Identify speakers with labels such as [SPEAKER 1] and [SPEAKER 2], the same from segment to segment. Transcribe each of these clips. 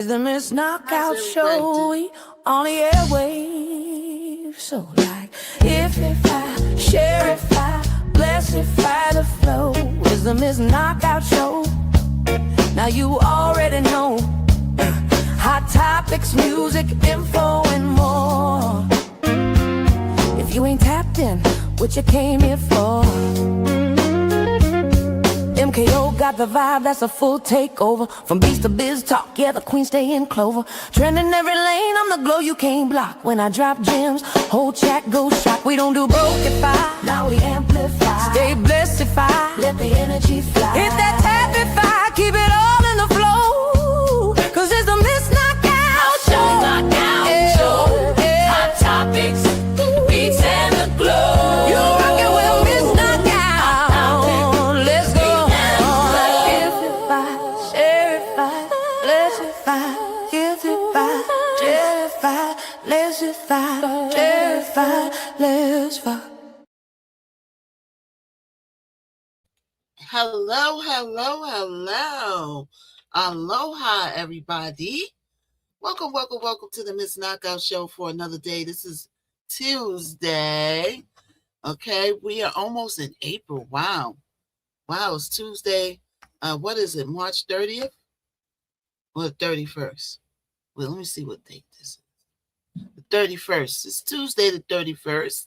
[SPEAKER 1] The Missknockout show, we on the airwaves. So like, if I, share if I, bless if I, the flow is the Missknockout show. Now you already know hot topics, music, info, and more. If you ain't tapped in, what you came here for? MKO got the vibe, that's a full takeover. From beats to biz talk, yeah, the queen stay in clover. Trending every lane, I'm the glow you can't block. When I drop gems, whole chat goes shock. We don't do brokeify, now we amplify. Stay blessed if I let the energy fly. Hit that tapify, keep it all in the flow. Cause it's the Missknockout show. Knockout show, hot topics, beats and the glow. You rockin' with a Missknockout. Let's go.
[SPEAKER 2] Hello. Aloha, everybody. Welcome to the Missknockout show for another day. This is Tuesday. Okay, we are almost in April. Wow, it's Tuesday. What is it, March 30th or the 31st? Well, let me see what date this is. The 31st. It's Tuesday the 31st.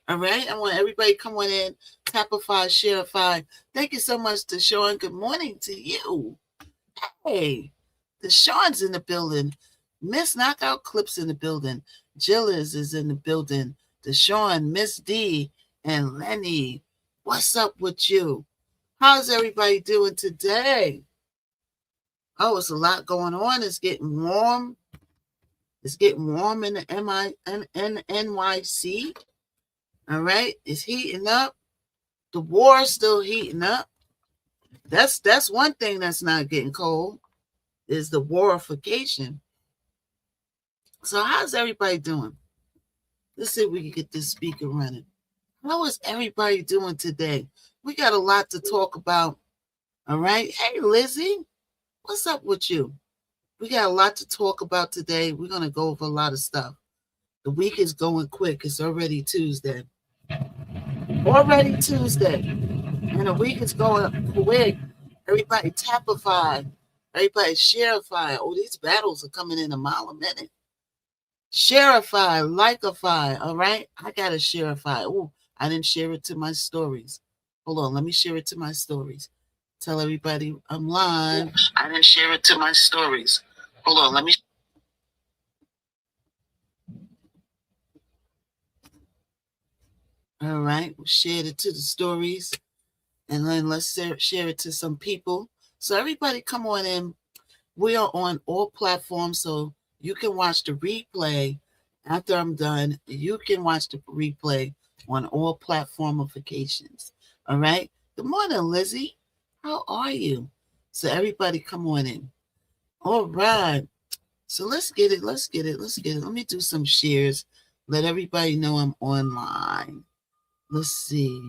[SPEAKER 2] All right, I want everybody come on in, tapify, shareify. Thank you so much, Deshaun. Good morning to you. Hey, Deshaun's in the building. Missknockout Clips in the building. Jillis is in the building. Deshaun, Miss D, and Lenny. What's up with you? How's everybody doing today? Oh, it's a lot going on. It's getting warm. It's getting warm in the NYC. All right, it's heating up. The war is still heating up. That's one thing that's not getting cold, is the warification. So how's everybody doing? Let's see if we can get this speaker running. How is everybody doing today? We got a lot to talk about. All right. Hey, Lizzie, what's up with you? We got a lot to talk about today. We're going to go over a lot of stuff. The week is going quick. It's already Tuesday. And the week is going quick. Everybody tapify. Everybody shareify. Oh, these battles are coming in a mile a minute. Shareify, likeify. All right. I got to shareify. Oh, I didn't share it to my stories. Hold on. Let me share it to my stories. Tell everybody I'm live. I didn't share it to my stories. Hold on. Let me. All right. We shared it to the stories. And then let's share it to some people. So everybody come on in. We are on all platforms, so you can watch the replay after I'm done. You can watch the replay on all platformifications. All right. Good morning, Lizzie. How are you? So everybody come on in. All right. So let's get it. Let me do some shares. Let everybody know I'm online. Let's see.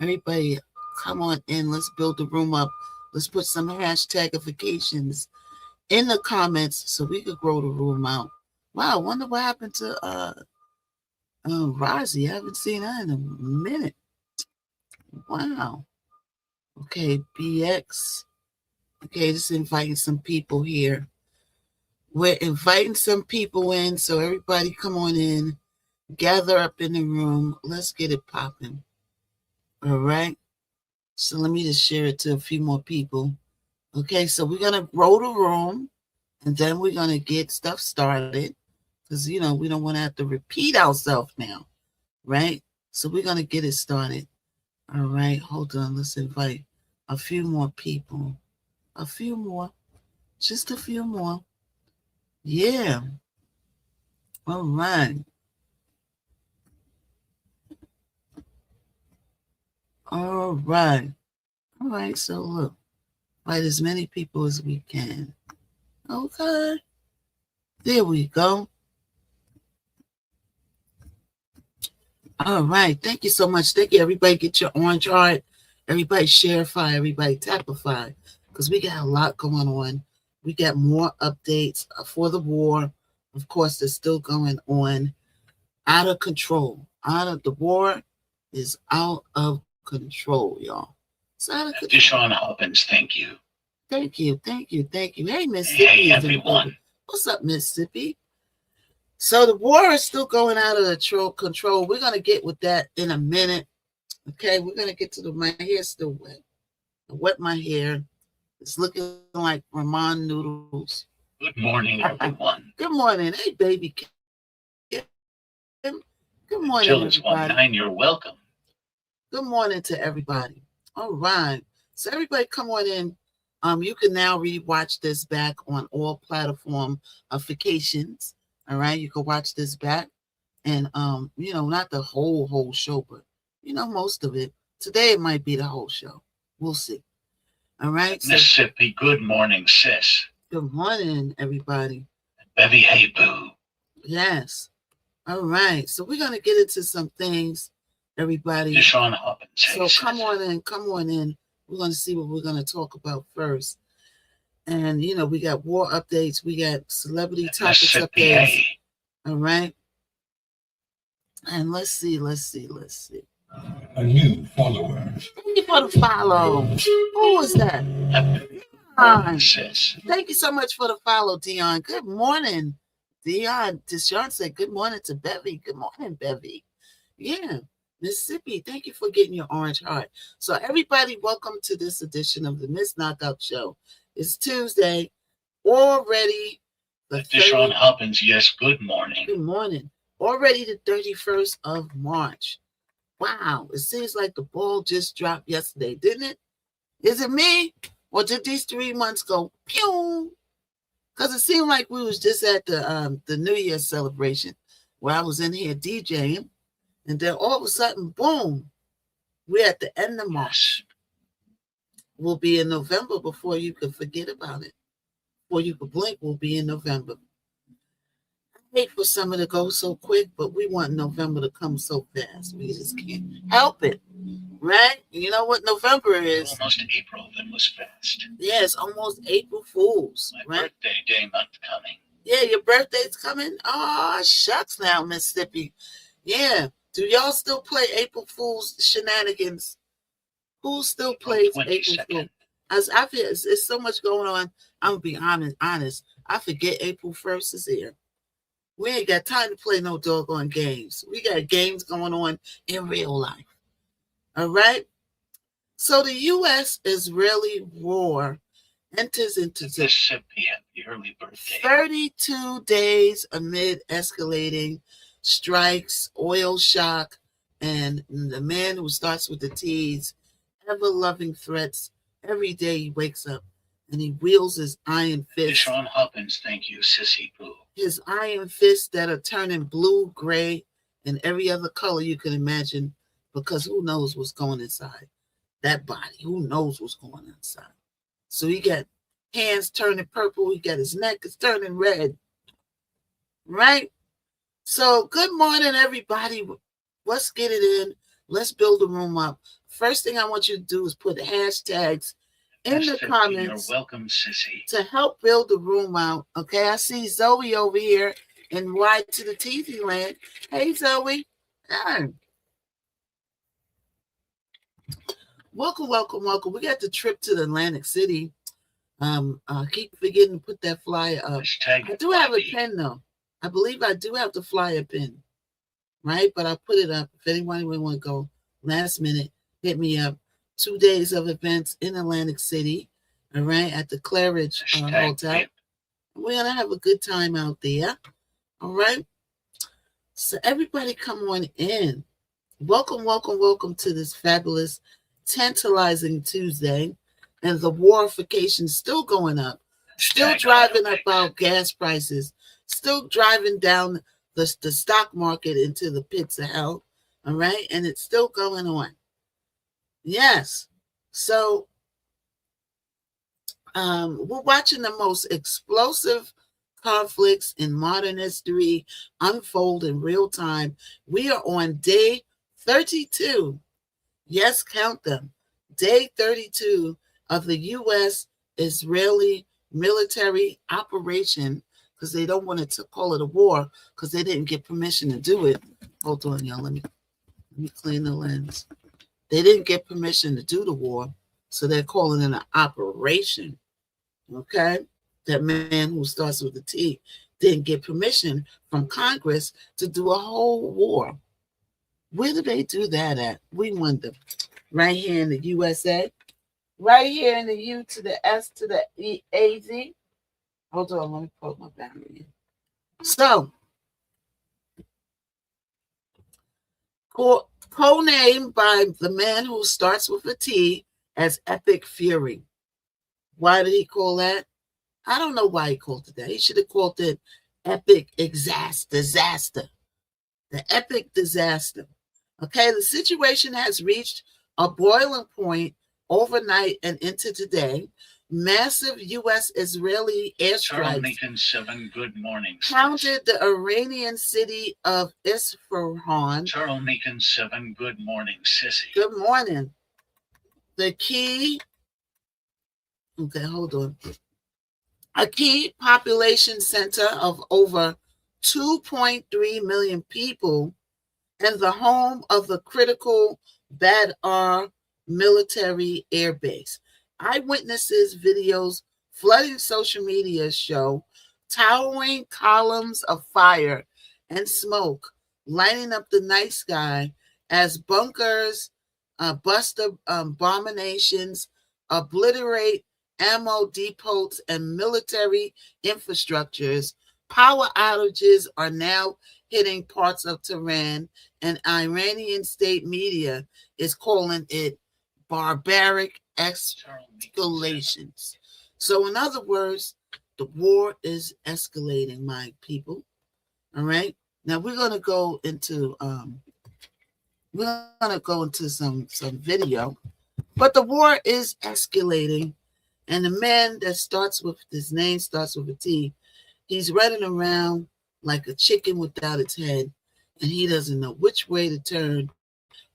[SPEAKER 2] Everybody come on in. Let's build the room up. Let's put some hashtagifications in the comments so we could grow the room out. Wow, I wonder what happened to Rozzy. I haven't seen her in a minute. Wow. Okay, BX. Okay, just inviting some people here. We're inviting some people in, so everybody come on in. Gather up in the room. Let's get it popping. All right. So let me just share it to a few more people. Okay, so we're going to grow the room, and then we're going to get stuff started because, we don't want to have to repeat ourselves now, right? So we're going to get it started. All right, hold on. Let's invite a few more people. A few more. Just a few more. Yeah. All right. All right, so look. Invite as many people as we can. Okay. There we go. All right. Thank you so much. Thank you. Everybody get your orange heart. Everybody shareify. Everybody tapify. Because we got a lot going on. We got more updates for the war. Of course, it's still going on. Out of control. The war is out of control, y'all. It's out of control.
[SPEAKER 3] Deshaun Hoppins, thank you.
[SPEAKER 2] Thank you. Hey, Mississippi
[SPEAKER 3] Hey,
[SPEAKER 2] is in the building.
[SPEAKER 3] everyone.
[SPEAKER 2] What's up, Mississippi? So the war is still going out of control. We're gonna get with that in a minute. Okay, we're gonna get to my hair's still wet. I wet my hair. It's looking like ramen noodles.
[SPEAKER 3] Good morning, everyone.
[SPEAKER 2] Good morning. Hey, baby Kim. Good morning,
[SPEAKER 3] Gillis
[SPEAKER 2] everybody.
[SPEAKER 3] 19, you're welcome.
[SPEAKER 2] Good morning to everybody. All right. So everybody come on in. You can now rewatch this back on all platformifications. All right. You can watch this back. And not the whole show, but most of it. Today it might be the whole show. We'll see. All right.
[SPEAKER 3] Mississippi, good morning, sis.
[SPEAKER 2] Good morning, everybody.
[SPEAKER 3] Bevy, hey, boo.
[SPEAKER 2] Yes. All right. So we're gonna get into some things, everybody.
[SPEAKER 3] Deshaun Hoppins.
[SPEAKER 2] So come on in. We're gonna see what we're gonna talk about first. And we got war updates, we got celebrity topics updates. All right. And let's see.
[SPEAKER 4] A new follower.
[SPEAKER 2] Thank you for the follow. Who was that?
[SPEAKER 3] Sis.
[SPEAKER 2] Thank you so much for the follow, Dion. Good morning, Dion. Deshaun said good morning to Bevy. Good morning, Bevy. Yeah, Mississippi. Thank you for getting your orange heart. So everybody, welcome to this edition of the Missknockout Show. It's Tuesday already.
[SPEAKER 3] Deshaun Hoppins, yes, good morning.
[SPEAKER 2] Good morning. Already the 31st of March. Wow, it seems like the ball just dropped yesterday, didn't it? Is it me? Or did these 3 months go pew? Because it seemed like we was just at the New Year's celebration where I was in here DJing, and then all of a sudden, boom, we're at the end of March. We'll be in November before you can forget about it. Before you can blink, we'll be in November. I hate for summer to go so quick, but we want November to come so fast. We just can't help it, right? You know what November is?
[SPEAKER 3] Almost April, that was fast.
[SPEAKER 2] Yeah, it's almost April Fools,
[SPEAKER 3] My
[SPEAKER 2] right?
[SPEAKER 3] birthday day month coming.
[SPEAKER 2] Yeah, your birthday's coming? Oh, shucks now, Mississippi. Yeah. Do y'all still play April Fool's shenanigans? Who still plays April Fool's? As I feel it's so much going on. I'm gonna be honest. I forget April 1st is here. We ain't got time to play no doggone games. We got games going on in real life. All right. So the U.S.-Israeli war enters into
[SPEAKER 3] Mississippi, happy early birthday.
[SPEAKER 2] 32 days amid escalating strikes, oil shock, and the man who starts with the T's, ever-loving threats. Every day he wakes up and he wields his iron fist.
[SPEAKER 3] Deshaun Hoppins, thank you, sissy boo.
[SPEAKER 2] His iron fists that are turning blue, gray, and every other color you can imagine, because who knows what's going inside that body? Who knows what's going inside? So he got hands turning purple. He got his neck is turning red. Right? So good morning, everybody. Let's get it in. Let's build the room up. First thing I want you to do is put hashtags in the comments.
[SPEAKER 3] You're welcome, sissy.
[SPEAKER 2] To help build the room out. Okay, I see Zoe over here in Y to the TV land. Hey, Zoe. Hi. Welcome. We got the trip to the Atlantic City. Keep forgetting to put that flyer up. I do have a pen though. I believe I do have the flyer pin, right? But I put it up. If anyone would want to go last minute, hit me up. 2 days of events in Atlantic City, all right, at the Claridge Hotel. We're gonna have a good time out there, all right. So everybody, come on in. Welcome to this fabulous, tantalizing Tuesday, and the warification still going up, still driving up our gas prices, still driving down the stock market into the pits of hell, all right, and it's still going on. Yes. So we're watching the most explosive conflicts in modern history unfold in real time. We are on day 32. Yes, count them. Day 32 of the U.S.-Israeli military operation, because they don't want to call it a war because they didn't get permission to do it. Hold on, y'all. Let me clean the lens. They didn't get permission to do the war, so they're calling it an operation. Okay? That man who starts with a T didn't get permission from Congress to do a whole war. Where do they do that at? We wonder. Right here in the USA. Right here in the U to the S to the AZ. Hold on, let me put my battery in. So, co-named by the man who starts with a T as Epic Fury. Why did he call that? I don't know why he called it that. He should have called it Epic Disaster. The Epic Disaster. Okay, the situation has reached a boiling point overnight and into today. Massive U.S.-Israeli airstrikes
[SPEAKER 3] good morning.
[SPEAKER 2] pounded the Iranian city of Isfahan.
[SPEAKER 3] Charles Macon 7, good morning, sissy.
[SPEAKER 2] Good morning. The key, okay, hold on. A key population center of over 2.3 million people and the home of the critical Badr military air base. Eyewitnesses videos flooding social media show towering columns of fire and smoke lighting up the night sky as bunkers bust abominations, obliterate ammo depots and military infrastructures. Power outages are now hitting parts of Tehran, and Iranian state media is calling it barbaric escalations. So, in other words, the war is escalating, my people. All right. Now we're gonna go into some video, but the war is escalating, and the man that starts with his name starts with a T. He's running around like a chicken without its head, and he doesn't know which way to turn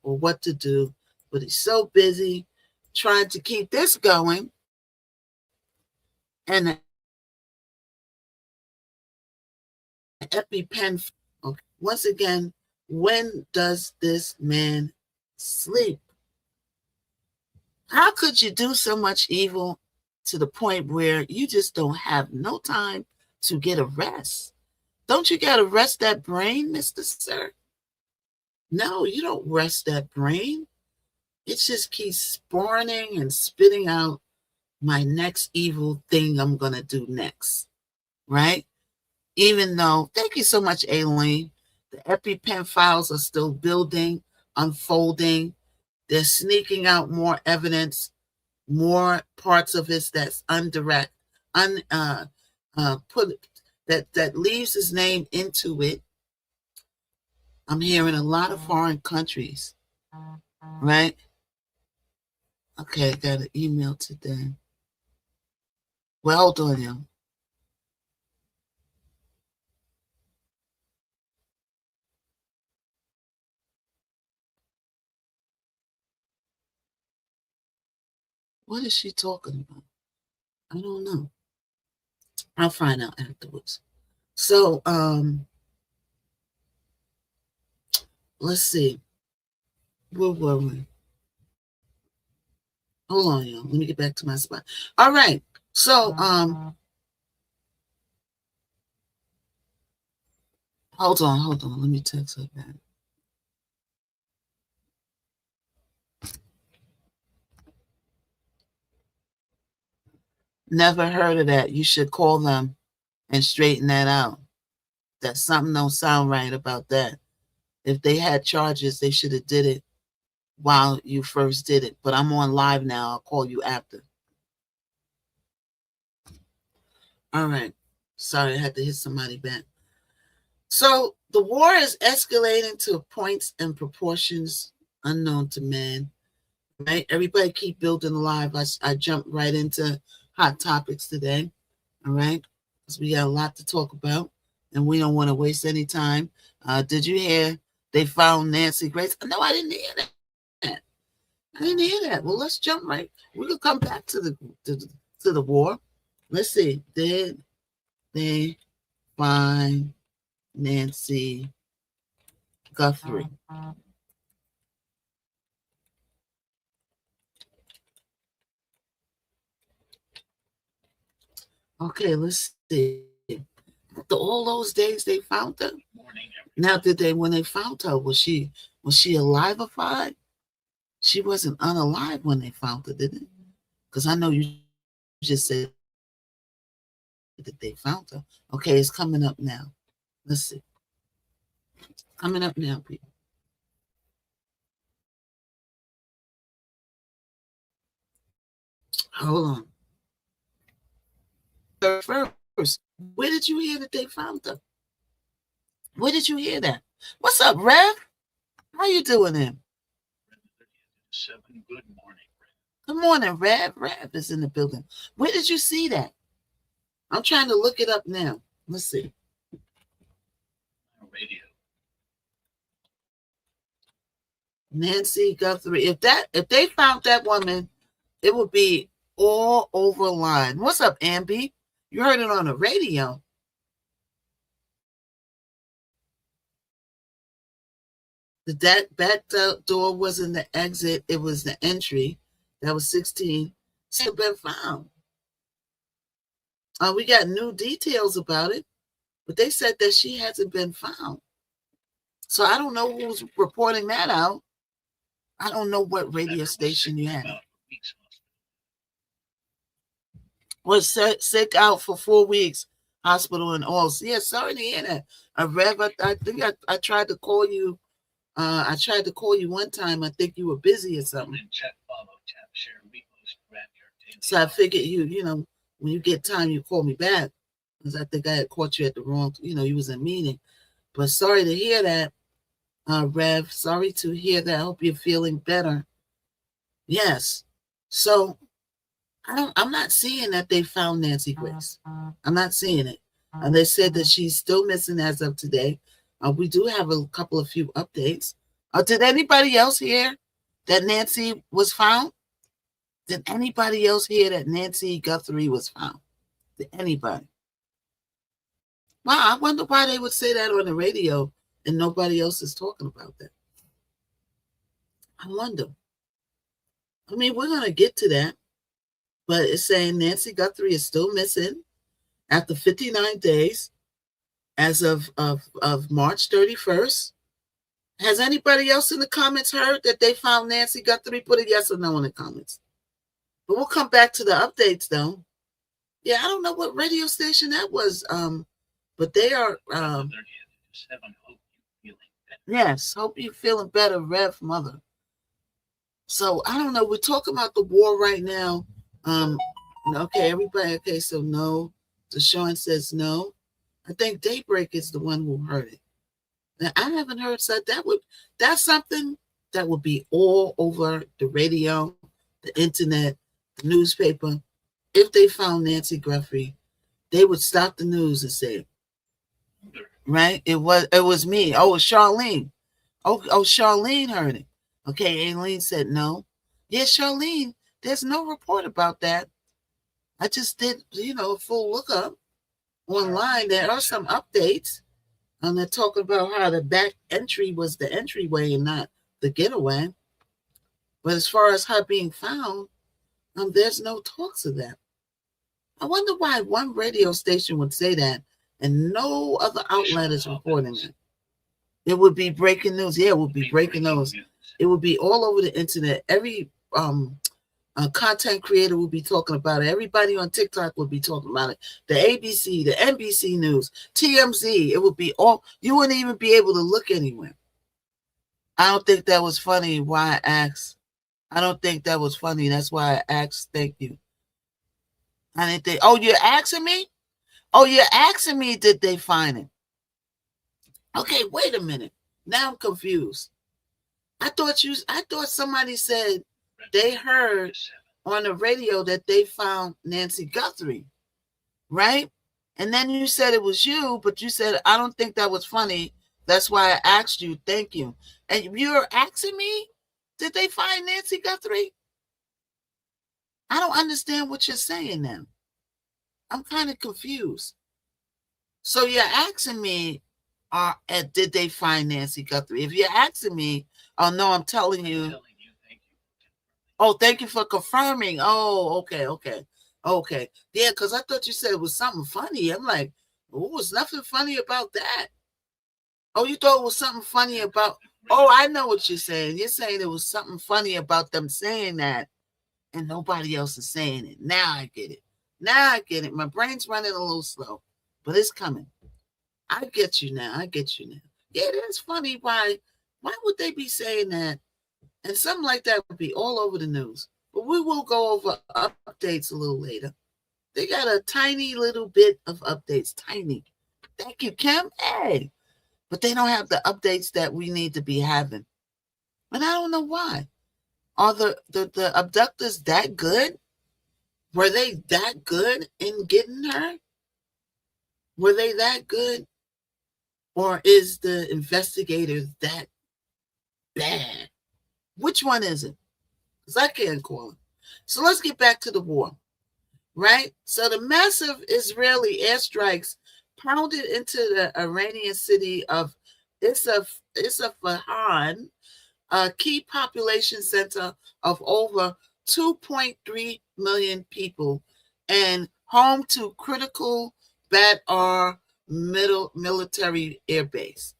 [SPEAKER 2] or what to do, but he's so busy trying to keep this going. And the EpiPen, okay. Once again, when does this man sleep? How could you do so much evil to the point where you just don't have no time to get a rest? Don't you got to rest that brain, Mr. Sir? No, you don't rest that brain. It just keeps spawning and spitting out my next evil thing I'm going to do next, right? Even though, thank you so much, Aileen, the EpiPen files are still building, unfolding. They're sneaking out more evidence, more parts of it that's that leaves his name into it. I'm hearing a lot of foreign countries, right? Okay, I got an email today. Well, hold on, y'all. What is she talking about? I don't know. I'll find out afterwards. So, let's see. Where were we? Hold on, y'all. Let me get back to my spot. All right. So, hold on. Let me text her back. Never heard of that. You should call them and straighten that out. That something don't sound right about that. If they had charges, they should have did it while you first did it. But I'm on live now. I'll call you after. All right. Sorry, I had to hit somebody back. So the war is escalating to points and proportions unknown to man. Right? Everybody keep building live. I jumped right into hot topics today. All right? Because we got a lot to talk about, and we don't want to waste any time. Did you hear they found Nancy Grace? No, I didn't hear that. I didn't hear that. Well, let's jump right. We could come back to the war. Let's see. Did they find Nancy Guthrie? Okay, let's see. After all those days they found her. Now, when they found her, was she alive? She wasn't unalive when they found her, did it? Because I know you just said that they found her. Okay, it's coming up now. Let's see. Coming up now, people. Hold on. First, where did you hear that they found her? Where did you hear that? What's up, Rev? How you doing there?
[SPEAKER 3] Good morning.
[SPEAKER 2] Good morning, Rev. Rev is in the building. Where did you see that? I'm trying to look it up now. Let's see.
[SPEAKER 3] Radio.
[SPEAKER 2] Nancy Guthrie. If they found that woman, it would be all over line. What's up, Amby? You heard it on the radio. The back door wasn't the exit, it was the entry. That was 16. Still been found. We got new details about it, but they said that she hasn't been found. So I don't know who's reporting that out. I don't know what radio station you had. Was sick out for 4 weeks, hospital in Oils. Yeah, sorry to hear that. Rev, I think I tried to call you. I tried to call you one time. I think you were busy or something. So I figured you know, when you get time, you call me back. Because I think I had caught you at the wrong, you was in a meeting. But sorry to hear that, Rev. Sorry to hear that. I hope you're feeling better. Yes. So I'm not seeing that they found Nancy Grace. I'm not seeing it. And they said that she's still missing as of today. We do have a few updates. Did anybody else hear that Nancy was found? Did anybody else hear that Nancy Guthrie was found? Did anybody? Wow, I wonder why they would say that on the radio and nobody else is talking about that. I wonder. I mean, we're going to get to that. But it's saying Nancy Guthrie is still missing after 59 days as of March 31st. Has anybody else in the comments heard that they found Nancy Guthrie? Put a yes or no in the comments. But we'll come back to the updates, though. Yeah, I don't know what radio station that was, but they are... yes, hope you're feeling better, Rev Mother. So, I don't know. We're talking about the war right now. Okay, everybody. Okay, so no. Deshaun says no. I think Daybreak is the one who heard it. Now, I haven't heard said that's something that would be all over the radio, the internet, the newspaper. If they found Nancy Guthrie, they would stop the news and say, right? It was me. Oh, it was Charlene. Oh, Charlene heard it. Okay, Aileen said no. Yeah, Charlene, there's no report about that. I just did, a full lookup online. There are some updates. And they're talking about how the back entry was the entryway and not the getaway. But as far as her being found, there's no talks of that. I wonder why one radio station would say that and no other outlet is reporting it. It would be breaking news. Yeah, it would be breaking news. It would be all over the internet. Every content creator will be talking about it. Everybody on TikTok will be talking about it. The ABC, the NBC News, TMZ, it would be all, you wouldn't even be able to look anywhere. I don't think that was funny why I asked. I don't think that was funny. That's why I asked. Thank you. I didn't think, oh, you're asking me? Oh, you're asking me, did they find it? Okay, wait a minute. Now I'm confused. I thought somebody said they heard on the radio that they found Nancy Guthrie, right? And then you said it was you, but you said, I don't think that was funny. That's why I asked you. Thank you. And you're asking me, did they find Nancy Guthrie? I don't understand what you're saying now. I'm kind of confused. So you're asking me, did they find Nancy Guthrie? If you're asking me, oh no, I'm telling you.
[SPEAKER 3] Thank you.
[SPEAKER 2] Oh, thank you for confirming. Oh, okay. Yeah, because I thought you said it was something funny. I'm like, oh, was nothing funny about that. Oh, you thought it was something funny about? Oh, I know what you're saying. You're saying it was something funny about them saying that, and nobody else is saying it. Now I get it. My brain's running a little slow, but it's coming. I get you now. Yeah, it is funny. Why would they be saying that? And something like that would be all over the news. But we will go over updates a little later. They got a tiny little bit of updates. Tiny. Thank you, Kim. Hey. But they don't have the updates that we need to be having. And I don't know why. Are the abductors that good? Were they that good in getting her? Were they that good? Or is the investigator that bad? Which one is it? Because I can't call it. So let's get back to the war, right? So the massive Israeli airstrikes pounded into the Iranian city of Isfahan, a key population center of over 2.3 million people and home to critical Badr military air base,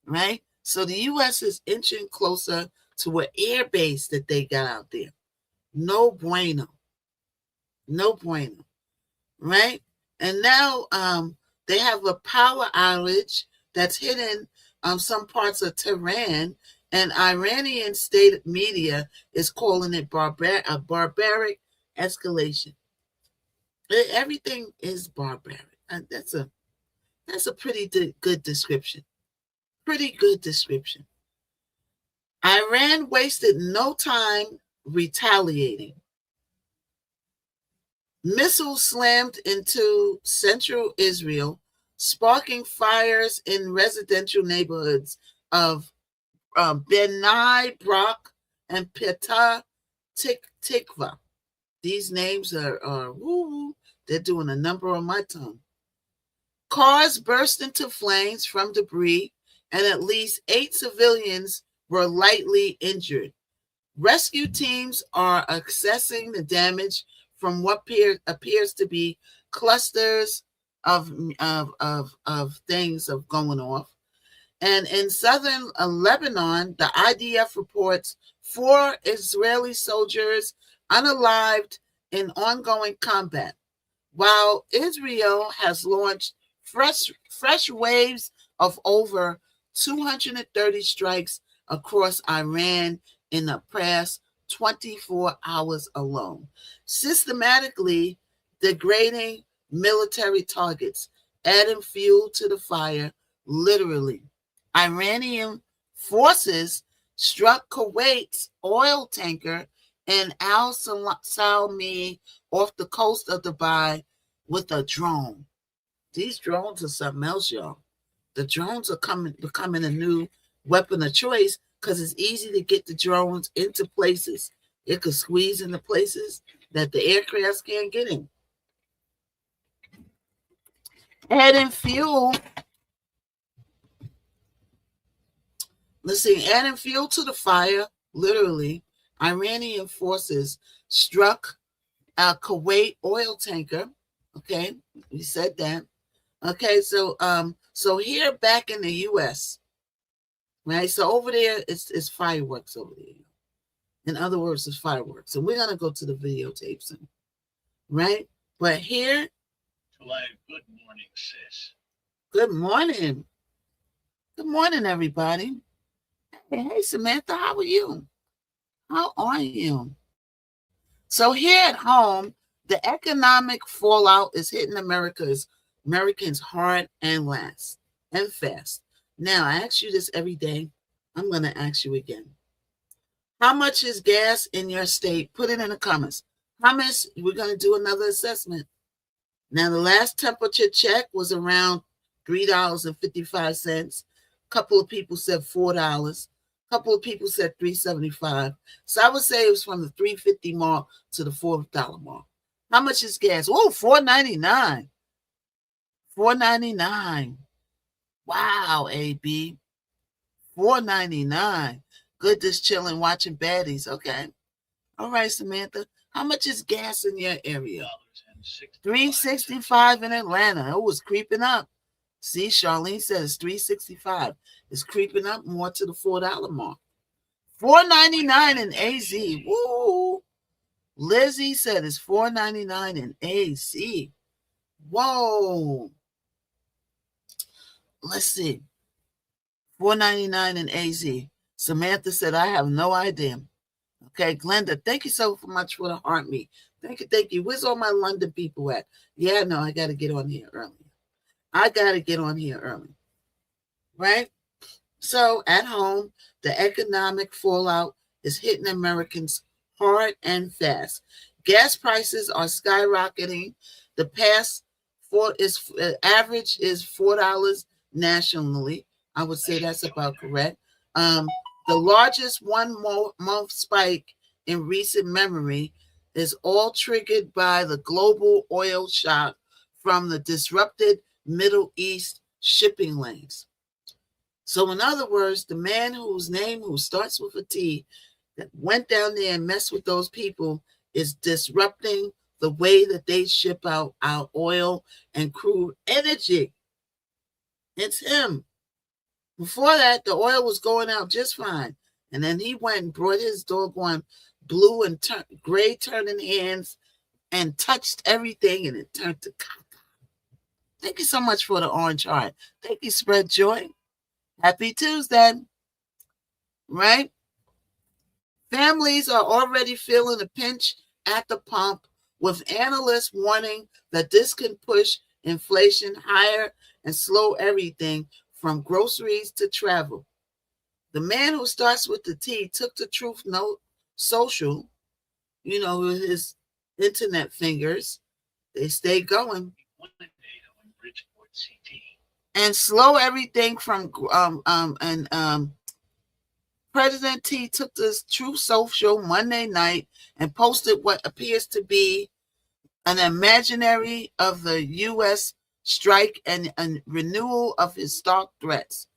[SPEAKER 2] right? So the U.S. is inching closer to an air base that they got out there. No bueno, right? And now they have a power outage that's hitting some parts of Tehran, and Iranian state media is calling it a barbaric escalation. Everything is barbaric. And that's a pretty good description. Iran wasted no time retaliating. Missiles slammed into central Israel, sparking fires in residential neighborhoods of Benai Brak and Petah Tikva. These names are woo, they're doing a number on my tongue. Cars burst into flames from debris, and at least 8 civilians were lightly injured. Rescue teams are assessing the damage from what appears to be clusters of things going off. And in southern Lebanon, the IDF reports 4 Israeli soldiers unalived in ongoing combat, while Israel has launched fresh waves of over 230 strikes across Iran in the past 24 hours alone, systematically degrading military targets, adding fuel to the fire, literally. Iranian forces struck Kuwait's oil tanker in Al Salmi off the coast of Dubai with a drone. These drones are something else, y'all. The drones are becoming a new weapon of choice because it's easy to get the drones into places. It could squeeze into places that the aircrafts can't get in. Adding fuel. Adding fuel to the fire, literally, Iranian forces struck a Kuwait oil tanker. Okay, we said that. Okay, so here back in the U.S., right? So over there, it's fireworks over there. In other words, it's fireworks. And we're going to go to the videotape soon, right? But here.
[SPEAKER 3] Good morning, sis.
[SPEAKER 2] Good morning. Good morning, everybody. Hey, Samantha, how are you? So here at home, the economic fallout is hitting Americans hard and fast. Now, I ask you this every day. I'm going to ask you again. How much is gas in your state? Put it in the comments. How much? We're going to do another assessment. Now, the last temperature check was around $3.55. A couple of people said $4. A couple of people said $3.75. So I would say it was from the $3.50 mark to the $4 mark. How much is gas? Oh, $4.99. $4.99. Wow, AB. $4.99. Good, just chilling, watching baddies. Okay. All right, Samantha. How much is gas in your area? $3.65 in Atlanta. It was creeping up. See, Charlene says $3.65. It's creeping up more to the $4 mark. $4.99 in AZ. Woo! Lizzie said it's $4.99 in AZ. Whoa. Let's see. $4.99 in AZ. Samantha said, I have no idea. Okay, Glenda, thank you so much for the heart me. Thank you, thank you. Where's all my London people at? Yeah, no, I got to get on here early. Right? So at home, the economic fallout is hitting Americans hard and fast. Gas prices are skyrocketing. The past average is $4 nationally. I would say that's about correct. The largest one-month spike in recent memory is all triggered by the global oil shock from the disrupted Middle East shipping lanes. So in other words, the man who starts with a T, that went down there and messed with those people is disrupting the way that they ship out our oil and crude energy. It's him. Before that, the oil was going out just fine. And then he went and brought his doggone blue and gray turning hands and touched everything, and it turned to copper. Thank you so much for the orange heart. Thank you, Spread Joy. Happy Tuesday. Right? Families are already feeling a pinch at the pump, with analysts warning that this can push inflation higher and slow everything from groceries to travel. The man who starts with the T took the Truth Note social, with his internet fingers. They stay going. And slow everything from President T took this Truth Social Monday night and posted what appears to be an imaginary of the U.S. strike and a renewal of his stark threats.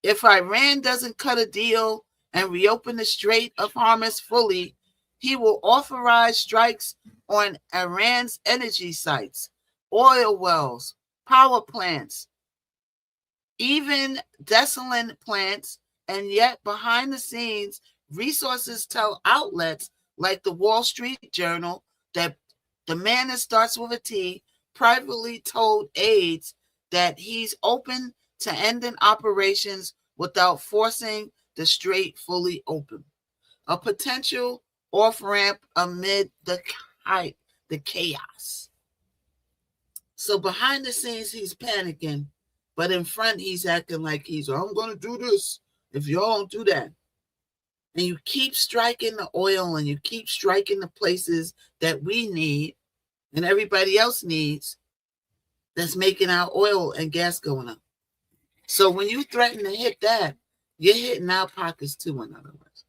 [SPEAKER 2] If Iran doesn't cut a deal and reopen the Strait of Hormuz fully, he will authorize strikes on Iran's energy sites, oil wells, power plants, even desalination plants. And yet behind the scenes, resources tell outlets like the Wall Street Journal that the man that starts with a T privately told aides that he's open to ending operations without forcing the strait fully open. A potential off-ramp amid the chaos. So behind the scenes, he's panicking, but in front, he's acting like I'm going to do this if y'all don't do that. And you keep striking the oil and you keep striking the places that we need and everybody else needs, that's making our oil and gas going up. So when you threaten to hit that, you're hitting our pockets too, in other words.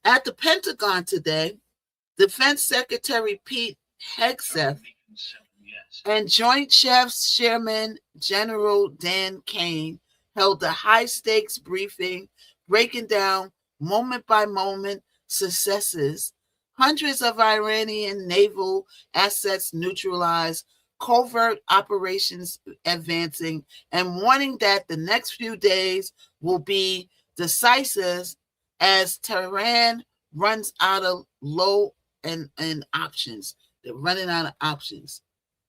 [SPEAKER 2] At the Pentagon today, Defense Secretary Pete Hegseth and Joint Chiefs Chairman General Dan Kane held a high-stakes briefing breaking down moment-by-moment successes, hundreds of Iranian naval assets neutralized, covert operations advancing, and warning that the next few days will be decisive as Tehran runs out of and options. They're running out of options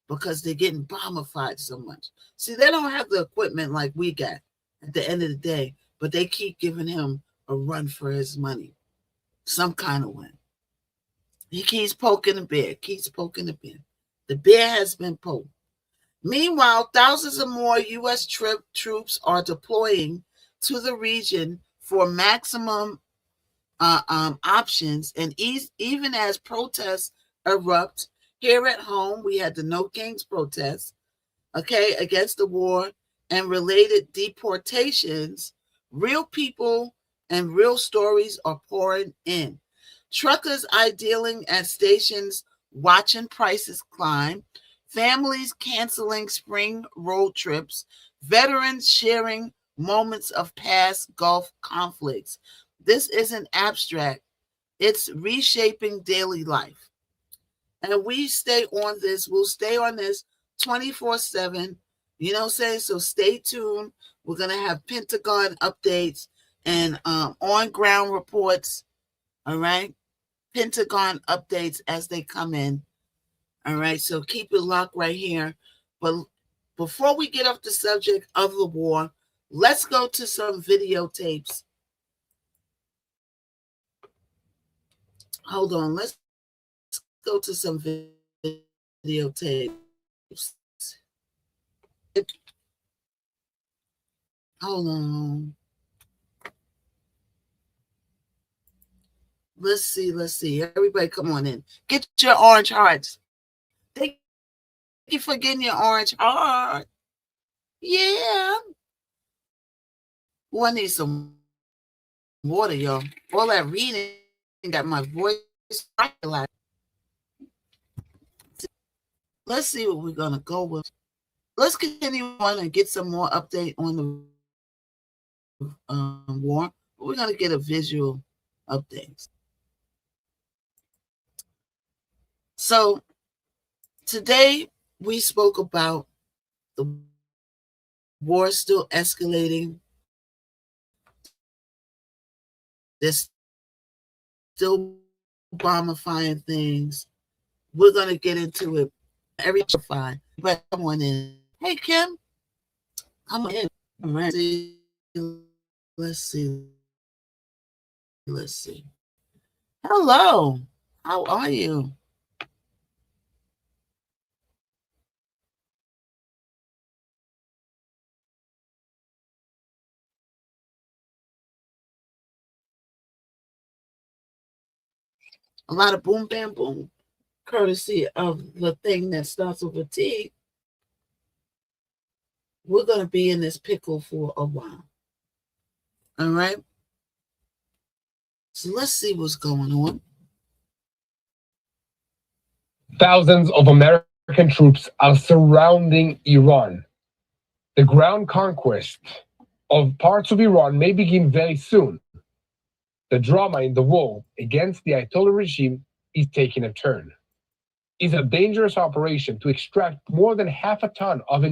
[SPEAKER 2] because they're getting bombified so much. See, they don't have the equipment like we got at the end of the day, but they keep giving him a run for his money, some kind of way. He keeps poking the bear, The bear has been poked. Meanwhile, thousands of more U.S. troops are deploying to the region for maximum options, and even as protests erupt here at home, we had the No Kings protests, against the war and related deportations. Real people and real stories are pouring in. Truckers idling at stations watching prices climb. Families canceling spring road trips. Veterans sharing moments of past Gulf conflicts. This isn't abstract. It's reshaping daily life. And we stay on this. We'll stay on this 24/7. You know what I'm saying? So stay tuned. We're going to have Pentagon updates and on-ground reports. All right? Pentagon updates as they come in. All right? So keep it locked right here. But before we get off the subject of the war, let's go to some videotapes. Hold on. Let's go to some videotapes. Hold on. Let's see. Everybody come on in. Get your orange hearts. Thank you for getting your orange heart. Yeah. Oh, I need some water, y'all. All that reading got my voice like. Let's see what we're gonna go with. Let's continue on and get some more update on the war. We're gonna get a visual update. So today we spoke about the war still escalating. There's still bombifying things. We're gonna get into it. Fine, but come on in. Hey Kim, come on in. All right. Let's see. Hello. How are you? A lot of boom, bam, boom, courtesy of the thing that starts with a T. We're going to be in this pickle for a while. All right. So let's see what's going on.
[SPEAKER 5] Thousands of American troops are surrounding Iran. The ground conquest of parts of Iran may begin very soon. The drama in the war against the Ayatollah regime is taking a turn. It's a dangerous operation to extract more than half a ton of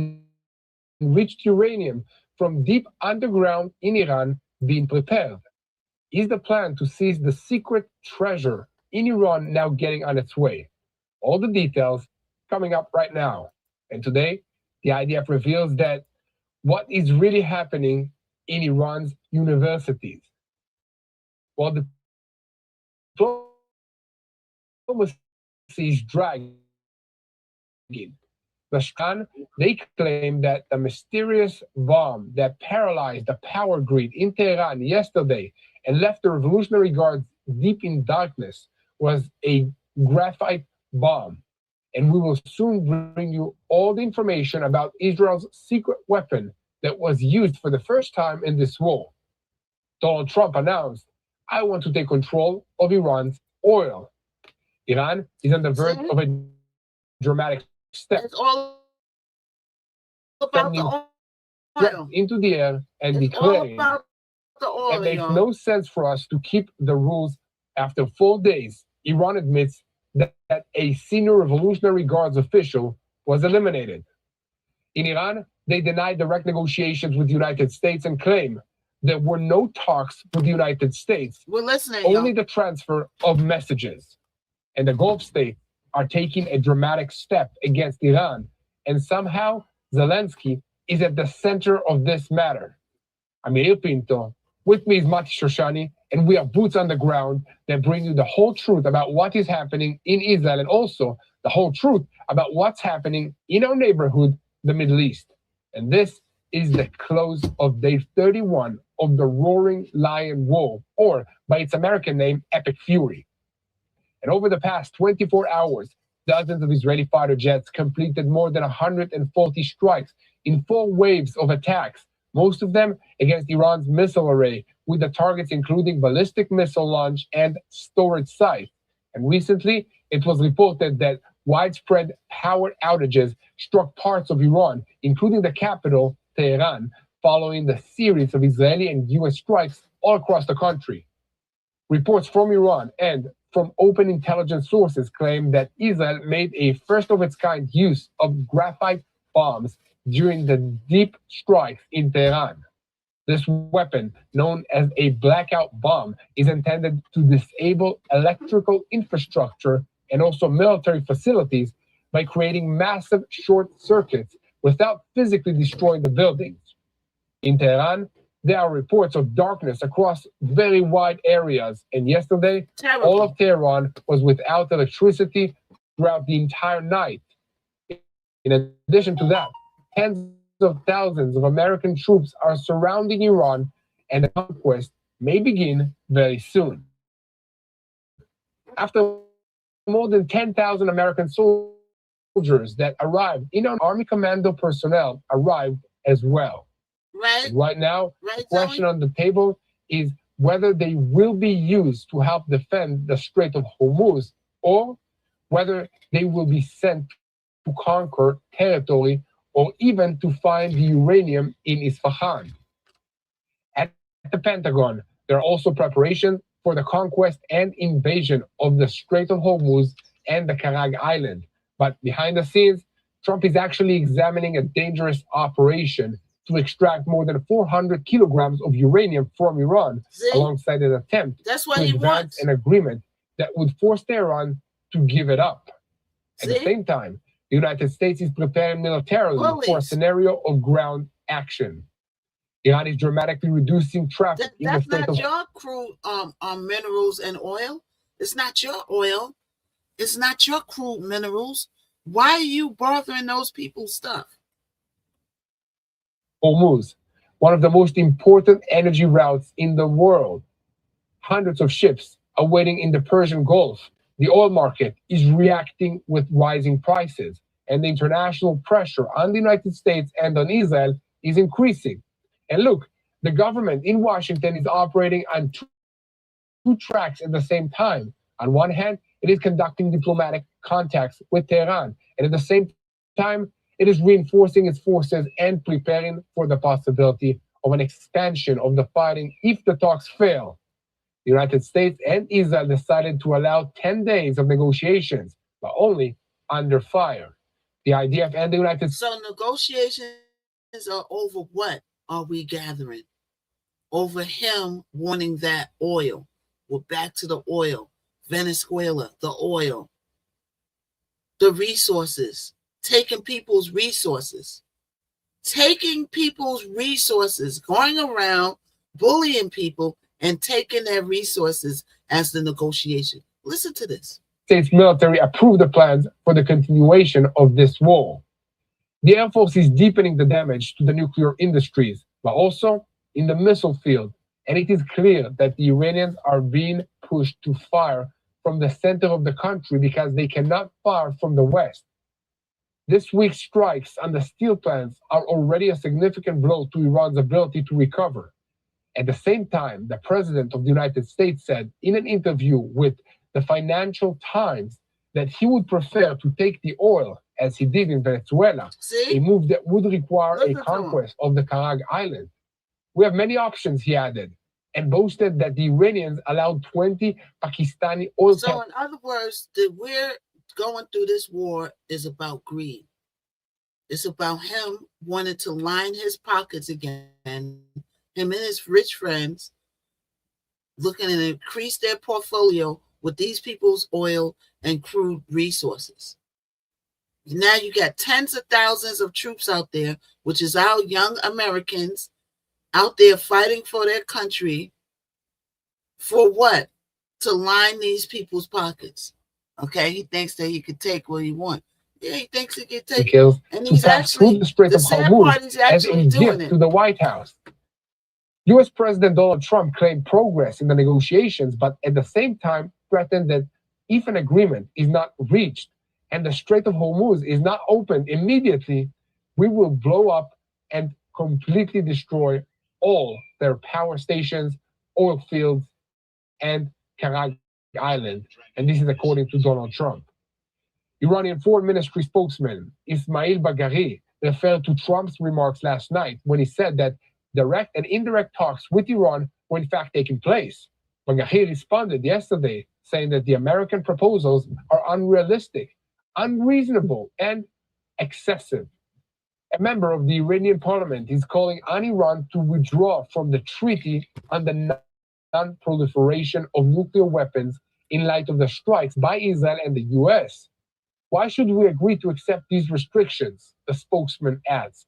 [SPEAKER 5] enriched uranium from deep underground in Iran being prepared. Is the plan to seize the secret treasure in Iran now getting on its way? All the details coming up right now. And today, the IDF reveals that what is really happening in Iran's universities. While the diplomacy is dragging, they claim that the mysterious bomb that paralyzed the power grid in Tehran yesterday and left the Revolutionary Guards deep in darkness was a graphite bomb. And we will soon bring you all the information about Israel's secret weapon that was used for the first time in this war. Donald Trump announced, I want to take control of Iran's oil. Iran is on the verge of a dramatic step.
[SPEAKER 2] It's all about the oil.
[SPEAKER 5] Into the air and
[SPEAKER 2] it's
[SPEAKER 5] declaring
[SPEAKER 2] all about the oil,
[SPEAKER 5] it makes no sense for us to keep the rules. After 4 days, Iran admits that a senior Revolutionary Guards official was eliminated. In Iran, they denied direct negotiations with the United States and claim there were no talks with the United States.
[SPEAKER 2] We're listening.
[SPEAKER 5] Only the transfer of messages. And the Gulf states are taking a dramatic step against Iran. And somehow, Zelensky is at the center of this matter. I'm Yair Pinto. With me is Mati Shoshani, and we are boots on the ground that bring you the whole truth about what is happening in Israel and also the whole truth about what's happening in our neighborhood, the Middle East. And this is the close of day 31 of the Roaring Lion War, or by its American name, Epic Fury. And over the past 24 hours, dozens of Israeli fighter jets completed more than 140 strikes in 4 waves of attacks most of them against Iran's missile array, with the targets including ballistic missile launch and storage sites. And recently, it was reported that widespread power outages struck parts of Iran, including the capital, Tehran, following the series of Israeli and US strikes all across the country. Reports from Iran and from open intelligence sources claim that Israel made a first-of-its-kind use of graphite bombs during the deep strikes in Tehran. This weapon, known as a blackout bomb, is intended to disable electrical infrastructure and also military facilities by creating massive short circuits without physically destroying the buildings. In Tehran, there are reports of darkness across very wide areas, and yesterday, all of Tehran was without electricity throughout the entire night. In addition to that, tens of thousands of American troops are surrounding Iran, and the conquest may begin very soon. After more than 10,000 American soldiers that arrived, Army commando personnel arrived as well. Right now, the question on the table is whether they will be used to help defend the Strait of Hormuz, or whether they will be sent to conquer territory or even to find the uranium in Isfahan. At the Pentagon, there are also preparations for the conquest and invasion of the Strait of Hormuz and the Karag Island. But behind the scenes, Trump is actually examining a dangerous operation to extract more than 400 kilograms of uranium from Iran, alongside an attempt to advance an agreement that would force Tehran to give it up. At the same time, the United States is preparing militarily for a scenario of ground action. Iran is dramatically reducing traffic in the Strait of...
[SPEAKER 2] That's not your crude minerals and oil. It's not your oil. It's not your crude minerals. Why are you bothering those people's stuff?
[SPEAKER 5] Hormuz, one of the most important energy routes in the world. Hundreds of ships are waiting in the Persian Gulf. The oil market is reacting with rising prices, and the international pressure on the United States and on Israel is increasing. And look, the government in Washington is operating on two tracks at the same time. On one hand, it is conducting diplomatic contacts with Tehran, and at the same time, it is reinforcing its forces and preparing for the possibility of an expansion of the fighting if the talks fail. The United States and Israel decided to allow 10 days of negotiations, but only under fire. The IDF and the United States...
[SPEAKER 2] So negotiations are over what are we gathering? Over him wanting that oil. We're back to the oil. Venezuela, the oil. The resources. Taking people's resources, going around bullying people and taking their resources as the negotiation. Listen to this.
[SPEAKER 5] States military approved the plans for the continuation of this war. The Air Force is deepening the damage to the nuclear industries, but also in the missile field. And it is clear that the Iranians are being pushed to fire from the center of the country because they cannot fire from the west. This week's strikes on the steel plants are already a significant blow to Iran's ability to recover. At the same time, the President of the United States said in an interview with the Financial Times that he would prefer to take the oil, as he did in Venezuela, a move that would require a conquest of the Karag Island. We have many options, he added, and boasted that the Iranians allowed 20 Pakistani oil...
[SPEAKER 2] So in other words, that we're going through this war is about greed. It's about him wanting to line his pockets again, him and his rich friends looking to increase their portfolio with these people's oil and crude resources. Now you got tens of thousands of troops out there, which is our young Americans out there fighting for their country. For what? To line these people's pockets. Okay, he thinks that he could take what he wants. Yeah, he thinks he can take it. And he's actually,
[SPEAKER 5] the Strait of Hormuz as a gift to the White House. U.S. President Donald Trump claimed progress in the negotiations, but at the same time threatened that if an agreement is not reached and the Strait of Hormuz is not opened immediately, we will blow up and completely destroy all their power stations, oil fields, and Karag Island. And this is according to Donald Trump. Iranian Foreign Ministry spokesman Ismail Bagheri referred to Trump's remarks last night when he said that direct and indirect talks with Iran were in fact taking place. Bagheri responded yesterday saying that the American proposals are unrealistic, unreasonable, and excessive. A member of the Iranian parliament is calling on Iran to withdraw from the treaty on the non-proliferation of nuclear weapons in light of the strikes by Israel and the US. Why should we agree to accept these restrictions? The spokesman adds.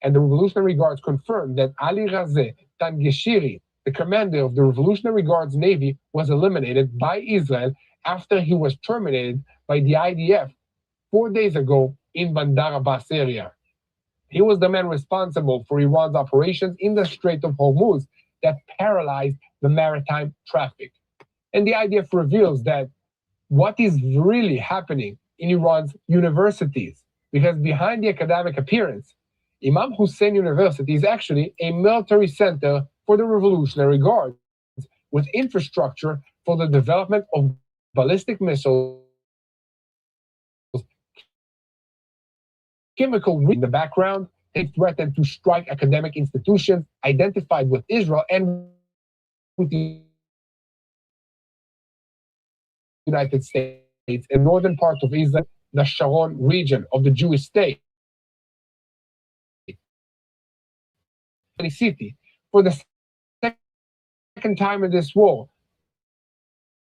[SPEAKER 5] And the Revolutionary Guards confirmed that Ali Razeh Tangeshiri, the commander of the Revolutionary Guards Navy, was eliminated by Israel after he was terminated by the IDF 4 days ago in Bandar Abbas area. He was the man responsible for Iran's operations in the Strait of Hormuz that paralyzed the maritime traffic. And the IDF reveals that what is really happening in Iran's universities, because behind the academic appearance, Imam Hussein University is actually a military center for the Revolutionary Guards with infrastructure for the development of ballistic missiles, chemical in the background. They threatened to strike academic institutions identified with Israel and with the United States in northern part of Israel, the Sharon region of the Jewish state. City. For the second time in this war,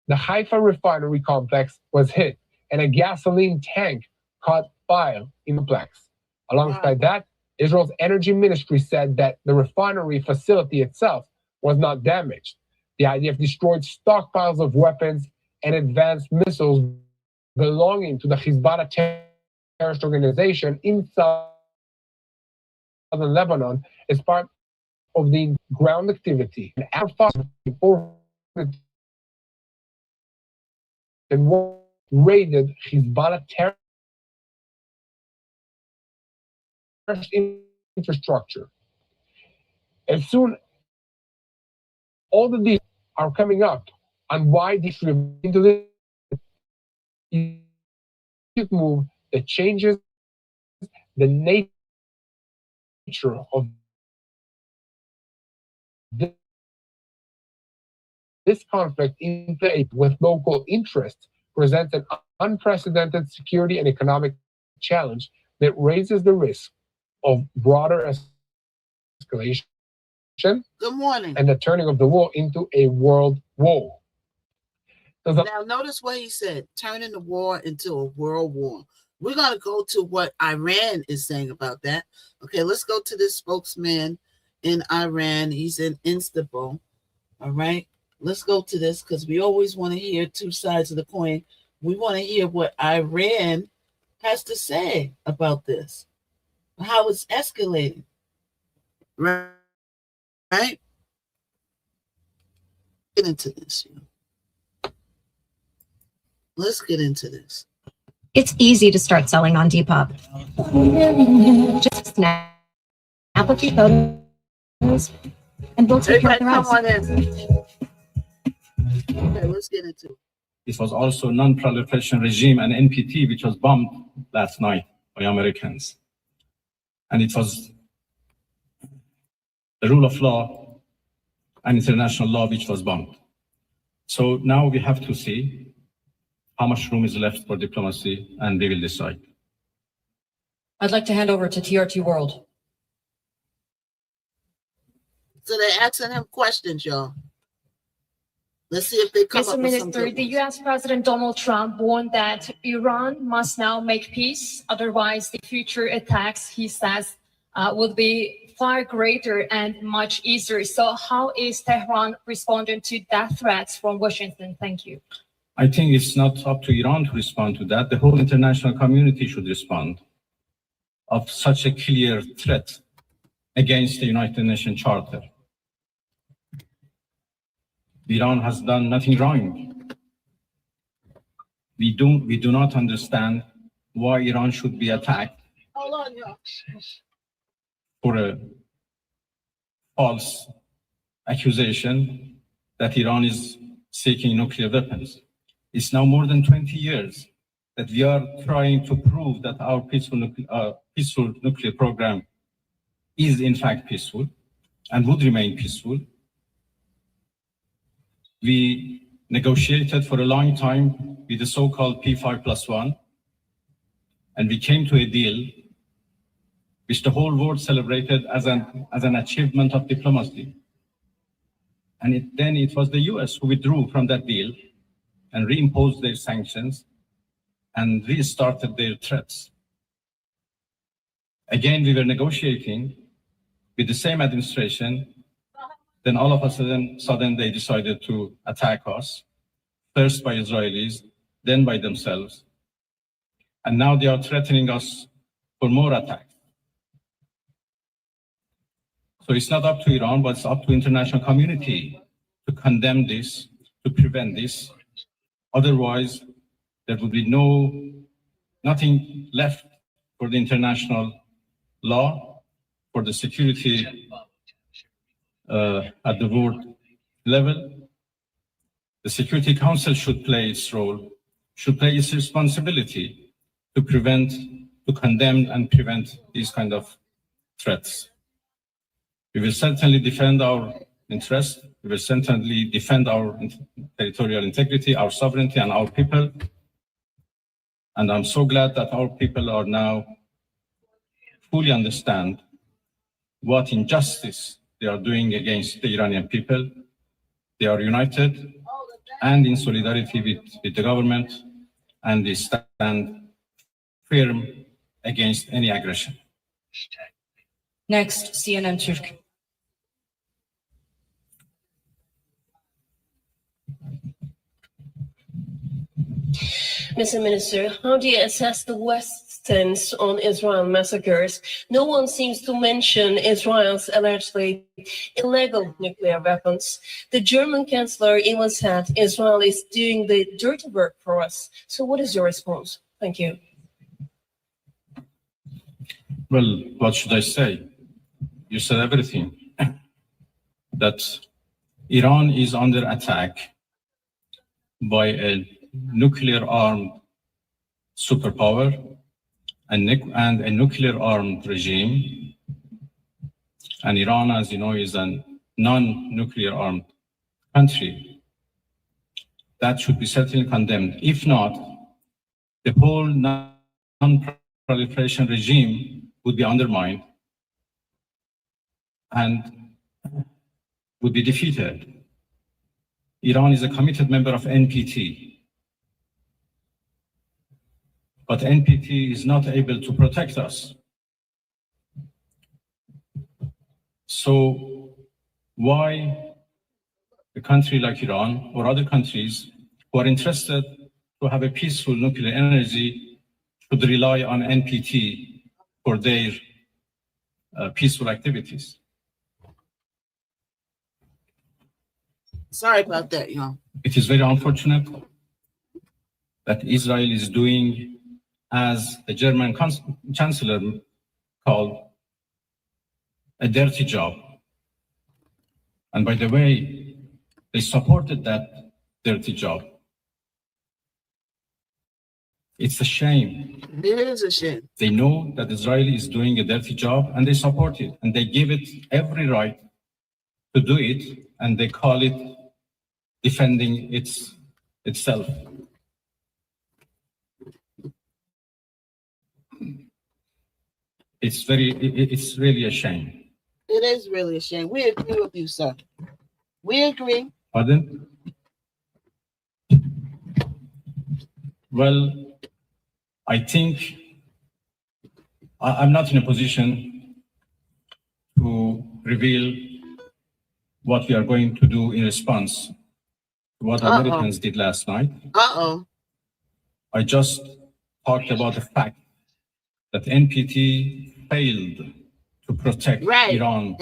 [SPEAKER 5] the Haifa refinery complex was hit and a gasoline tank caught fire in the complex. Alongside that, Israel's energy ministry said that the refinery facility itself was not damaged. The IDF destroyed stockpiles of weapons and advanced missiles belonging to the Hezbollah terrorist organization in southern Lebanon as part of the ground activity. And after and raided Hezbollah terrorist infrastructure. As soon all the details are coming up on why this into this move that changes the nature of this conflict in with local interests presents an unprecedented security and economic challenge that raises the risk of broader escalation.
[SPEAKER 2] Good morning.
[SPEAKER 5] And the turning of the war into a world war.
[SPEAKER 2] Now, notice what he said, turning the war into a world war. We're going to go to what Iran is saying about that. Okay, let's go to this spokesman in Iran. He's in Istanbul. All right, let's go to this because we always want to hear two sides of the coin. We want to hear what Iran has to say about this, how it's escalating. Right? Get into this. Let's get into this.
[SPEAKER 6] It's easy to start selling on Depop. Just snap a few photos and we'll take care of the rest.
[SPEAKER 2] Come on in. Okay, let's get into it.
[SPEAKER 7] This was also non-proliferation regime and NPT, which was bombed last night by Americans. And it was the rule of law and international law which was bombed. So now we have to see how much room is left for diplomacy, and they will decide.
[SPEAKER 8] I'd like to hand over to TRT World.
[SPEAKER 2] So they're asking him questions, y'all. Let's see if they come
[SPEAKER 9] Mr.
[SPEAKER 2] up with some
[SPEAKER 9] Minister,
[SPEAKER 2] good
[SPEAKER 9] the
[SPEAKER 2] ones.
[SPEAKER 9] U.S. President Donald Trump warned that Iran must now make peace, otherwise the future attacks, he says, would be far greater and much easier. So how is Tehran responding to that threat from Washington? Thank you.
[SPEAKER 7] I think it's not up to Iran to respond to that. The whole international community should respond of such a clear threat against the United Nations Charter. Iran has done nothing wrong. We do not understand why Iran should be attacked for a false accusation that Iran is seeking nuclear weapons. It's now more than 20 years that we are trying to prove that our peaceful nuclear program is in fact peaceful and would remain peaceful. We negotiated for a long time with the so-called P5+1, and we came to a deal which the whole world celebrated as an achievement of diplomacy. And then it was the US who withdrew from that deal and reimposed their sanctions and restarted their threats. Again, we were negotiating with the same administration. Then all of a sudden they decided to attack us, first by Israelis, then by themselves. And now they are threatening us for more attacks. So it's not up to Iran, but it's up to international community to condemn this, to prevent this. Otherwise, there will be nothing left for the international law, for the security at the world level. The Security Council should play its role, should play its responsibility to prevent, to condemn and prevent these kind of threats. We will certainly defend our interests. We will certainly defend our territorial integrity, our sovereignty, and our people. And I'm so glad that our people are now fully understand what injustice they are doing against the Iranian people. They are united and in solidarity with the government, and they stand firm against any aggression.
[SPEAKER 8] Next, CNN Turk.
[SPEAKER 10] Mr. Minister, how do you assess the West's stance on Israel massacres? No one seems to mention Israel's allegedly illegal nuclear weapons. The German Chancellor even said Israel is doing the dirty work for us. So what is your response? Thank you.
[SPEAKER 7] Well, what should I say? You said everything. That Iran is under attack by a nuclear-armed superpower and a nuclear-armed regime. And Iran, as you know, is a non-nuclear armed country. That should be certainly condemned. If not, the whole non-proliferation regime would be undermined and would be defeated. Iran is a committed member of NPT. But NPT is not able to protect us. So why a country like Iran or other countries who are interested to have a peaceful nuclear energy should rely on NPT for their peaceful activities?
[SPEAKER 2] Sorry about that, y'all.
[SPEAKER 7] It is very unfortunate that Israel is doing, as the German Chancellor called, a dirty job. And by the way, they supported that dirty job. It's a shame.
[SPEAKER 2] It is a shame.
[SPEAKER 7] They know that Israel is doing a dirty job and they support it, and they give it every right to do it, and they call it defending itself. It's really a shame.
[SPEAKER 2] It is really a shame. We agree with you, sir. We agree.
[SPEAKER 7] Pardon? Well, I think I'm not in a position to reveal what we are going to do in response to what Americans did last night. I just talked about the fact that NPT failed to protect Iran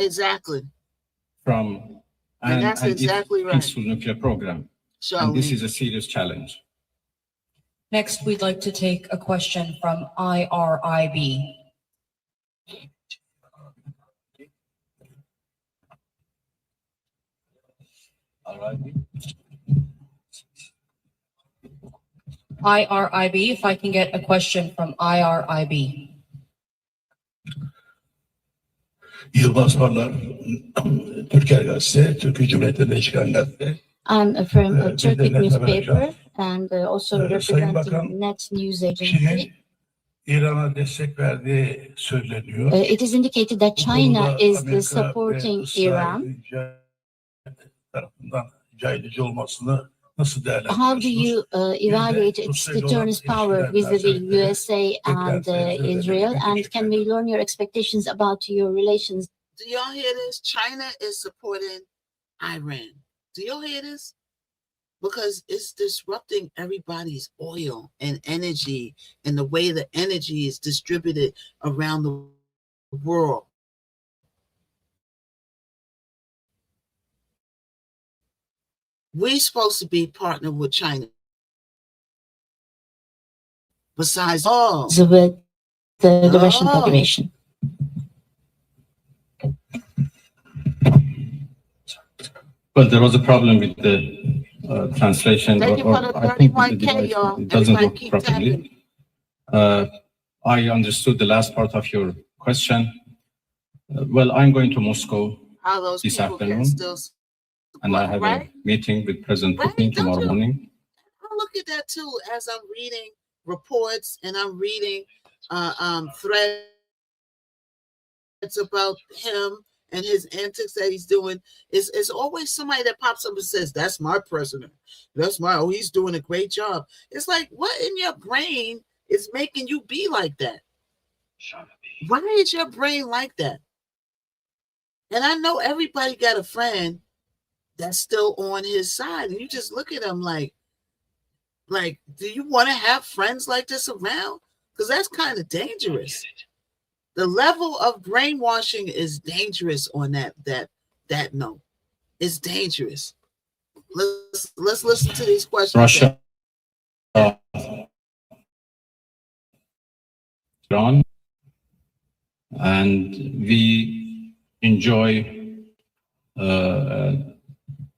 [SPEAKER 7] from its peaceful nuclear program. And this is a serious challenge.
[SPEAKER 8] Next, we'd like to take a question from IRIB. IRIB, if I can get a question from IRIB.
[SPEAKER 4] Yılmaz Varlar, Türker Gazete, Türkiye Cumhuriyeti'nde çıkan gazete.
[SPEAKER 6] I'm from a
[SPEAKER 4] Bir de
[SPEAKER 6] Turkic
[SPEAKER 4] Net
[SPEAKER 6] newspaper
[SPEAKER 4] Haber.
[SPEAKER 6] and also
[SPEAKER 4] Sayın
[SPEAKER 6] representing
[SPEAKER 4] Bakan,
[SPEAKER 6] Net News Agency.
[SPEAKER 4] Çin'in İran'a destek verdiği söyleniyor.
[SPEAKER 6] It is indicated that
[SPEAKER 4] Bu
[SPEAKER 6] China
[SPEAKER 4] konuda
[SPEAKER 6] is
[SPEAKER 4] Amerika
[SPEAKER 6] supporting
[SPEAKER 4] ve İsrail
[SPEAKER 6] Iran.
[SPEAKER 4] tarafından caydırıcı olmasını nasıl
[SPEAKER 6] How do
[SPEAKER 4] değerlendiriyorsunuz?
[SPEAKER 6] you evaluate its deterrence power vis-a-vis USA and Israel? And can we learn your expectations about your relations?
[SPEAKER 2] Do y'all hear this? China is supporting Iran. Do y'all hear this? Because it's disrupting everybody's oil and energy and the way the energy is distributed around the world. We're supposed to be partnered with China. Besides all,
[SPEAKER 6] With the Russian Federation.
[SPEAKER 7] Well, there was a problem with the translation.
[SPEAKER 2] Thank you for the
[SPEAKER 7] I think the
[SPEAKER 2] 31K,
[SPEAKER 7] device,
[SPEAKER 2] y'all.
[SPEAKER 7] it doesn't
[SPEAKER 2] Everybody
[SPEAKER 7] work
[SPEAKER 2] keep
[SPEAKER 7] properly. I understood the last part of your question. Well, I'm going to Moscow
[SPEAKER 2] how those
[SPEAKER 7] this
[SPEAKER 2] people can
[SPEAKER 7] afternoon,
[SPEAKER 2] still
[SPEAKER 7] and I have
[SPEAKER 2] right?
[SPEAKER 7] a meeting with President
[SPEAKER 2] Right,
[SPEAKER 7] Putin
[SPEAKER 2] don't
[SPEAKER 7] tomorrow
[SPEAKER 2] you?
[SPEAKER 7] morning.
[SPEAKER 2] I look at that too as I'm reading reports and I'm reading threads about him and his antics that he's doing. It's always somebody that pops up and says, "That's my president. That's my, oh, he's doing a great job." It's like, what in your brain is making you be like that? Why is your brain like that? And I know everybody got a friend that's still on his side, and you just look at him like, do you want to have friends like this around? Because that's kind of dangerous. The level of brainwashing is dangerous on that note. It's dangerous. Let's listen to these questions.
[SPEAKER 7] Russia, Iran, and we enjoy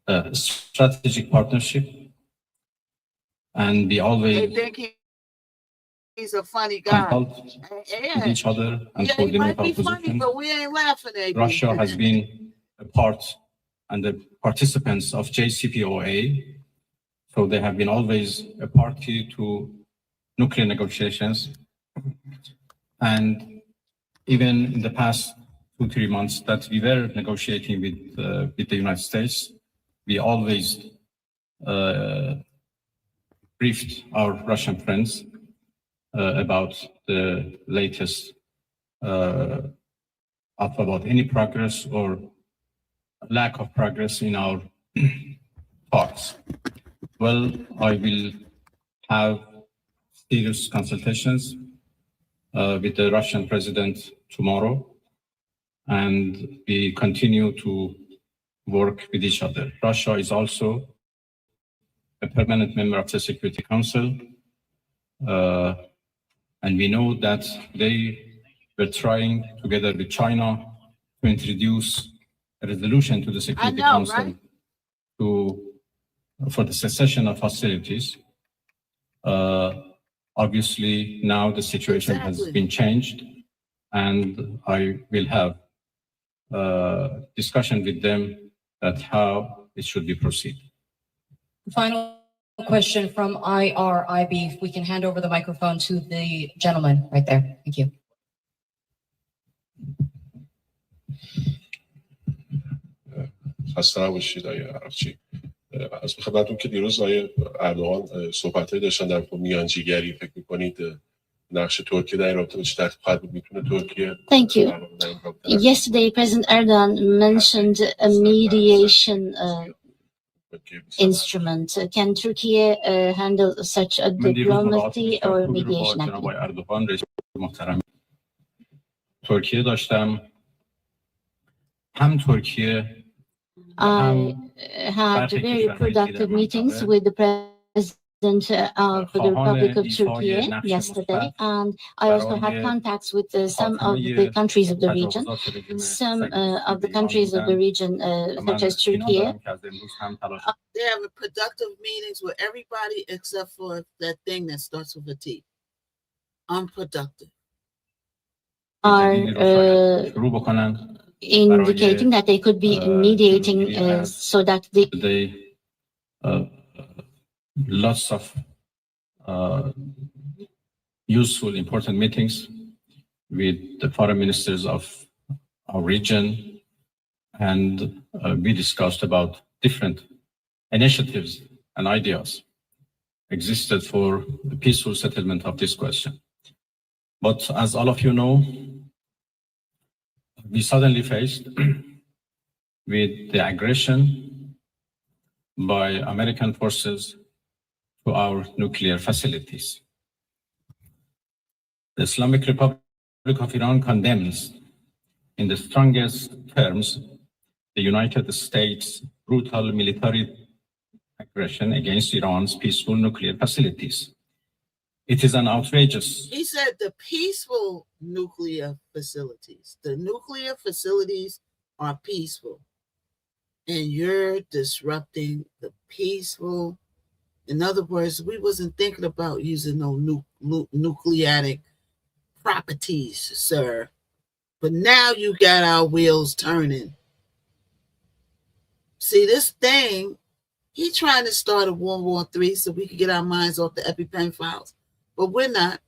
[SPEAKER 7] a strategic partnership, and we always
[SPEAKER 2] They think he's a funny guy.
[SPEAKER 7] consult with each other and
[SPEAKER 2] Yeah, he
[SPEAKER 7] coordinate
[SPEAKER 2] might
[SPEAKER 7] our
[SPEAKER 2] be funny,
[SPEAKER 7] position.
[SPEAKER 2] but we ain't laughing at you.
[SPEAKER 7] Russia has been a part and the participants of JCPOA, so they have been always a party to nuclear negotiations. And even in the past 2-3 months that we were negotiating with the United States, we always briefed our Russian friends about the latest about any progress or lack of progress in our talks. Well, I will have serious consultations with the Russian president tomorrow, and we continue to work with each other. Russia is also a permanent member of the Security Council, and we know that they were trying, together with China, to introduce a resolution to the Security Council, right, for the cessation of hostilities. Obviously, now the situation has been changed, and I will have discussion with them that how it should be proceeded.
[SPEAKER 8] Final question from IRIB. If we can hand over the microphone to the gentleman right there. Thank you.
[SPEAKER 11] خسته نباشید آقای عرفچی. از خدمتتون که دیروز آقای اردوغان صحبت‌هایی داشتن در میانجیگری، فکر می‌کنید نقش ترکیه در این رابطه چه تحت خواهد بود؟ میتونه ترکیه
[SPEAKER 6] Thank you. Yesterday, President Erdogan mentioned a mediation instrument. Can Turkey handle such a diplomacy or mediation activity?
[SPEAKER 7] ترکیه داشتم، هم ترکیه
[SPEAKER 6] I had very productive meetings with the
[SPEAKER 12] of the Republic of Turkey yesterday, and I also had contacts with some of the countries of the region. Some of the countries of the region, such as Turkey,
[SPEAKER 2] They're having productive meetings with everybody except for that thing that starts with a T. Unproductive.
[SPEAKER 12] are indicating that they could be mediating so that
[SPEAKER 7] they lots of useful, important meetings with the foreign ministers of our region, and we discussed about different initiatives and ideas existed for the peaceful settlement of this question. But as all of you know, we suddenly faced with the aggression by American forces to our nuclear facilities. The Islamic Republic of Iran condemns in the strongest terms the United States' brutal military aggression against Iran's peaceful nuclear facilities. It is an outrageous.
[SPEAKER 2] He said the peaceful nuclear facilities. The nuclear facilities are peaceful. And you're disrupting the peaceful. In other words, we wasn't thinking about using no nuclearic properties, sir. But now you got our wheels turning. See, this thing, he trying to start a World War III so we can get our minds off the EpiPen files. But we're not.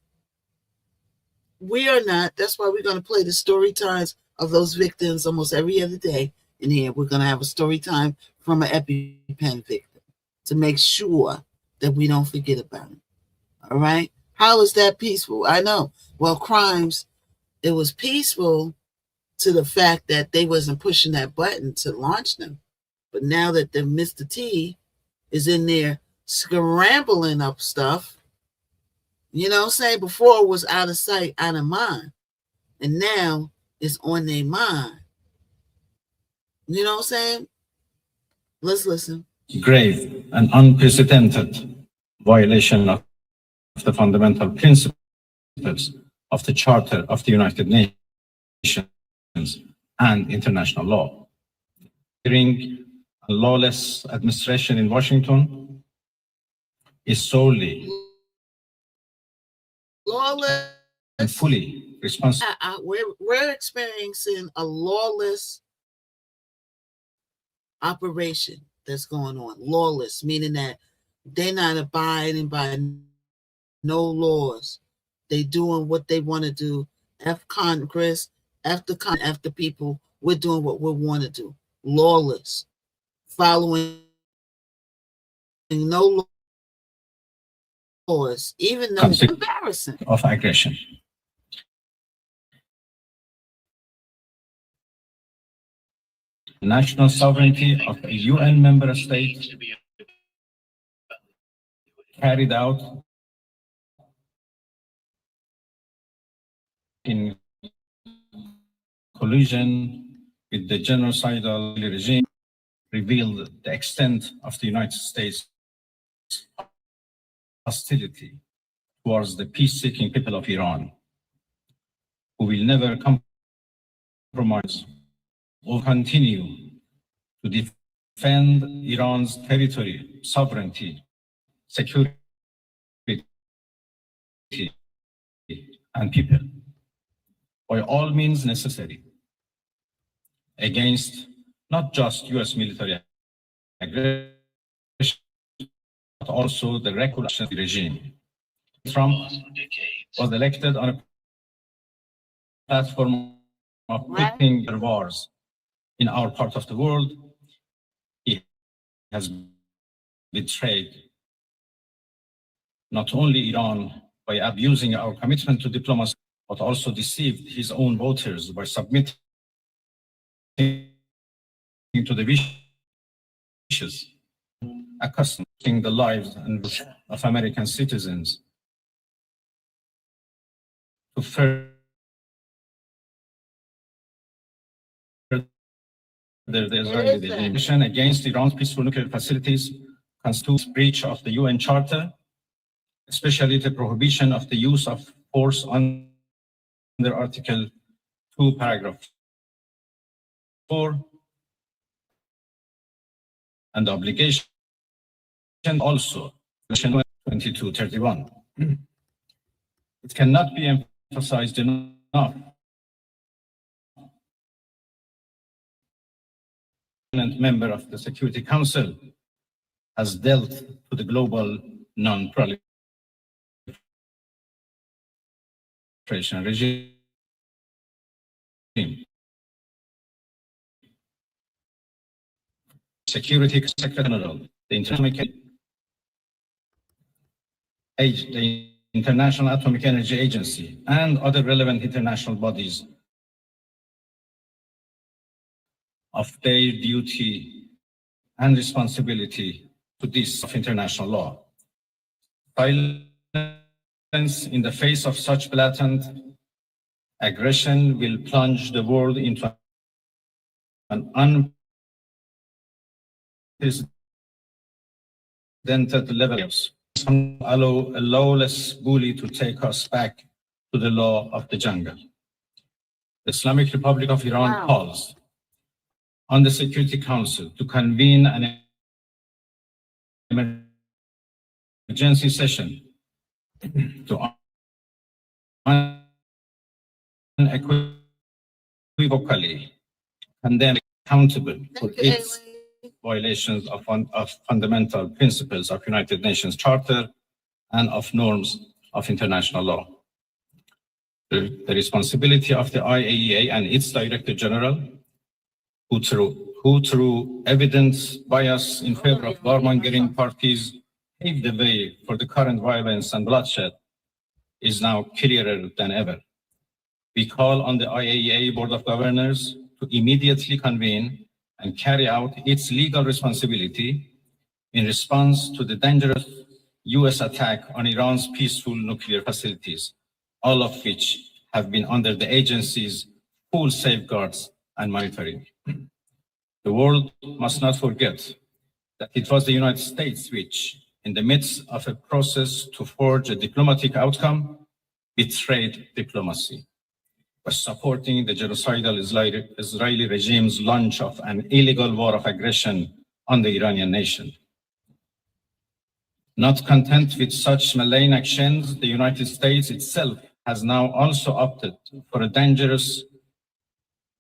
[SPEAKER 2] We are not. That's why we're going to play the story times of those victims almost every other day in here. We're going to have a story time from an EpiPen victim to make sure that we don't forget about it. All right? How is that peaceful? I know. Well, crimes, it was peaceful to the fact that they wasn't pushing that button to launch them. But now that the Mr. T is in there scrambling up stuff, you know what I'm saying? Before it was out of sight, out of mind. And now it's on their mind. You know what I'm saying? Let's listen.
[SPEAKER 7] Grave and unprecedented violation of the fundamental principles of the Charter of the United Nations and international law. During a lawless administration in Washington is solely
[SPEAKER 2] lawless
[SPEAKER 7] and fully responsible.
[SPEAKER 2] We're experiencing a lawless operation that's going on. Lawless, meaning that they're not abiding by no laws. They doing what they want to do. F Congress, F the people. We're doing what we want to do. Lawless. Following no laws, even though it's embarrassing.
[SPEAKER 7] Of aggression. National sovereignty of a UN member state carried out in collusion with the genocidal regime revealed the extent of the United States' hostility towards the peace-seeking people of Iran, who will never compromise or continue to defend Iran's territory, sovereignty, security, and people by all means necessary against not just US military aggression, but also the regular regime. Trump was elected on a platform of putting wars in our part of the world. He has betrayed not only Iran by abusing our commitment to diplomacy, but also deceived his own voters by submitting to the wishes, accustoming the lives of American citizens to further the Israeli regime against Iran's peaceful nuclear facilities constitutes breach of the UN Charter especially the prohibition of the use of force under Article 2, Paragraph 4, and the obligation also, 2231. It cannot be emphasized enough. Member of the Security Council has dealt to the global non-proliferation regime. Security Secretary General, the International Atomic Energy Agency, and other relevant international bodies of their duty and responsibility to this of international law. Silence in the face of such blatant aggression will plunge the world into an unprecedented level. Allow a lawless bully to take us back to the law of the jungle. The Islamic Republic of Iran calls on the Security Council to convene an emergency session to unequivocally condemn accountable for its violations of fundamental principles of United Nations Charter and of norms of international law. The responsibility of the IAEA and its Director General, who through evidence bias in favor of warmongering parties paved the way for the current violence and bloodshed, is now clearer than ever. We call on the IAEA Board of Governors to immediately convene and carry out its legal responsibility in response to the dangerous US attack on Iran's peaceful nuclear facilities, all of which have been under the agency's full safeguards and monitoring. The world must not forget that it was the United States which, in the midst of a process to forge a diplomatic outcome, betrayed diplomacy by supporting the genocidal Israeli regime's launch of an illegal war of aggression on the Iranian nation. Not content with such malign actions, the United States itself has now also opted for a dangerous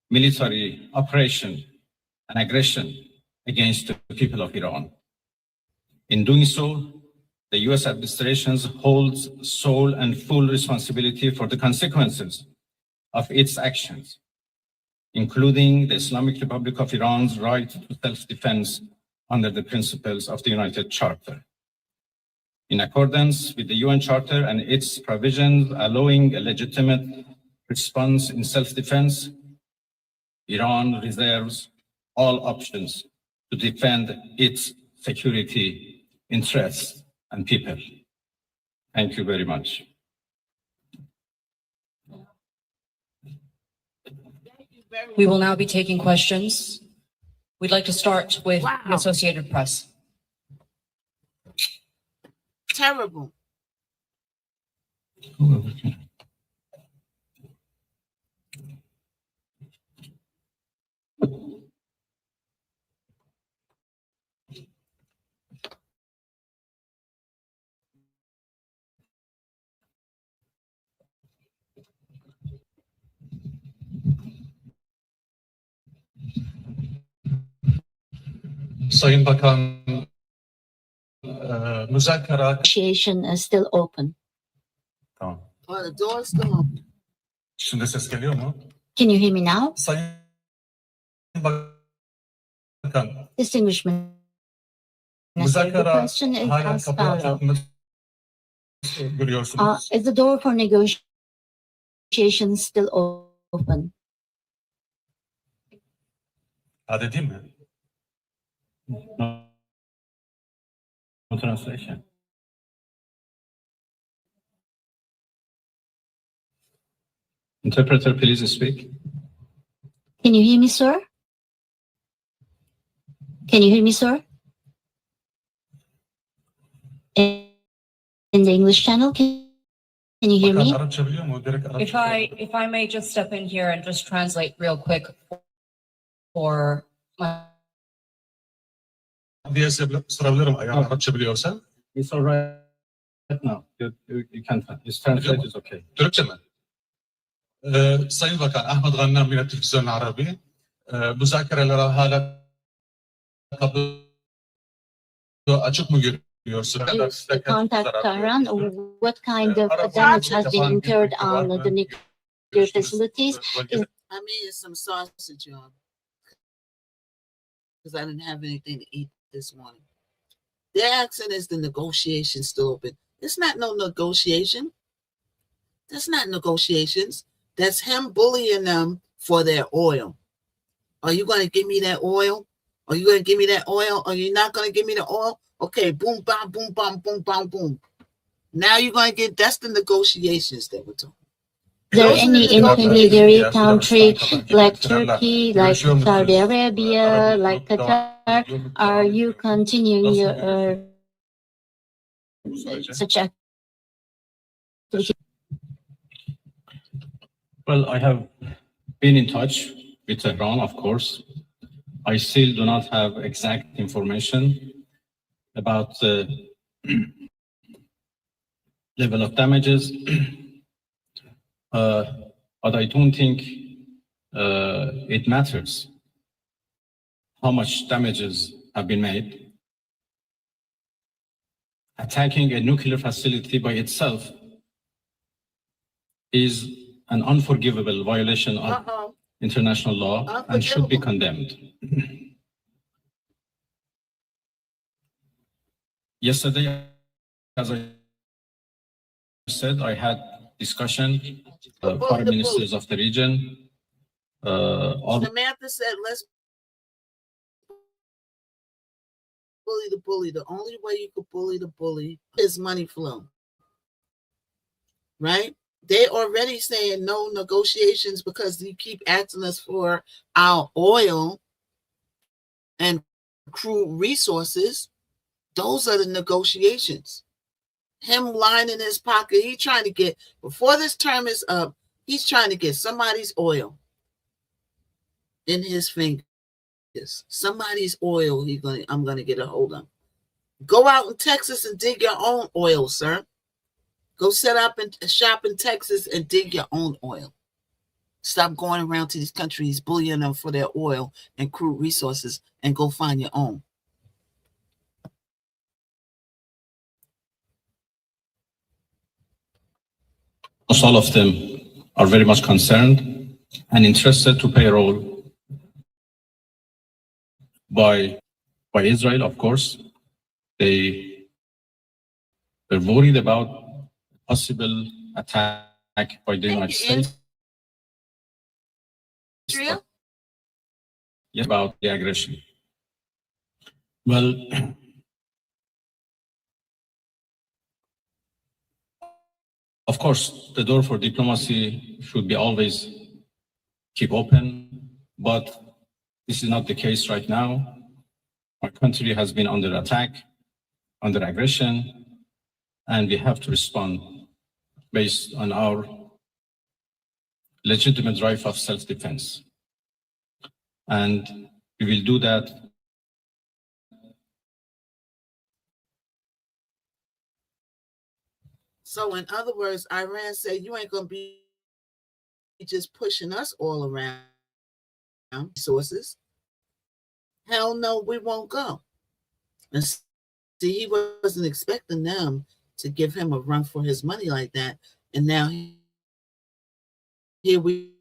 [SPEAKER 7] military operation and aggression against the people of Iran. In doing so, the US administration holds sole and full responsibility for the consequences of its actions, including the Islamic Republic of Iran's right to self-defense under the principles of the United Charter. In accordance with the UN Charter and its provisions allowing a legitimate response in self-defense, Iran reserves all options to defend its security interests and people. Thank you very much.
[SPEAKER 8] We will now be taking questions. We'd like to start with the Associated Press.
[SPEAKER 2] Terrible.
[SPEAKER 13] Sayın Bakan, müzakere
[SPEAKER 12] Negotiation is still open.
[SPEAKER 13] Tamam.
[SPEAKER 2] Oh, the door's still open.
[SPEAKER 13] Şimdi ses geliyor mu?
[SPEAKER 12] Can you hear me now?
[SPEAKER 13] Sayın Bakan,
[SPEAKER 12] Distinguished Minister, the
[SPEAKER 13] müzakere
[SPEAKER 12] question is
[SPEAKER 13] hala
[SPEAKER 12] as
[SPEAKER 13] kapı
[SPEAKER 12] follows.
[SPEAKER 13] açık mı görüyorsunuz?
[SPEAKER 12] Is the door for negotiations still open?
[SPEAKER 13] Hadi değil mi?
[SPEAKER 7] No translation. Interpreter, please speak.
[SPEAKER 12] Can you hear me, sir? Can you hear me, sir? in the English channel. Can you hear
[SPEAKER 13] Bakan
[SPEAKER 12] me?
[SPEAKER 13] Arapça biliyor mu? Direkt Arapça.
[SPEAKER 8] If I may just step in here and just translate real quick for my
[SPEAKER 13] Diye sorabilirim eğer Arapça biliyorsan.
[SPEAKER 7] It's all right now. You can, it's translate is okay.
[SPEAKER 13] Türkçe mi? Sayın Bakan Ahmet Gannam yine Televizyon Arabi. Müzakerelere hala kapı açık mı görüyorsun?
[SPEAKER 12] Use the contact Tehran. What kind of damage has been incurred on the nuclear facilities?
[SPEAKER 2] I made some sausage, y'all, because I didn't have anything to eat this morning. They're asking, is the negotiation still open? It's not no negotiation. That's not negotiations. That's him bullying them for their oil. Are you going to give me that oil? Are you going to give me that oil? Are you not going to give me the oil? Okay, boom, bam, boom, bam, boom, bam, boom. Now you're going to get, that's the negotiations that we're talking.
[SPEAKER 12] Is there any intermediary country like Turkey, like Saudi Arabia, like Qatar? Are you continuing your such activity?
[SPEAKER 7] Well, I have been in touch with Tehran, of course. I still do not have exact information about the level of damages, but I don't think it matters how much damages have been made. Attacking a nuclear facility by itself is an unforgivable violation of international law and should be condemned. Yesterday, as I said, I had discussion with foreign ministers of the region.
[SPEAKER 2] Samantha said, let's bully the bully. The only way you could bully the bully is money flow. Right? They already saying no negotiations because you keep asking us for our oil and crude resources. Those are the negotiations. Him lying in his pocket. He's trying to get, before this term is up, he's trying to get somebody's oil in his fingers. Somebody's oil I'm gonna get a hold of. Go out in Texas and dig your own oil, sir. Go set up and shop in Texas and dig your own oil. Stop going around to these countries bullying them for their oil and crude resources and go find your own.
[SPEAKER 7] All of them are very much concerned and interested to play a role by Israel, of course. They're worried about possible attack by the United States.
[SPEAKER 2] Israel?
[SPEAKER 7] Yes, about the aggression. Well, of course, the door for diplomacy should be always keep open, but this is not the case right now. Our country has been under attack, under aggression, and we have to respond based on our legitimate right of self-defense. And we will do that
[SPEAKER 2] So in other words, Iran said, you ain't going to be just pushing us all around resources. Hell no, we won't go. And see, he wasn't expecting them to give him a run for his money like that. And now here we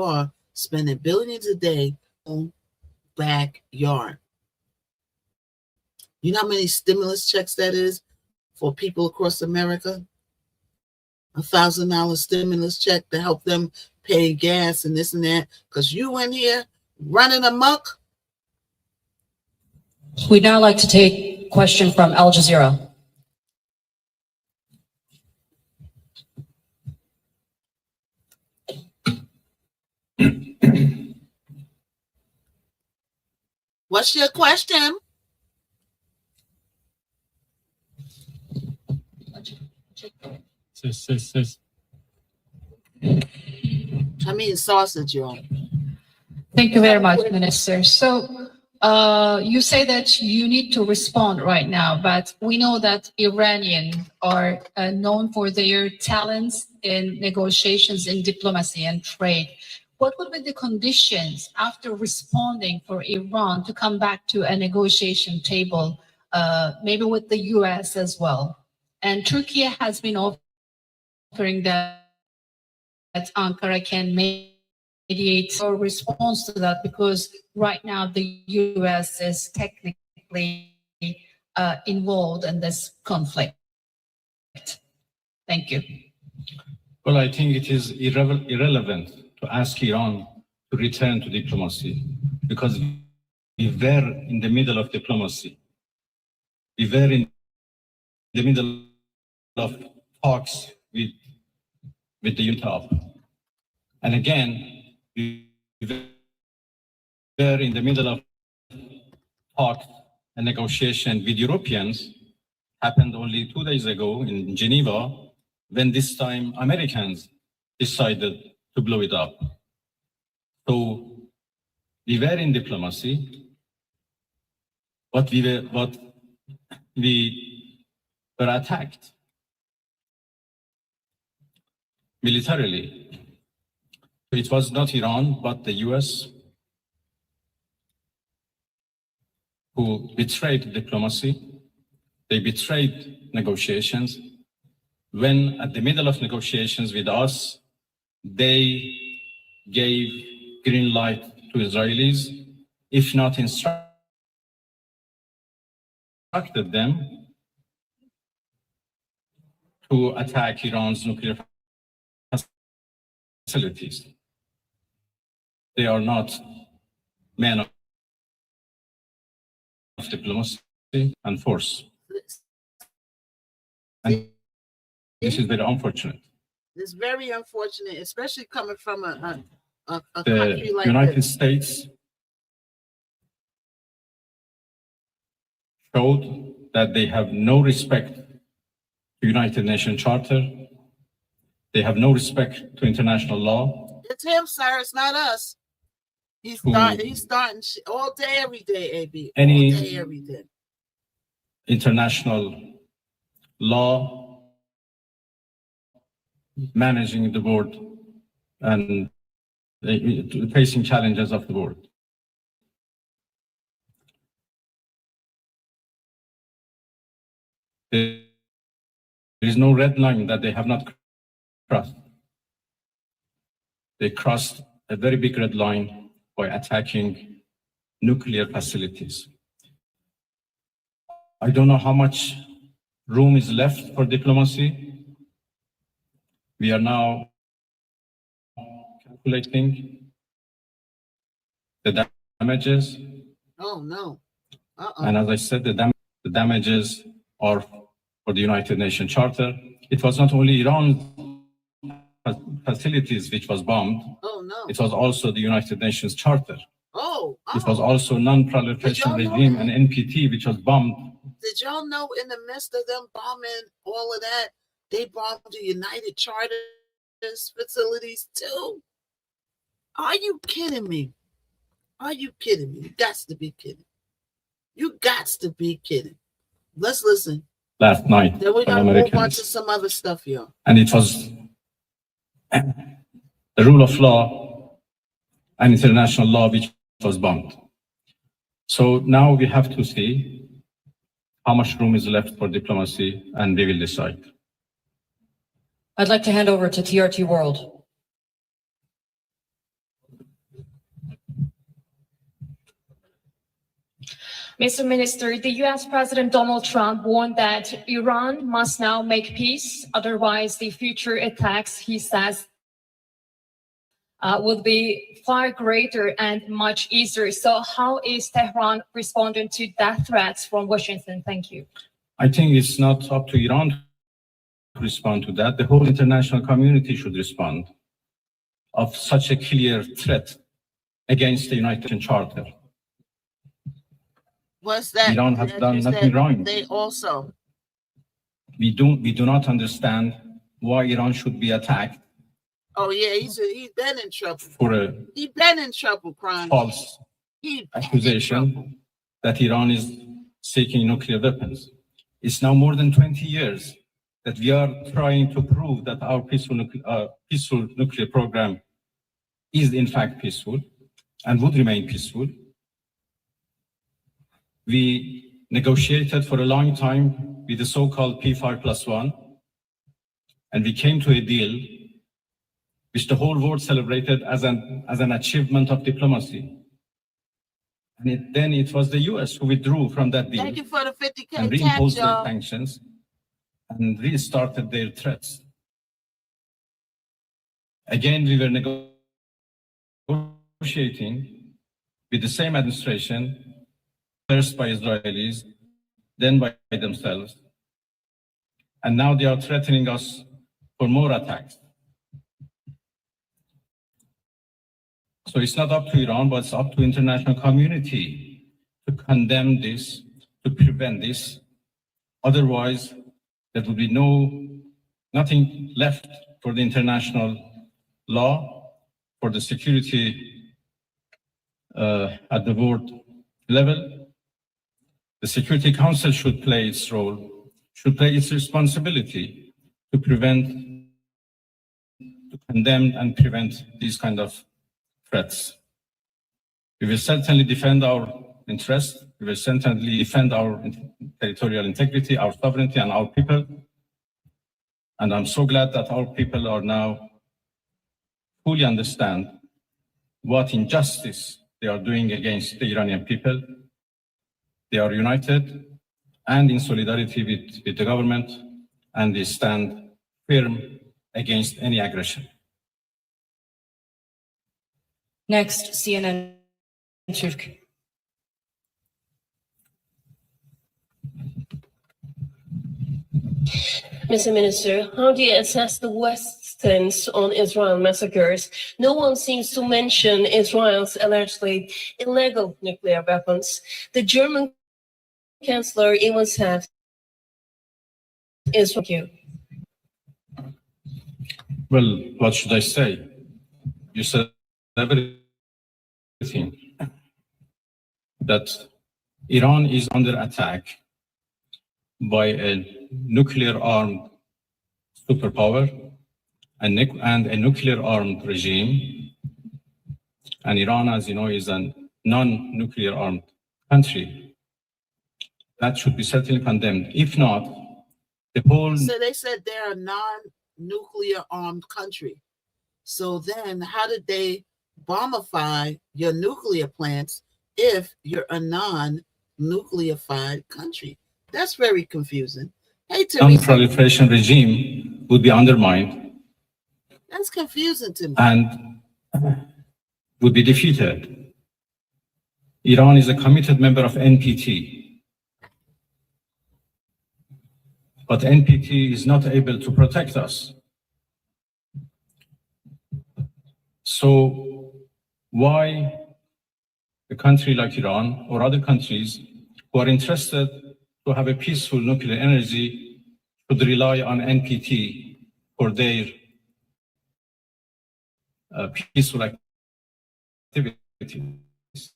[SPEAKER 2] are spending billions a day on backyard. You know how many stimulus checks that is for people across America? $1,000 stimulus check to help them pay gas and this and that. Because you in here running amok.
[SPEAKER 8] We'd now like to take a question from Al Jazeera.
[SPEAKER 2] What's your question? I mean sausage, y'all.
[SPEAKER 8] Thank you very much, Minister. So you say that you need to respond right now, but we know that Iranians are known for their talents in negotiations in diplomacy and trade. What would be the conditions after responding for Iran to come back to a negotiation table, maybe with the US as well? And Turkey has been offering that Ankara can mediate or response to that, because right now the US is technically involved in this conflict. Thank you.
[SPEAKER 7] Well, I think it is irrelevant to ask Iran to return to diplomacy, because we were in the middle of diplomacy. We were in the middle of talks with the UNTAP. And again, we were in the middle of talks and negotiation with Europeans, happened only 2 days ago in Geneva, when this time Americans decided to blow it up. So we were in diplomacy, but we were attacked militarily. It was not Iran, but the US who betrayed diplomacy. They betrayed negotiations. When at the middle of negotiations with us, they gave green light to Israelis, if not instructed them to attack Iran's nuclear facilities. They are not men of diplomacy and force. And this is very unfortunate.
[SPEAKER 2] It's very unfortunate, especially coming from a
[SPEAKER 7] The
[SPEAKER 2] country like
[SPEAKER 7] United
[SPEAKER 2] this.
[SPEAKER 7] States showed that they have no respect to United Nations Charter. They have no respect to international law.
[SPEAKER 2] It's him, sir. It's not us. He's starting all day, every day, AB.
[SPEAKER 7] Any
[SPEAKER 2] all day, every day.
[SPEAKER 7] International law managing the world and facing challenges of the world. There is no red line that they have not crossed. They crossed a very big red line by attacking nuclear facilities. I don't know how much room is left for diplomacy. We are now calculating the damages.
[SPEAKER 2] Oh, no.
[SPEAKER 7] And as I said, the damages are for the United Nations Charter. It was not only Iran's facilities which was bombed.
[SPEAKER 2] Oh, no.
[SPEAKER 7] It was also the United Nations Charter.
[SPEAKER 2] Oh.
[SPEAKER 7] It was also non-proliferation regime and NPT, which was bombed.
[SPEAKER 2] Did y'all know in the midst of them bombing all of that, they bombed the United Charter facilities too? Are you kidding me? Are you kidding me? You got to be kidding. You got to be kidding. Let's listen.
[SPEAKER 7] Last night,
[SPEAKER 2] Then we
[SPEAKER 7] by
[SPEAKER 2] got to move on to
[SPEAKER 7] Americans.
[SPEAKER 2] some other stuff, y'all.
[SPEAKER 7] And it was the rule of law and international law which was bombed. So now we have to see how much room is left for diplomacy, and we will decide.
[SPEAKER 8] I'd like to hand over to TRT World.
[SPEAKER 9] Mr. Minister, the US President Donald Trump warned that Iran must now make peace, otherwise the future attacks, he says, would be far greater and much easier. So how is Tehran responding to that threat from Washington? Thank you.
[SPEAKER 7] I think it's not up to Iran to respond to that. The whole international community should respond of such a clear threat against the United Nations Charter.
[SPEAKER 2] What's that?
[SPEAKER 7] Iran has done nothing wrong.
[SPEAKER 2] They also
[SPEAKER 7] We do not understand why Iran should be attacked.
[SPEAKER 2] Oh yeah, he's been in trouble.
[SPEAKER 7] He's
[SPEAKER 2] been in trouble, crime.
[SPEAKER 7] False accusation that Iran is seeking nuclear weapons. It's now more than 20 years that we are trying to prove that our peaceful nuclear program is in fact peaceful and would remain peaceful. We negotiated for a long time with the so-called P5+1, and we came to a deal which the whole world celebrated as an achievement of diplomacy. And then it was the US who withdrew from that deal.
[SPEAKER 2] Thank you for the 50K
[SPEAKER 7] and reimposed their sanctions and restarted their threats. Again, we were negotiating with the same administration, first by Israelis, then by themselves. And now they are threatening us for more attacks. So it's not up to Iran, but it's up to international community to condemn this, to prevent this. Otherwise, there will be nothing left for the international law, for the security at the world level. The Security Council should play its role, should play its responsibility to prevent, to condemn and prevent these kind of threats. We will certainly defend our interests. We will certainly defend our territorial integrity, our sovereignty, and our people. And I'm so glad that our people are now fully understand what injustice they are doing against the Iranian people. They are united and in solidarity with the government, and they stand firm against any aggression.
[SPEAKER 14] Next, CNN Türk.
[SPEAKER 10] Mr. Minister, how do you assess the West's stance on Israel massacres? No one seems to mention Israel's allegedly illegal nuclear weapons. The German Chancellor even said Israel.
[SPEAKER 7] Well, what should I say? You said everything. That Iran is under attack by a nuclear-armed superpower and a nuclear-armed regime. And Iran, as you know, is a non-nuclear-armed country. That should be certainly condemned. If not, the whole...
[SPEAKER 2] So they said they're a non-nuclear armed country. So then how did they bombify your nuclear plants if you're a non-nuclearified country? That's very confusing. Hey,
[SPEAKER 7] non-proliferation regime would be undermined.
[SPEAKER 2] That's confusing to me.
[SPEAKER 7] And would be defeated. Iran is a committed member of NPT. But NPT is not able to protect us. So why a country like Iran or other countries who are interested to have a peaceful nuclear energy should rely on NPT for their peaceful activities?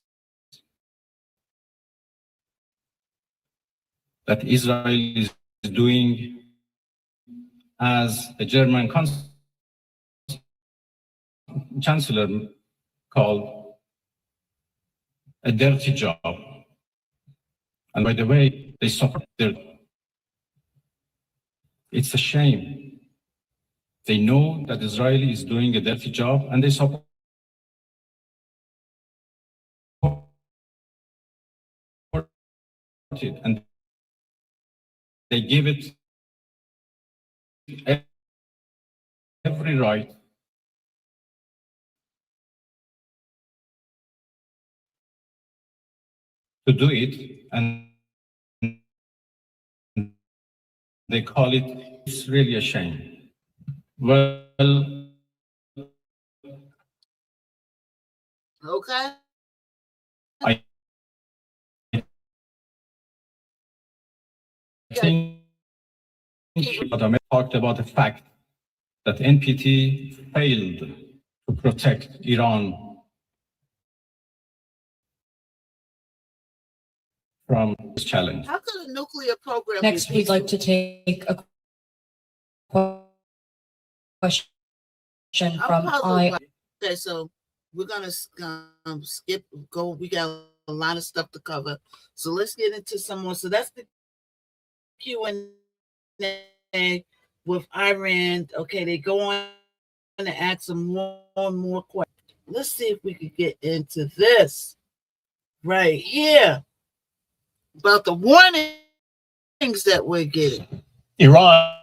[SPEAKER 7] That Israel is doing, as a German chancellor called, a dirty job. And by the way, they support their... It's a shame. They know that Israel is doing a dirty job and they support it. And they give it every right to do it, and they call it, it's really a shame. Well,
[SPEAKER 2] okay.
[SPEAKER 7] I think Adam talked about the fact that NPT failed to protect Iran from this challenge.
[SPEAKER 2] How could a nuclear program
[SPEAKER 14] Next,
[SPEAKER 2] be
[SPEAKER 14] we'd like to take a question from
[SPEAKER 2] Okay, so we're gonna skip. We got a lot of stuff to cover, so let's get into some more. So that's the Q&A with Iran. Okay, they go on to ask some more and more questions. Let's see if we can get into this right here about the warnings that we're getting.
[SPEAKER 15] Iran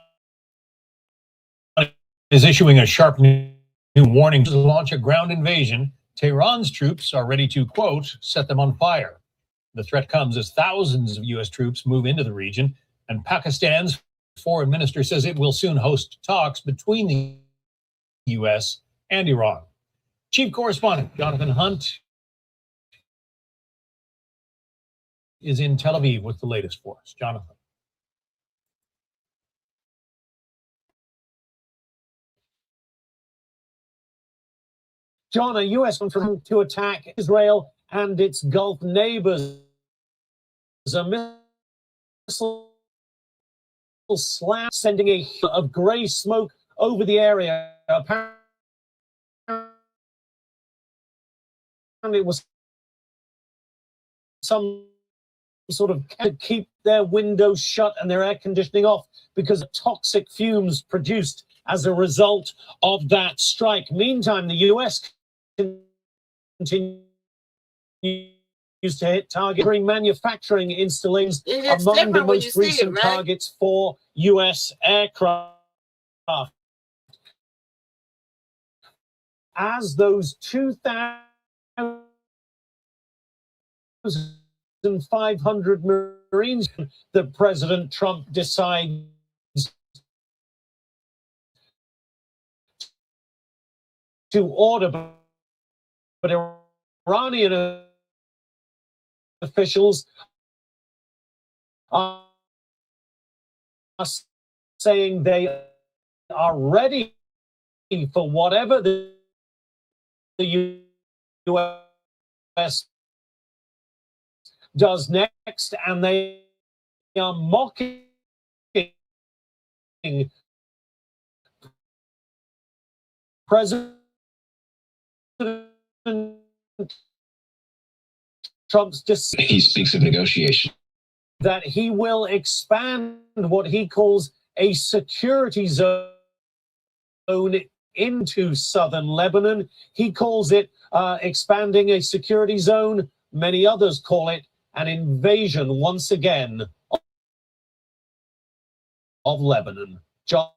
[SPEAKER 15] is issuing a sharp new warning to launch a ground invasion. Tehran's troops are ready to, quote, set them on fire. The threat comes as thousands of U.S. troops move into the region, and Pakistan's foreign minister says it will soon host talks between the U.S. and Iran. Chief Correspondent Jonathan Hunt is in Tel Aviv with the latest for us. Jonathan. John, a U.S. to attack Israel and its Gulf neighbors. A missile slam sending a hit of gray smoke over the area. Apparently, it was some sort of keep their windows shut and their air conditioning off because of toxic fumes produced as a result of that strike. Meantime, the U.S. continues to hit targeting manufacturing installations among the most recent targets for U.S. aircraft. As those 2,500 Marines that President Trump decides to order, but Iranian officials are saying they are ready for whatever the U.S. does next, and they are mocking President Trump's decision. He speaks of negotiation. That he will expand what he calls a security zone into southern Lebanon. He calls it expanding a security zone. Many others call it an invasion once again of Lebanon. John?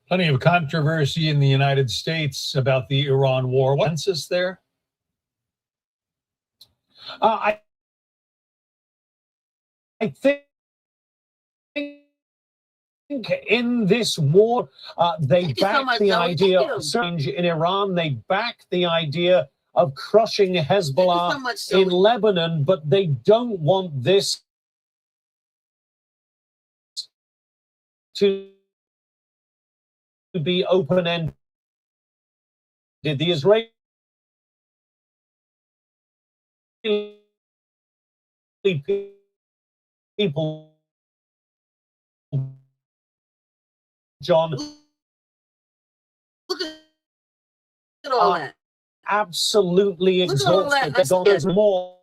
[SPEAKER 15] Plenty of controversy in the United States about the Iran war. What's this there? I think in this war, they back the idea of surge in Iran. They back the idea of crushing Hezbollah in Lebanon, but they don't want this to be open-ended. The Israeli people, John,
[SPEAKER 2] look at all that.
[SPEAKER 15] Absolutely exhausted. There's more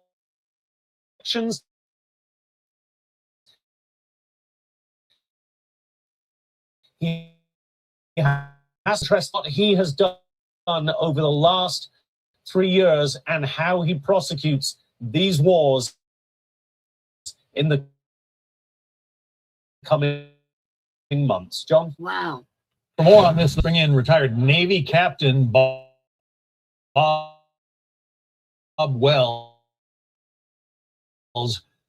[SPEAKER 15] actions. He has stressed what he has done over the last 3 years and how he prosecutes these wars in the coming months. John?
[SPEAKER 2] Wow.
[SPEAKER 15] For more on this, bring in retired Navy Captain Bob Wells.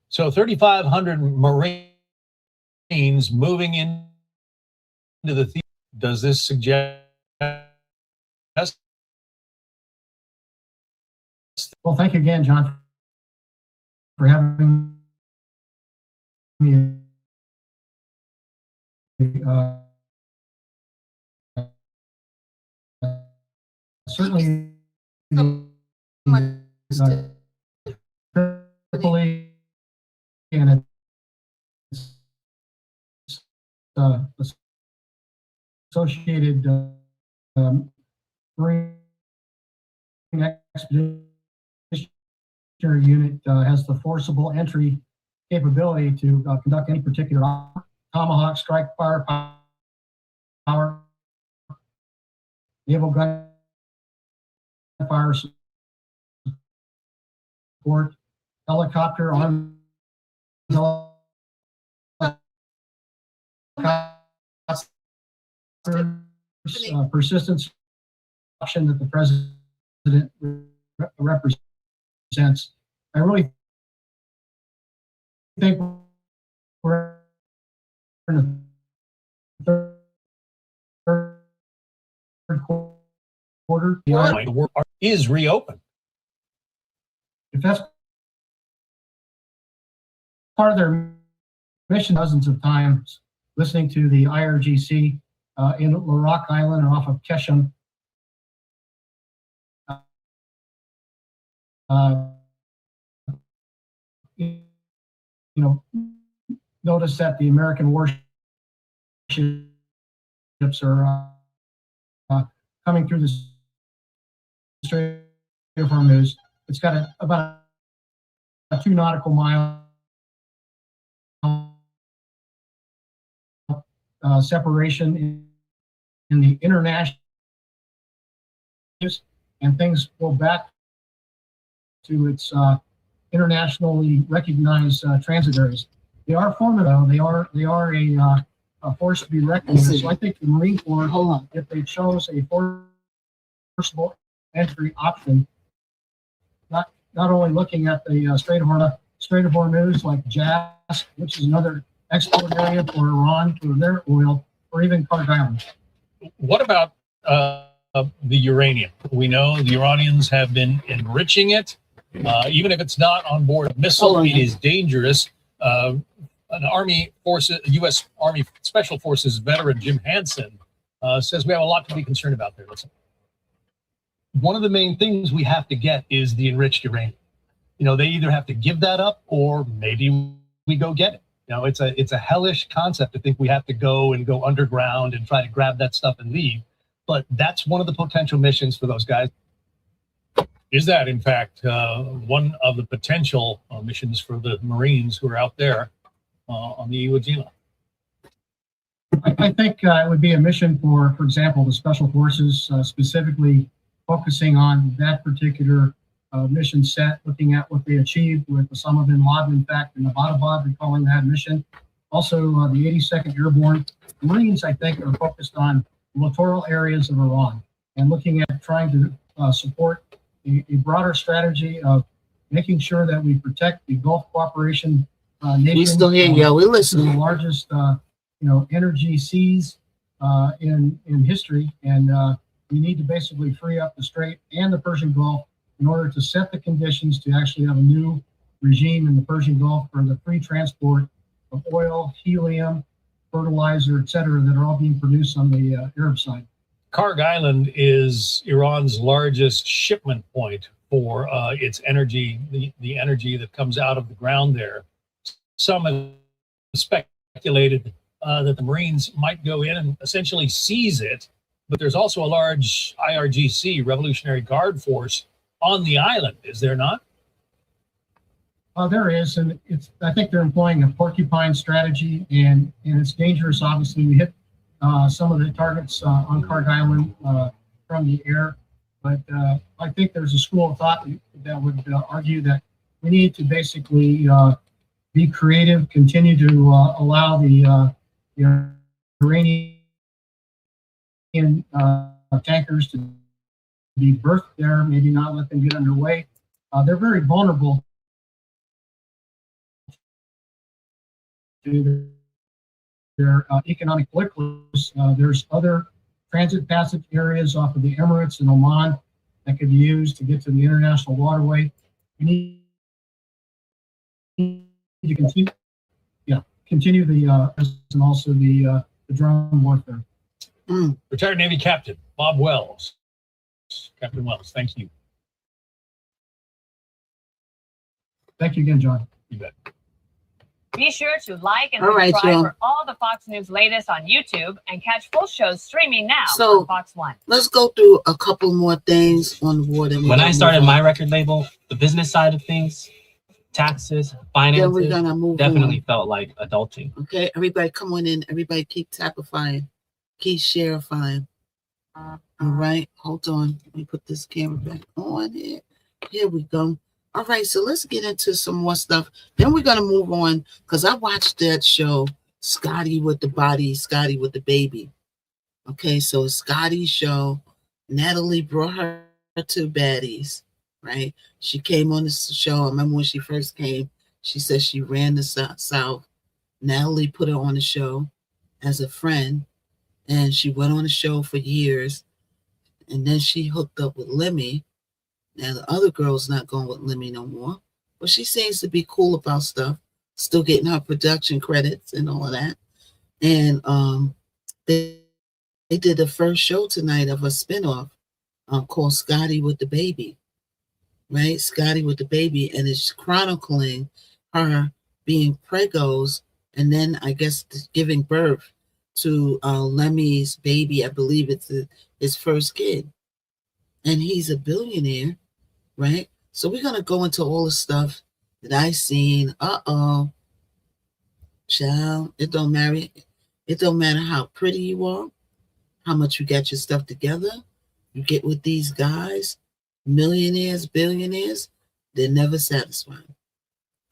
[SPEAKER 15] So 3,500 Marines moving into the theater. Does this suggest?
[SPEAKER 16] Well, thank you again, John, for having me certainly Tripoli and its associated Marine Expeditionary Unit has the forcible entry capability to conduct any particular tomahawk strike firepower, naval gunfire support, helicopter, armed persistence option that the president represents. I really think we're in the third quarter.
[SPEAKER 15] The war is reopened.
[SPEAKER 16] If that's part of their mission, dozens of times listening to the IRGC in Rock Island or off of Keshem. Notice that the American warships are coming through the Strait of Hormuz. It's got about a 2 nautical mile separation in the international, and things go back to its internationally recognized transit areas. They are formidable. They are a force to be reckoned with. So I think the Marine Corps, if they chose a forcible entry option, not only looking at the Strait of Hormuz like Jazz, which is another export area for Iran for their oil, or even Kharg Island.
[SPEAKER 15] What about the uranium? We know the Iranians have been enriching it. Even if it's not on board a missile, it is dangerous. An Army Forces, U.S. Army Special Forces veteran, Jim Hansen, says we have a lot to be concerned about there. Listen, one of the main things we have to get is the enriched uranium. They either have to give that up or maybe we go get it. It's a hellish concept to think we have to go underground and try to grab that stuff and leave. But that's one of the potential missions for those guys. Is that, in fact, one of the potential missions for the Marines who are out there on the Iwo Jima?
[SPEAKER 16] I think it would be a mission for example, the Special Forces, specifically focusing on that particular mission set, looking at what they achieved with Osama bin Laden, in fact, in Abbottabad, recalling that mission. Also, the 82nd Airborne Marines, I think, are focused on littoral areas of Iran and looking at trying to support a broader strategy of making sure that we protect the Gulf Cooperation nation.
[SPEAKER 2] We still hear you. We're listening.
[SPEAKER 16] The largest, energy seas in history, and we need to basically free up the Strait and the Persian Gulf in order to set the conditions to actually have a new regime in the Persian Gulf for the free transport of oil, helium, fertilizer, et cetera, that are all being produced on the Arab side.
[SPEAKER 15] Kharg Island is Iran's largest shipment point for its energy, the energy that comes out of the ground there. Some have speculated that the Marines might go in and essentially seize it, but there's also a large IRGC, Revolutionary Guard force, on the island, is there not?
[SPEAKER 16] There is, and I think they're employing a porcupine strategy, and it's dangerous. Obviously, we hit some of the targets on Kharg Island from the air, but I think there's a school of thought that would argue that we need to basically be creative, continue to allow the Iranian tankers to be berthed there, maybe not let them get underway. They're very vulnerable to their economic political. There's other transit passage areas off of the Emirates and Oman that could be used to get to the international waterway. We need to continue the and also the the drone warfare.
[SPEAKER 15] Retired Navy Captain Bob Wells. Captain Wells, thank you.
[SPEAKER 16] Thank you again, John.
[SPEAKER 15] You bet.
[SPEAKER 17] Be sure to like and
[SPEAKER 2] All right,
[SPEAKER 17] subscribe
[SPEAKER 2] y'all.
[SPEAKER 17] for all the Fox News latest on YouTube and catch full shows streaming now
[SPEAKER 2] So,
[SPEAKER 17] on Fox One.
[SPEAKER 2] Let's go through a couple more things on the war.
[SPEAKER 18] When I started my record label, the business side of things, taxes,
[SPEAKER 2] Then we're
[SPEAKER 18] finances,
[SPEAKER 2] gonna move
[SPEAKER 18] definitely
[SPEAKER 2] on.
[SPEAKER 18] felt like adulting.
[SPEAKER 2] Okay, everybody come on in. Everybody keep tappifying. Keep sharifying. All right, hold on. Let me put this camera back on here. Here we go. All right, so let's get into some more stuff. Then we're gonna move on because I watched that show, Scotty with the Body, Scotty with the Baby. Okay, so Scotty's show. Natalie brought her to Baddies, right? She came on the show. I remember when she first came, she said she ran the South. Natalie put her on the show as a friend, and she went on the show for years. And then she hooked up with Lemmy. Now the other girl's not going with Lemmy no more, but she seems to be cool about stuff, still getting her production credits and all of that. And they did the first show tonight of a spinoff called Scotty with the Baby, right? Scotty with the Baby, and it's chronicling her being pregos and then I guess giving birth to Lemmy's baby. I believe it's his first kid, and he's a billionaire, right? So we're gonna go into all the stuff that I seen. Child, it don't matter. It don't matter how pretty you are, how much you got your stuff together. You get with these guys, millionaires, billionaires, they're never satisfied.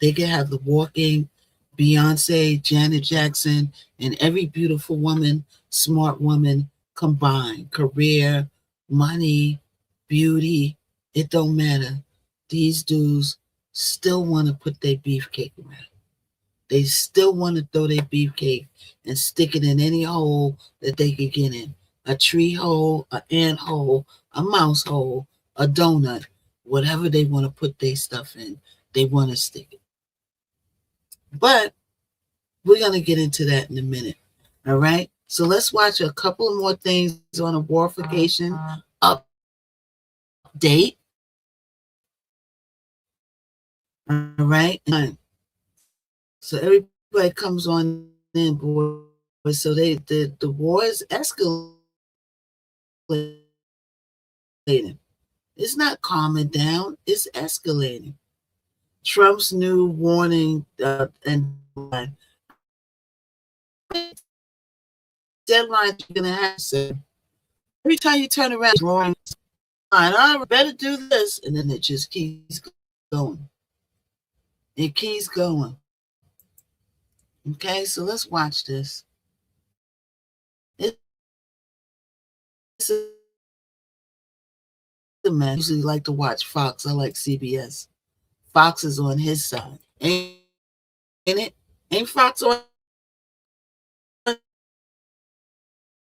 [SPEAKER 2] They can have the walking Beyonce, Janet Jackson, and every beautiful woman, smart woman combined. Career, money, beauty, it don't matter. These dudes still want to put their beefcake around. They still want to throw their beefcake and stick it in any hole that they can get in. A tree hole, an ant hole, a mouse hole, a donut, whatever they want to put their stuff in, they want to stick it. But we're going to get into that in a minute. All right. So let's watch a couple more things on a Warification update. All right. So everybody comes on in, boy. So the war is escalating. It's not calming down. It's escalating. Trump's new warning and deadline you're gonna have to say. Every time you turn around, it's wrong. I better do this, and then it just keeps going. It keeps going. Okay, so let's watch this. It's a man. I usually like to watch Fox. I like CBS. Fox is on his side. Ain't it? Ain't Fox on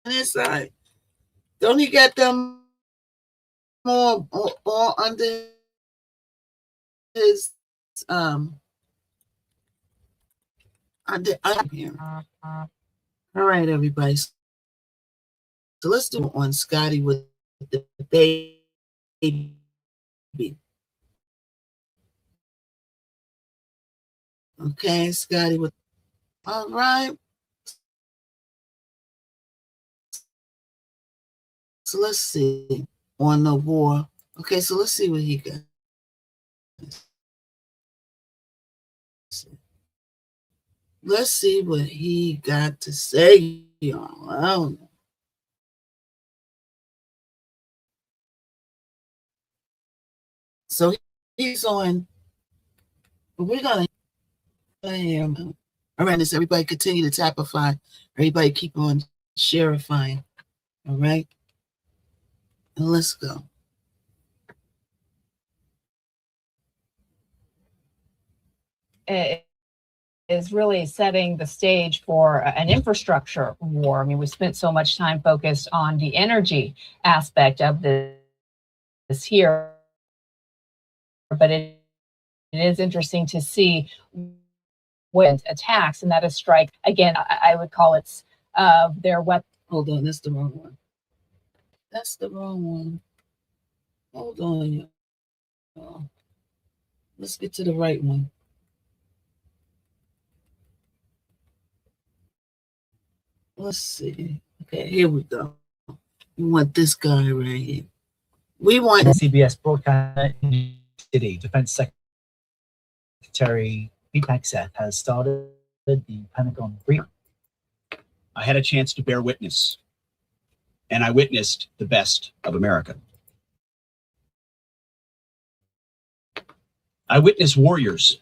[SPEAKER 2] his side? Don't he get them more all under his under him? All right, everybody. So let's do it on Scotty with the baby. Okay, Scotty with. All right. So let's see on the war. Okay, so let's see what he got. Let's see what he got to say, y'all. I don't know. So he's on. We're gonna. All right, let's everybody continue to tapify. Everybody keep on sharifying. All right, and let's go.
[SPEAKER 17] It is really setting the stage for an infrastructure war. I mean, we spent so much time focused on the energy aspect of this here, but it is interesting to see when attacks, and that is strike. Again, I would call it of their weapons.
[SPEAKER 2] Hold on, that's the wrong one. That's the wrong one. Hold on, y'all. Let's get to the right one. Let's see. Okay, here we go. We want this guy right here. We want
[SPEAKER 18] CBS broadcast City Defense Secretary Pete Hegseth has started the Pentagon briefing.
[SPEAKER 19] I had a chance to bear witness, and I witnessed the best of America. I witnessed warriors,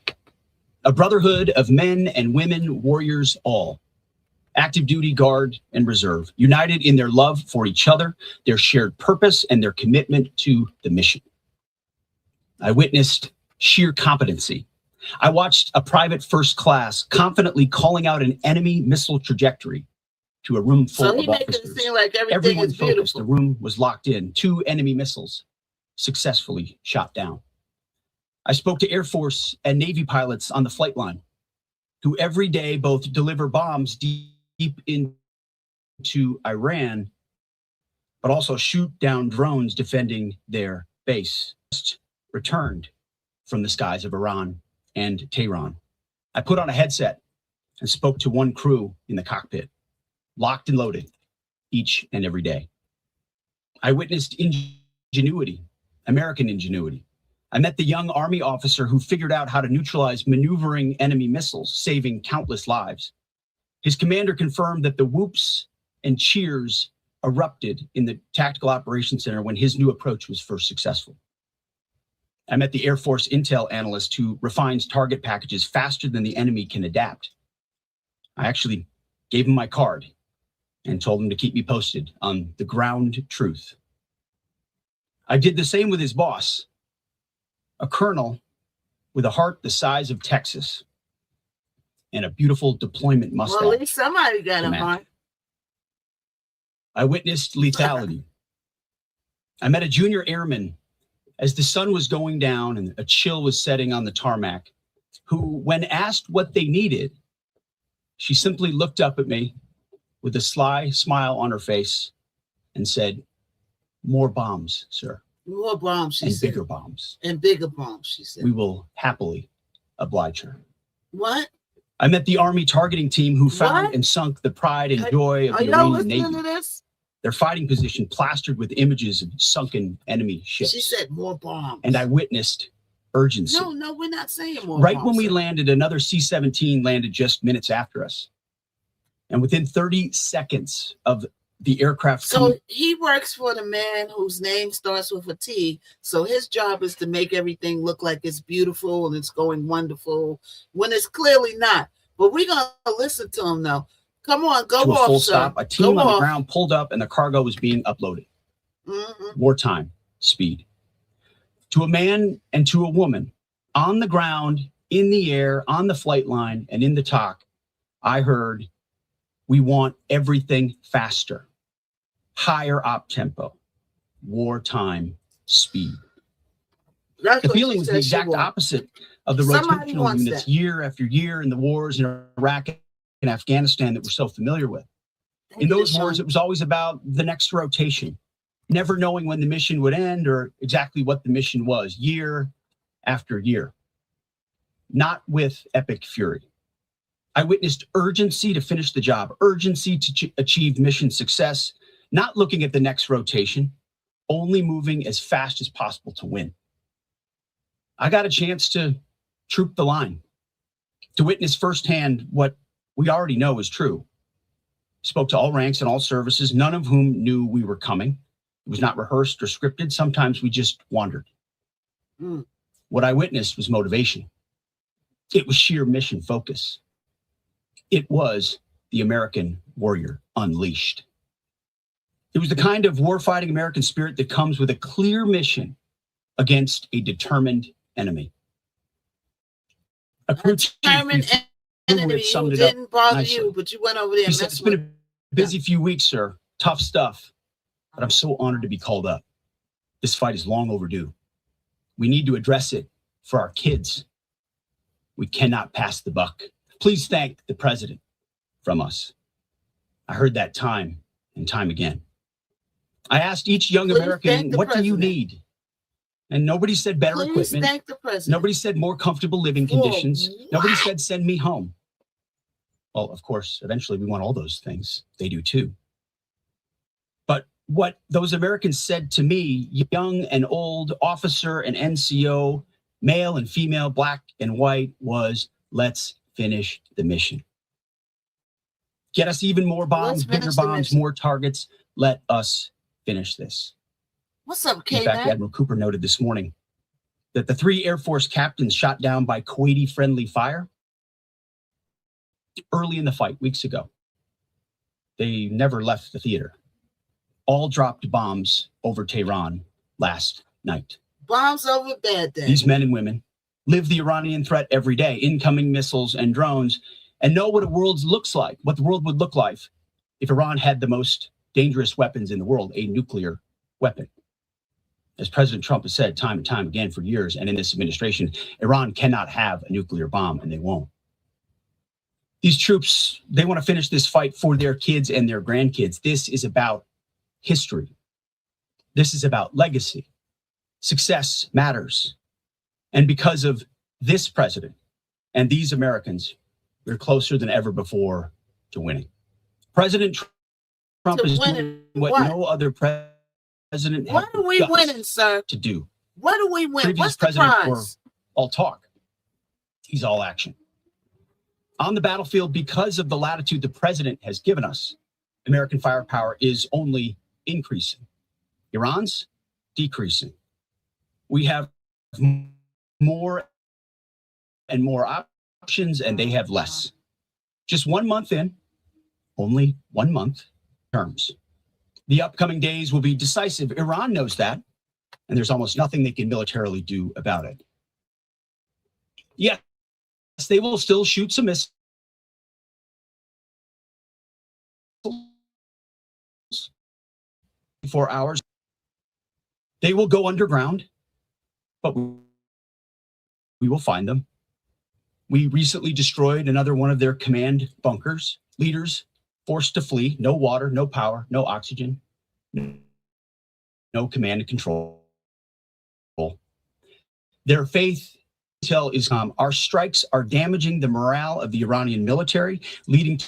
[SPEAKER 19] a brotherhood of men and women, warriors all, active duty, guard, and reserve, united in their love for each other, their shared purpose, and their commitment to the mission. I witnessed sheer competency. I watched a private first class confidently calling out an enemy missile trajectory to a room full
[SPEAKER 2] so he
[SPEAKER 19] of
[SPEAKER 2] making it
[SPEAKER 19] officers.
[SPEAKER 2] seem like everything
[SPEAKER 19] Everyone
[SPEAKER 2] is
[SPEAKER 19] focused.
[SPEAKER 2] beautiful.
[SPEAKER 19] The room was locked in. 2 enemy missiles successfully shot down. I spoke to Air Force and Navy pilots on the flight line who every day both deliver bombs deep into Iran, but also shoot down drones defending their base. Just returned from the skies of Iran and Tehran. I put on a headset and spoke to one crew in the cockpit, locked and loaded each and every day. I witnessed ingenuity, American ingenuity. I met the young Army officer who figured out how to neutralize maneuvering enemy missiles, saving countless lives. His commander confirmed that the whoops and cheers erupted in the Tactical Operations Center when his new approach was first successful. I met the Air Force intel analyst who refines target packages faster than the enemy can adapt. I actually gave him my card and told him to keep me posted on the ground truth. I did the same with his boss, a colonel with a heart the size of Texas and a beautiful deployment mustache.
[SPEAKER 2] Well, at least somebody got a heart.
[SPEAKER 19] I witnessed lethality. I met a junior airman as the sun was going down and a chill was setting on the tarmac, who, when asked what they needed, she simply looked up at me with a sly smile on her face and said, "More bombs, sir."
[SPEAKER 2] More bombs, she
[SPEAKER 19] and
[SPEAKER 2] said.
[SPEAKER 19] bigger bombs.
[SPEAKER 2] And bigger bombs, she said.
[SPEAKER 19] We will happily oblige her.
[SPEAKER 2] What?
[SPEAKER 19] I met the Army targeting team who found
[SPEAKER 2] What?
[SPEAKER 19] and sunk the pride and joy of
[SPEAKER 2] Are
[SPEAKER 19] the
[SPEAKER 2] y'all
[SPEAKER 19] Iranian
[SPEAKER 2] listening
[SPEAKER 19] Navy.
[SPEAKER 2] to this?
[SPEAKER 19] Their fighting position plastered with images of sunken enemy ships.
[SPEAKER 2] She said more bombs.
[SPEAKER 19] And I witnessed urgency.
[SPEAKER 2] No, we're not saying more
[SPEAKER 19] Right
[SPEAKER 2] bombs.
[SPEAKER 19] when we
[SPEAKER 2] sir.
[SPEAKER 19] landed, another C-17 landed just minutes after us. And within 30 seconds of the aircraft
[SPEAKER 2] So
[SPEAKER 19] coming,
[SPEAKER 2] he works for the man whose name starts with a T. So his job is to make everything look like it's beautiful and it's going wonderful when it's clearly not. But we're going to listen to him now. Come on, go
[SPEAKER 19] to a
[SPEAKER 2] off,
[SPEAKER 19] full
[SPEAKER 2] sir.
[SPEAKER 19] stop, a team
[SPEAKER 2] Go
[SPEAKER 19] on the
[SPEAKER 2] off.
[SPEAKER 19] ground pulled up and the cargo was being uploaded. Wartime speed. To a man and to a woman on the ground, in the air, on the flight line, and in the talk, I heard, "We want everything faster, higher op tempo, wartime speed."
[SPEAKER 2] That's
[SPEAKER 19] The
[SPEAKER 2] what
[SPEAKER 19] feeling
[SPEAKER 2] she
[SPEAKER 19] was the
[SPEAKER 2] said she
[SPEAKER 19] exact
[SPEAKER 2] want.
[SPEAKER 19] opposite of the
[SPEAKER 2] Somebody
[SPEAKER 19] rotational
[SPEAKER 2] wants
[SPEAKER 19] units
[SPEAKER 2] that.
[SPEAKER 19] year after year in the wars in Iraq and Afghanistan that we're so familiar with. In those wars, it was always about the next rotation, never knowing when the mission would end or exactly what the mission was, year after year. Not with epic fury. I witnessed urgency to finish the job, urgency to achieve mission success, not looking at the next rotation, only moving as fast as possible to win. I got a chance to troop the line, to witness firsthand what we already know is true. Spoke to all ranks and all services, none of whom knew we were coming. It was not rehearsed or scripted. Sometimes we just wandered. What I witnessed was motivation. It was sheer mission focus. It was the American warrior unleashed. It was the kind of warfighting American spirit that comes with a clear mission against a determined enemy. A crew chief
[SPEAKER 2] Determined enemy
[SPEAKER 19] summed
[SPEAKER 2] who
[SPEAKER 19] it up
[SPEAKER 2] didn't bother
[SPEAKER 19] nicely.
[SPEAKER 2] you, but you went over there
[SPEAKER 19] He
[SPEAKER 2] and
[SPEAKER 19] said,
[SPEAKER 2] messed
[SPEAKER 19] "It's been
[SPEAKER 2] with.
[SPEAKER 19] a busy few weeks, sir. Tough stuff. But I'm so honored to be called up. This fight is long overdue. We need to address it for our kids. We cannot pass the buck. Please thank the president from us." I heard that time and time again. I asked each young
[SPEAKER 2] Please
[SPEAKER 19] American,
[SPEAKER 2] thank the
[SPEAKER 19] what do you
[SPEAKER 2] president.
[SPEAKER 19] need? And nobody said better
[SPEAKER 2] Please
[SPEAKER 19] equipment.
[SPEAKER 2] thank the president.
[SPEAKER 19] Nobody said more comfortable living
[SPEAKER 2] For
[SPEAKER 19] conditions.
[SPEAKER 2] what?
[SPEAKER 19] Nobody said send me home. Well, of course, eventually we want all those things. They do too. But what those Americans said to me, young and old, officer and NCO, male and female, black and white, was let's finish the mission. Get us even more bombs, bigger bombs, more targets. Let us finish this.
[SPEAKER 2] What's up,
[SPEAKER 19] In
[SPEAKER 2] K-Mac?
[SPEAKER 19] fact, Admiral Cooper noted this morning that the 3 Air Force captains shot down by Kuwaiti-friendly fire early in the fight weeks ago. They never left the theater. All dropped bombs over Tehran last night.
[SPEAKER 2] Bombs over Baghdad.
[SPEAKER 19] These men and women live the Iranian threat every day, incoming missiles and drones, and know what a world looks like, what the world would look like if Iran had the most dangerous weapons in the world, a nuclear weapon. As President Trump has said time and time again for years, and in this administration, Iran cannot have a nuclear bomb, and they won't. These troops, they want to finish this fight for their kids and their grandkids. This is about history. This is about legacy. Success matters. And because of this president and these Americans, we're closer than ever before to winning. President Trump is doing what no other president
[SPEAKER 2] What are we winning, sir?
[SPEAKER 19] to do.
[SPEAKER 2] What do we win?
[SPEAKER 19] Previous
[SPEAKER 2] What's the
[SPEAKER 19] presidents were
[SPEAKER 2] prize?
[SPEAKER 19] all talk. He's all action. On the battlefield, because of the latitude the president has given us, American firepower is only increasing. Iran's decreasing. We have more and more options, and they have less. Just 1 month in, only 1 month terms. The upcoming days will be decisive. Iran knows that, and there's almost nothing they can militarily do about it. Yes, they will still shoot some missiles. 4 hours. They will go underground, but we will find them. We recently destroyed another one of their command bunkers. Leaders forced to flee. No water, no power, no oxygen, no command and control. Their faith intel is our strikes are damaging the morale of the Iranian military, leading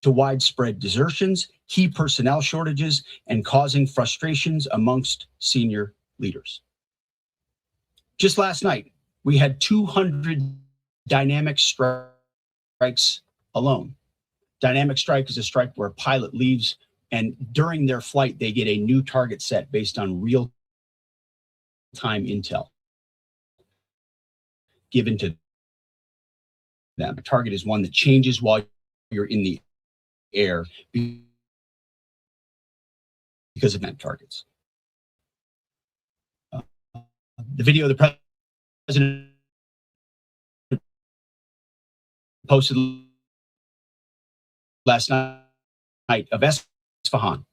[SPEAKER 19] to widespread desertions, key personnel shortages, and causing frustrations amongst senior leaders. Just last night, we had 200 dynamic strikes alone. Dynamic strike is a strike where a pilot leaves, and during their flight, they get a new target set based on real-time intel given to them. A target is one that changes while you're in the air because of net targets. The video the president posted last night of Isfahan.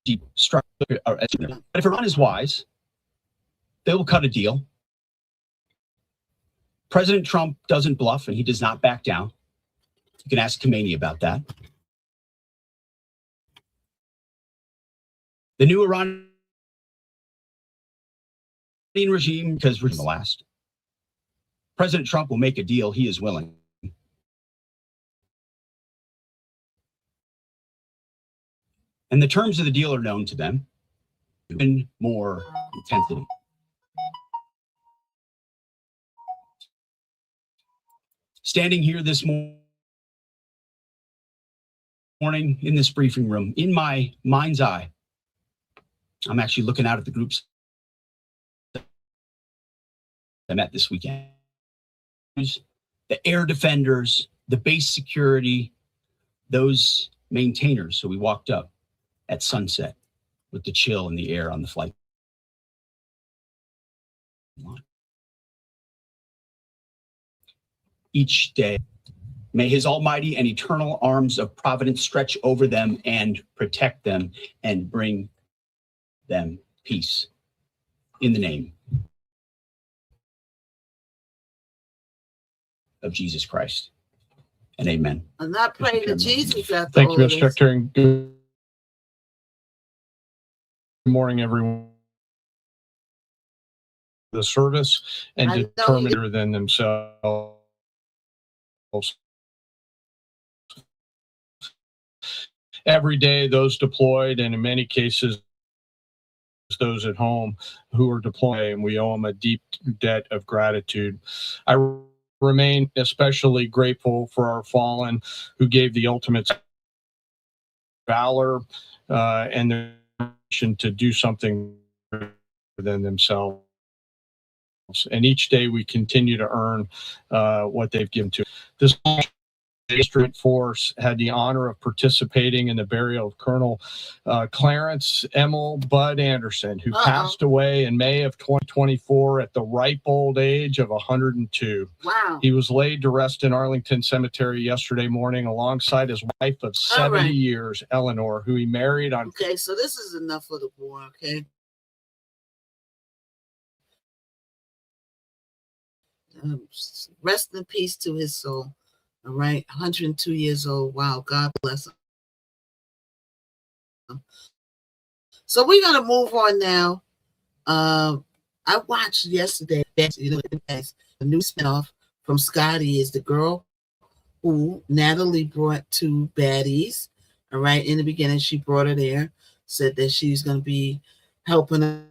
[SPEAKER 19] Deep struck. But if Iran is wise, they will cut a deal. President Trump doesn't bluff, and he does not back down. You can ask Khomeini about that. The new Iranian regime, because we're the last. President Trump will make a deal. He is willing. And the terms of the deal are known to them. Even more intensity. Standing here this morning in this briefing room, in my mind's eye, I'm actually looking out at the groups I met this weekend. The air defenders, the base security, those maintainers. So we walked up at sunset with the chill in the air on the flight line. Each day, may his almighty and eternal arms of providence stretch over them and protect them and bring them peace. In the name of Jesus Christ. and amen.
[SPEAKER 2] I'm not praying to Jesus after
[SPEAKER 5] Thank
[SPEAKER 2] all
[SPEAKER 5] you,
[SPEAKER 2] of
[SPEAKER 5] Mr.
[SPEAKER 2] this.
[SPEAKER 5] Secretary. And good morning, everyone. The service and determine than themselves. Every day, those deployed, and in many cases, those at home who are deployed, and we owe them a deep debt of gratitude. I remain especially grateful for our fallen who gave the ultimate valor and the mission to do something than themselves. And each day we continue to earn what they've given to us. This District Force had the honor of participating in the burial of Colonel Clarence Emil Bud Anderson, who passed away in May of 2024 at the ripe old age of 102.
[SPEAKER 2] Wow.
[SPEAKER 5] He was laid to rest in Arlington Cemetery yesterday morning alongside his wife of 70 years, Eleanor, who he married on.
[SPEAKER 2] Okay, so this is enough for the war, okay? Rest in peace to his soul. All right, 102 years old. Wow, God bless him. So we're gonna move on now. I watched yesterday, the new spinoff from Scotty is the girl who Natalie brought to baddies. All right, in the beginning, she brought her there, said that she's gonna be helping her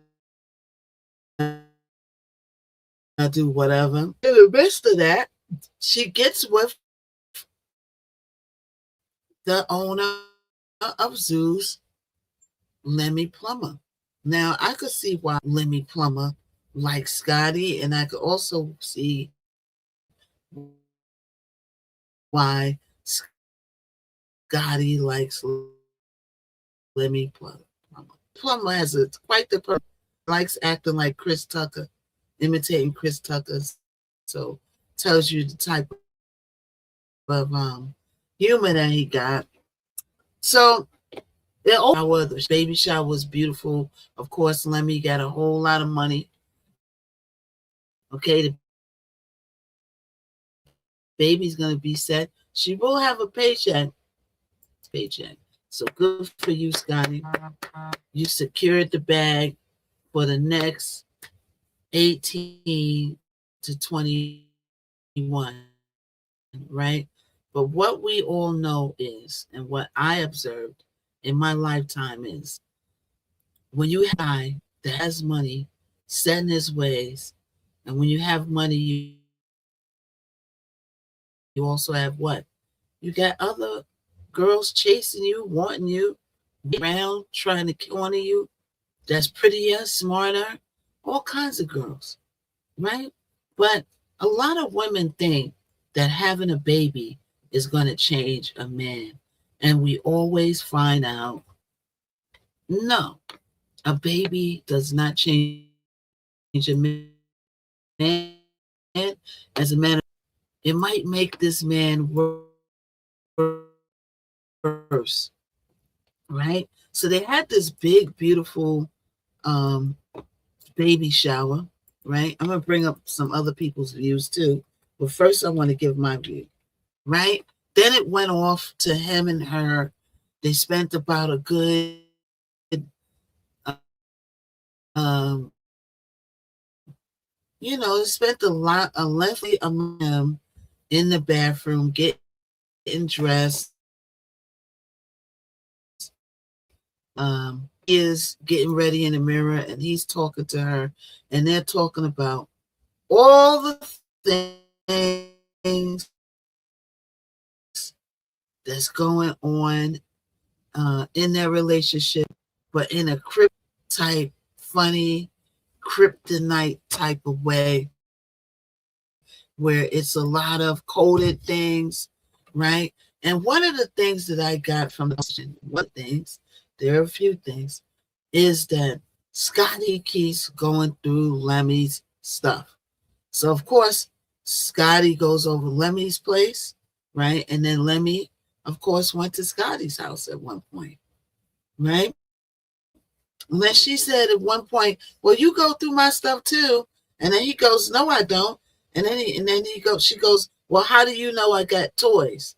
[SPEAKER 2] do whatever. In the midst of that, she gets with the owner of Zeus, Lemmy Plummer. Now, I could see why Lemmy Plummer likes Scotty, and I could also see why Scotty likes Lemmy Plummer. Plummer has quite the person, likes acting like Chris Tucker, imitating Chris Tucker, so tells you the type of humor that he got. So the baby shower was beautiful. Of course, Lemmy got a whole lot of money. Okay, the baby's gonna be set. She will have a paycheck. So good for you, Scotty. You secured the bag for the next 18 to 21, right? But what we all know is, and what I observed in my lifetime is, when you have a guy that has money, set in his ways, and when you have money, you also have what? You got other girls chasing you, wanting you, around, trying to corner you, that's prettier, smarter, all kinds of girls, right? But a lot of women think that having a baby is going to change a man. And we always find out, no, a baby does not change a man. As a matter, it might make this man worse, right? So they had this big, beautiful baby shower, right? I'm going to bring up some other people's views too. But first, I want to give my view, right? Then it went off to him and her. They spent about a good spent a lengthy amount in the bathroom, getting dressed. He is getting ready in the mirror, and he's talking to her, and they're talking about all the things that's going on in their relationship, but in a funny kryptonite type of way, where it's a lot of coded things, right? And one of the things that I got from there are a few things, is that Scotty keeps going through Lemmy's stuff. So of course, Scotty goes over Lemmy's place, right? And then Lemmy, of course, went to Scotty's house at one point, right? And then she said at one point, well, you go through my stuff too. And then he goes, no, I don't. And then she goes, well, how do you know I got toys?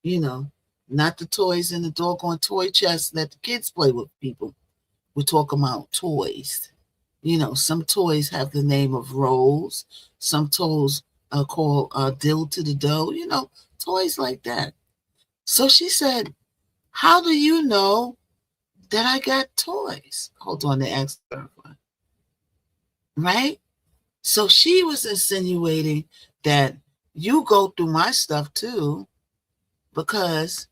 [SPEAKER 2] You know, not the toys in the doggone toy chest that the kids play with people. We're talking about toys. You know, some toys have the name of Rose. Some toys are called Dill to the Dough. You know, toys like that. So she said, how do you know that I got toys? Hold on, they asked her. Right? So she was insinuating that you go through my stuff too, because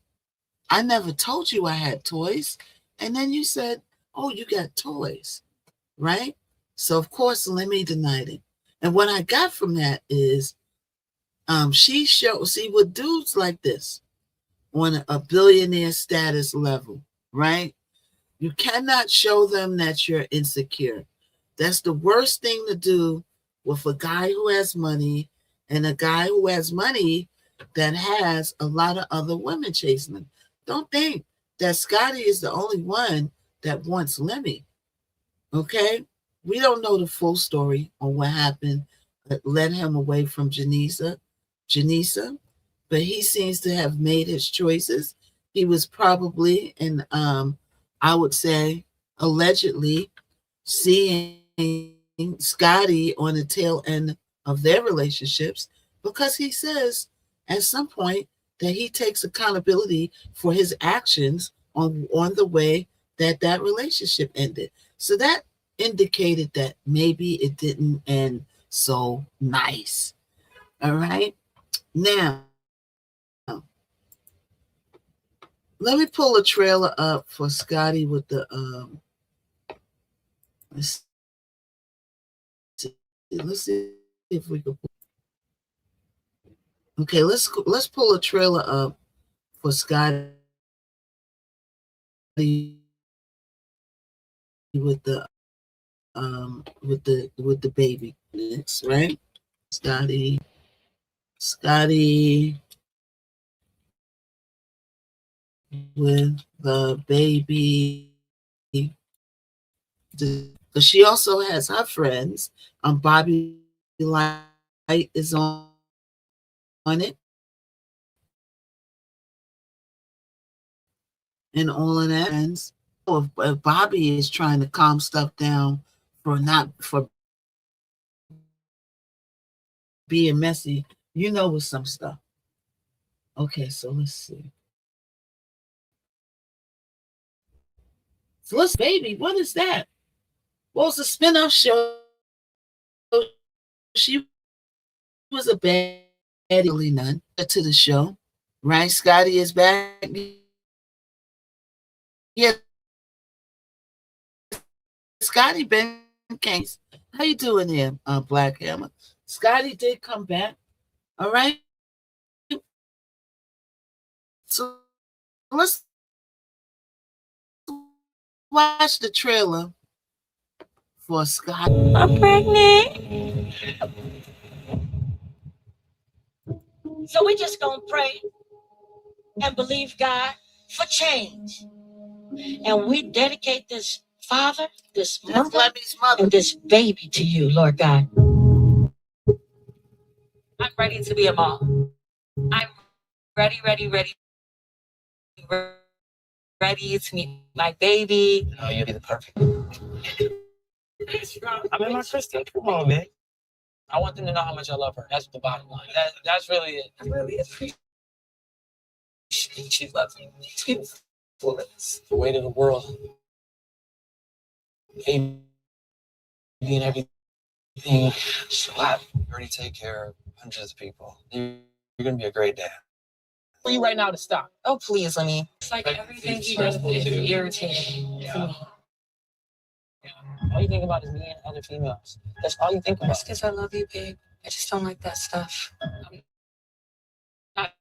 [SPEAKER 2] I never told you I had toys. And then you said, oh, you got toys, right? So of course, Lemmy denied it. And what I got from that is she showed, see, with dudes like this on a billionaire status level, right? You cannot show them that you're insecure. That's the worst thing to do with a guy who has money and a guy who has money that has a lot of other women chasing him. Don't think that Scotty is the only one that wants Lemmy. Okay? We don't know the full story on what happened that led him away from Janisa, but he seems to have made his choices. He was probably, and I would say allegedly, seeing Scotty on the tail end of their relationships, because he says at some point that he takes accountability for his actions on the way that relationship ended. So that indicated that maybe it didn't end so nice. All right. Now, let me pull a trailer up for Scotty with the let's see if we can. Okay, let's pull a trailer up for Scotty with the baby. Next, right? Scotty with the baby. Because she also has her friends. Bobby Light is on it. And all of that. And if Bobby is trying to calm stuff down for being messy, you know, with some stuff. Okay, so let's see. So let's, baby, what is that? What was the spin-off show? She was a baddie, none to the show, right? Scotty is back. Yeah, Scotty Ben Case. How you doing there, Black Hammer? Scotty did come back. All right. So let's watch the trailer for Scotty.
[SPEAKER 20] I'm pregnant. So we're just going to pray and believe God for change. And we dedicate this father, this mother, and this baby to you, Lord God. I'm ready to be a mom. I'm ready to meet my baby.
[SPEAKER 18] Oh, you'll be the perfect. I mean, my Kristen, come on, man. I want them to know how much I love her. That's the bottom line. That's really it. I really appreciate she loves me too. Well, it's the weight of the world. Baby and everything. So I already take care of hundreds of people. You're gonna be a great dad. For you right now to stop. Oh, please, let me. It's like everything he does is irritating to me. All you think about is me and other females. That's all you think about. It's because I love you, babe. I just don't like that stuff. I'm not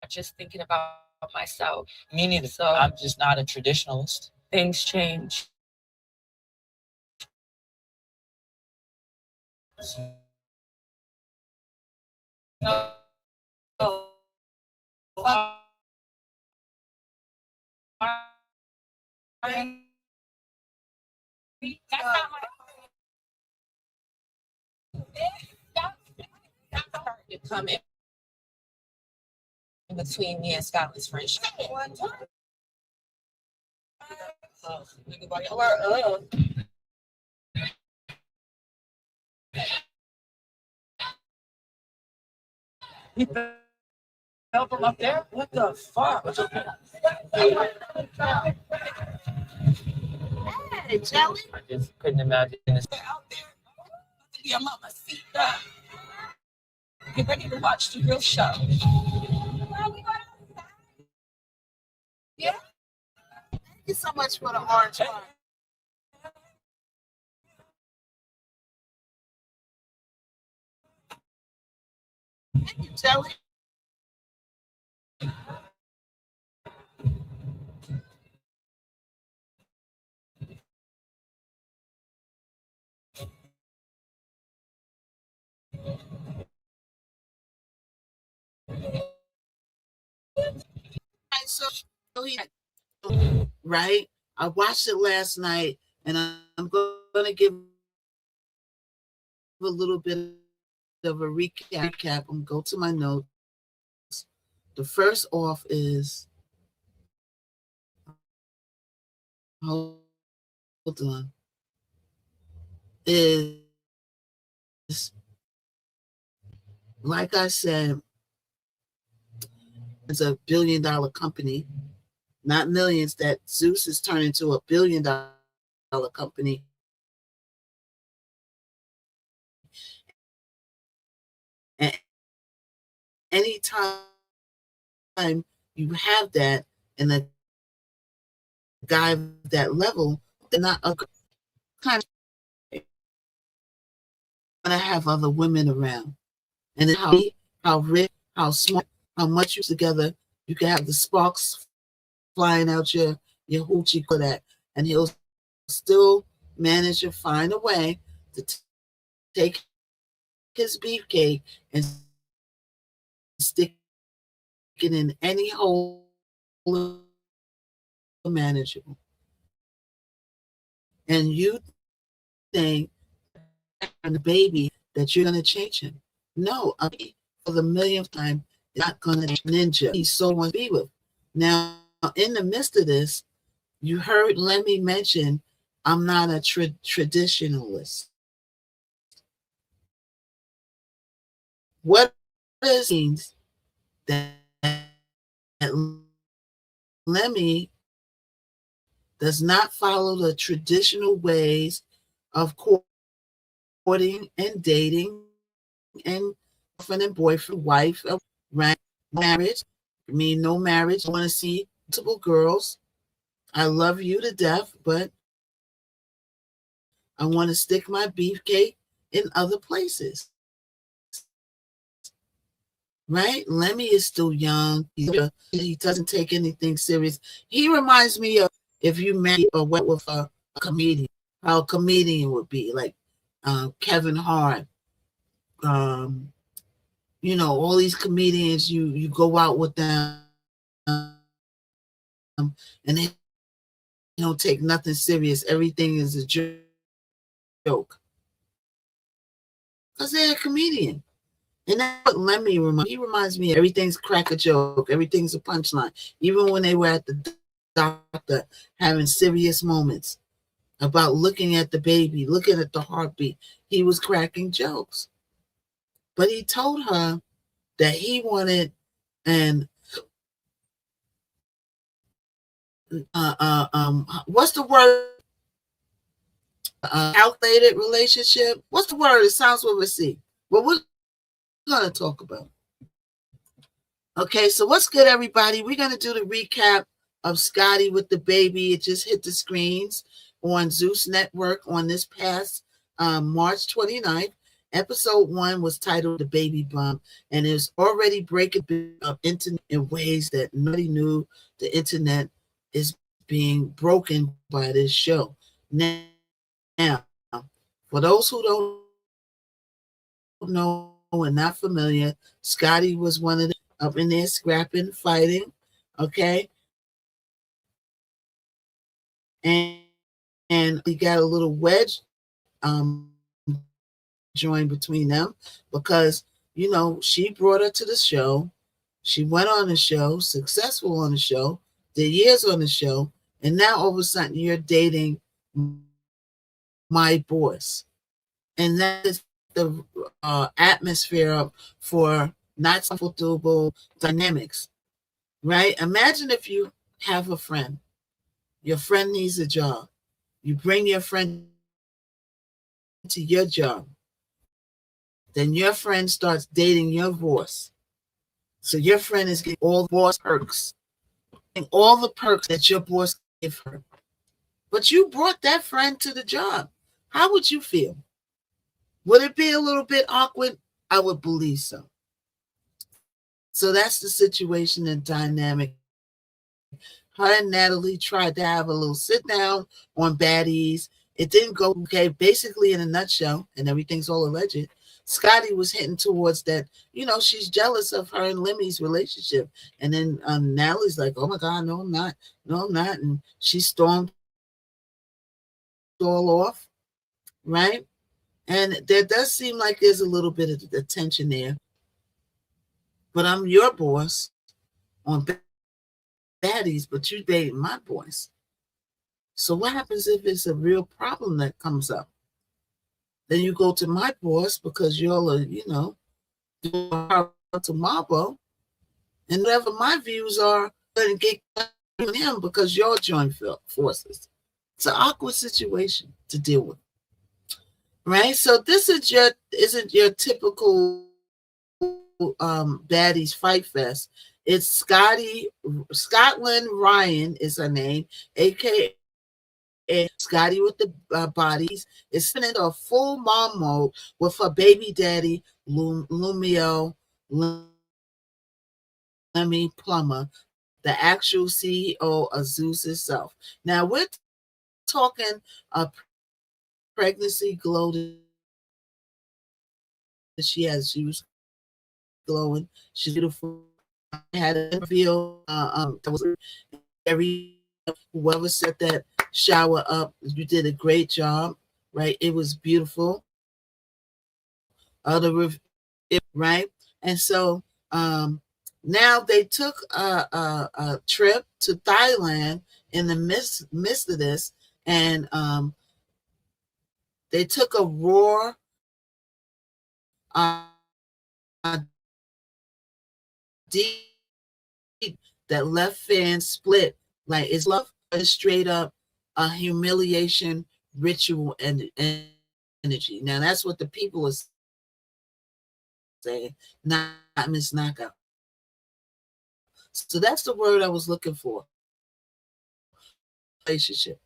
[SPEAKER 18] just thinking about myself. Me neither. So I'm just not a traditionalist. Things change. No. That's not my to come in
[SPEAKER 20] between me and Scotland's friendship.
[SPEAKER 15] He fell from up there? What the fuck?
[SPEAKER 20] Hey, Jelly.
[SPEAKER 15] I just couldn't imagine this.
[SPEAKER 20] Out there. Your mama seat. Get ready to watch the real show. Yeah. Thank you so much for the orange heart. Thank you, Jelly. So right, I watched it last night, and I'm going to give a little bit of a recap. I'm going to go to my notes. The first off is, hold on, is, like I said, it's a $1 billion company, not millions, that Zeus has turned into a $1 billion company. And anytime you have that, and a guy of that level, they're not a kind of going to have other women around. And then how rich, how smart, how much you together, you can have the sparks flying out your hoochie for that, and he'll still manage to find a way to take his beefcake and stick it in any hole manageable. And you think, and the baby, that you're going to change him. No, for the millionth time, not going to ninja. He's so much to be with. Now, in the midst of this, you heard Lemmy mention, I'm not a traditionalist. What does it mean that Lemmy does not follow the traditional ways of courting and dating and girlfriend and boyfriend, wife, marriage? I mean, no marriage. I want to see multiple girls. I love you to death, but I want to stick my beefcake in other places. Right? Lemmy is still young. He doesn't take anything serious. He reminds me of if you met or went with a comedian, how a comedian would be, like Kevin Hart. You know, all these comedians, you go out with them and they don't take nothing serious. Everything is a joke. Because they're a comedian. And that's what Lemmy reminds me of. Everything's crack a joke. Everything's a punchline. Even when they were at the doctor having serious moments about looking at the baby, looking at the heartbeat, he was cracking jokes. But he told her that he wanted an what's the word? Calculated relationship. What's the word? It sounds with a C. Well, we're going to talk about. Okay, so what's good, everybody? We're going to do the recap of Scotty with the baby. It just hit the screens on Zeus Network on this past March 29th. Episode 1 was titled The Baby Bump, and it's already breaking up internet in ways that nobody knew the internet is being broken by this show. Now, for those who don't know and not familiar, Scotty was one of them up in there scrapping, fighting, okay? And he got a little wedge joined between them because, you know, she brought her to the show.
[SPEAKER 2] She went on the show, successful on the show, did years on the show, and now all of a sudden you're dating my boss. And that is the atmosphere for not comfortable dynamics, right? Imagine if you have a friend, your friend needs a job. You bring your friend to your job. Then your friend starts dating your boss. So your friend is getting all the boss perks and all the perks that your boss gave her. But you brought that friend to the job. How would you feel? Would it be a little bit awkward? I would believe so. So that's the situation and dynamic. Her and Natalie tried to have a little sit down on baddies. It didn't go okay. Basically, in a nutshell, and everything's all alleged, Scotty was hitting towards that, she's jealous of her and Lemmy's relationship. And then Natalie's like, oh my God, no, I'm not. No, I'm not. And she stormed all off, right? And there does seem like there's a little bit of the tension there. But I'm your boss on baddies, but you dating my boys. So what happens if it's a real problem that comes up? Then you go to my boss because y'all are, to Marbo, and whatever my views are, going to get him because y'all join forces. It's an awkward situation to deal with, right? So this isn't your typical baddies fight fest. It's Scotland Ryan is her name, aka Scotty with the bodies, is spinning a full mom mode with her baby daddy, Lumio Lemmy Plummer, the actual CEO of Zeus itself. Now we're talking a pregnancy glow that she has. She was glowing. She's beautiful. I had an interview. That was whoever set that shower up, you did a great job, right? It was beautiful. Right? And so now they took a trip to Thailand in the midst of this, and they took a raw deep that left fans split. Like it's love is straight up a humiliation ritual and energy. Now that's what the people are saying, not Missknockout. So that's the word I was looking for. Relationship,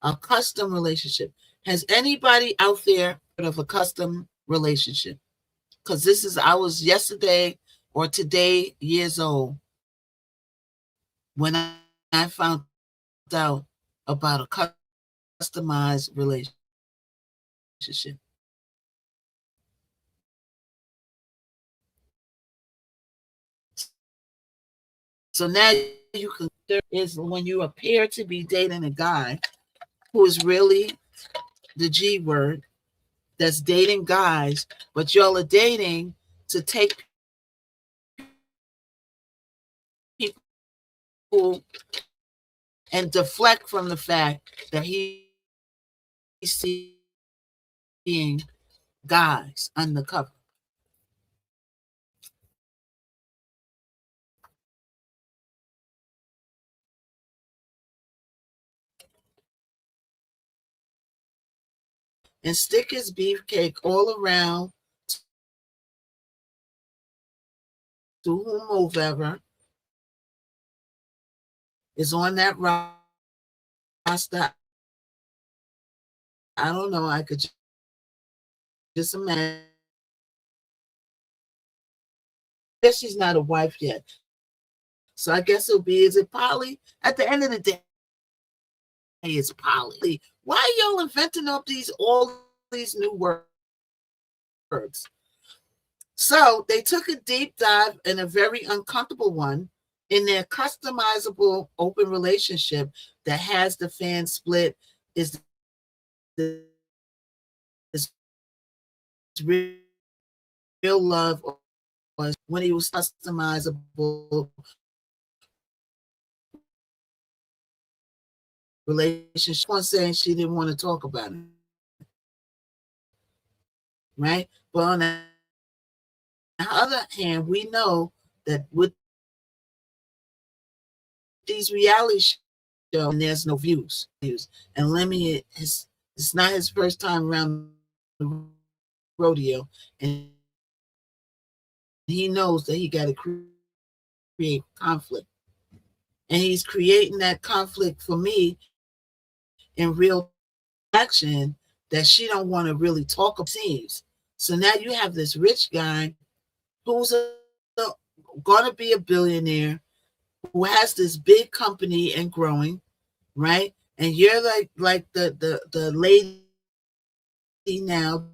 [SPEAKER 2] a custom relationship. Has anybody out there heard of a custom relationship? Because I was yesterday or today years old when I found out about a customized relationship. So now you can, there is when you appear to be dating a guy who is really the G word that's dating guys, but y'all are dating to take people and deflect from the fact that he's seeing guys undercover. And stick his beefcake all around to whomever is on that roster. I don't know. I could just imagine. I guess she's not a wife yet. So I guess it'll be, is it Polly? At the end of the day, it's Polly. Why are y'all inventing up all these new words? So they took a deep dive and a very uncomfortable one in their customizable open relationship that has the fan split is real love was when he was customizable relationship. One saying she didn't want to talk about it, right? But on the other hand, we know that with these reality shows, and there's no views. And Lemmy it's not his first time around the rodeo, and he knows that he got to create conflict, and he's creating that conflict for me in real action that she don't want to really talk about scenes. So now you have this rich guy who's going to be a billionaire, who has this big company and growing, right? And you're like the lady now.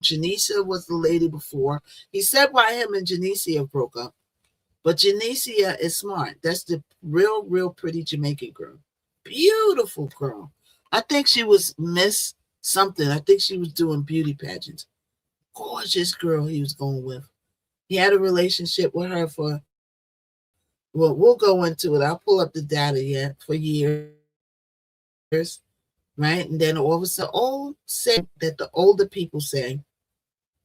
[SPEAKER 2] Janicia was the lady before. He said why him and Janicia broke up. But Janicia is smart. That's the real pretty Jamaican girl. Beautiful girl. I think she was Miss something. I think she was doing beauty pageants. Gorgeous girl he was going with. He had a relationship with her for, well, we'll go into it. I'll pull up the data yet for years. Right? And then all of a sudden, say that the older people say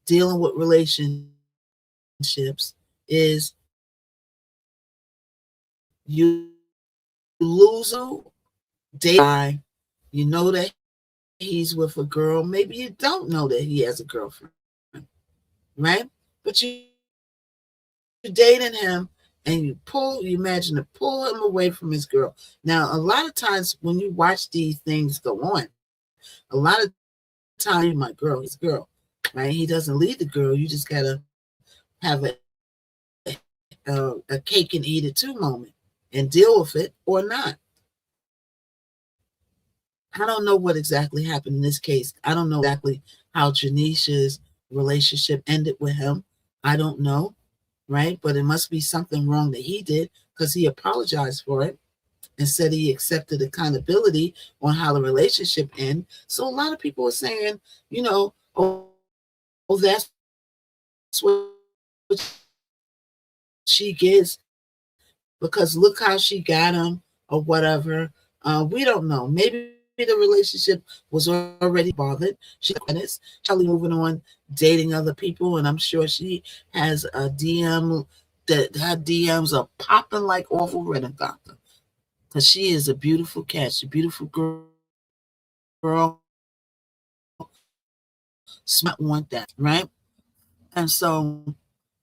[SPEAKER 2] dealing with relationships is you lose a date, you know that he's with a girl. Maybe you don't know that he has a girlfriend, right? But you're dating him and you imagine to pull him away from his girl. Now, a lot of times when you watch these things go on, a lot of times my girl, his girl, right? He doesn't leave the girl. You just gotta have a cake and eat it too moment and deal with it or not. I don't know what exactly happened in this case. I don't know exactly how Janicia's relationship ended with him. I don't know, right? But it must be something wrong that he did, because he apologized for it and said he accepted accountability on how the relationship ended. So a lot of people are saying, oh, that's what she gets because look how she got him or whatever. We don't know. Maybe the relationship was already bothered. She's Charlie moving on, dating other people, and I'm sure she has a DM that her DMs are popping like awful red doctor, because she is a beautiful cat. She's a beautiful girl. Smart want that, right? And so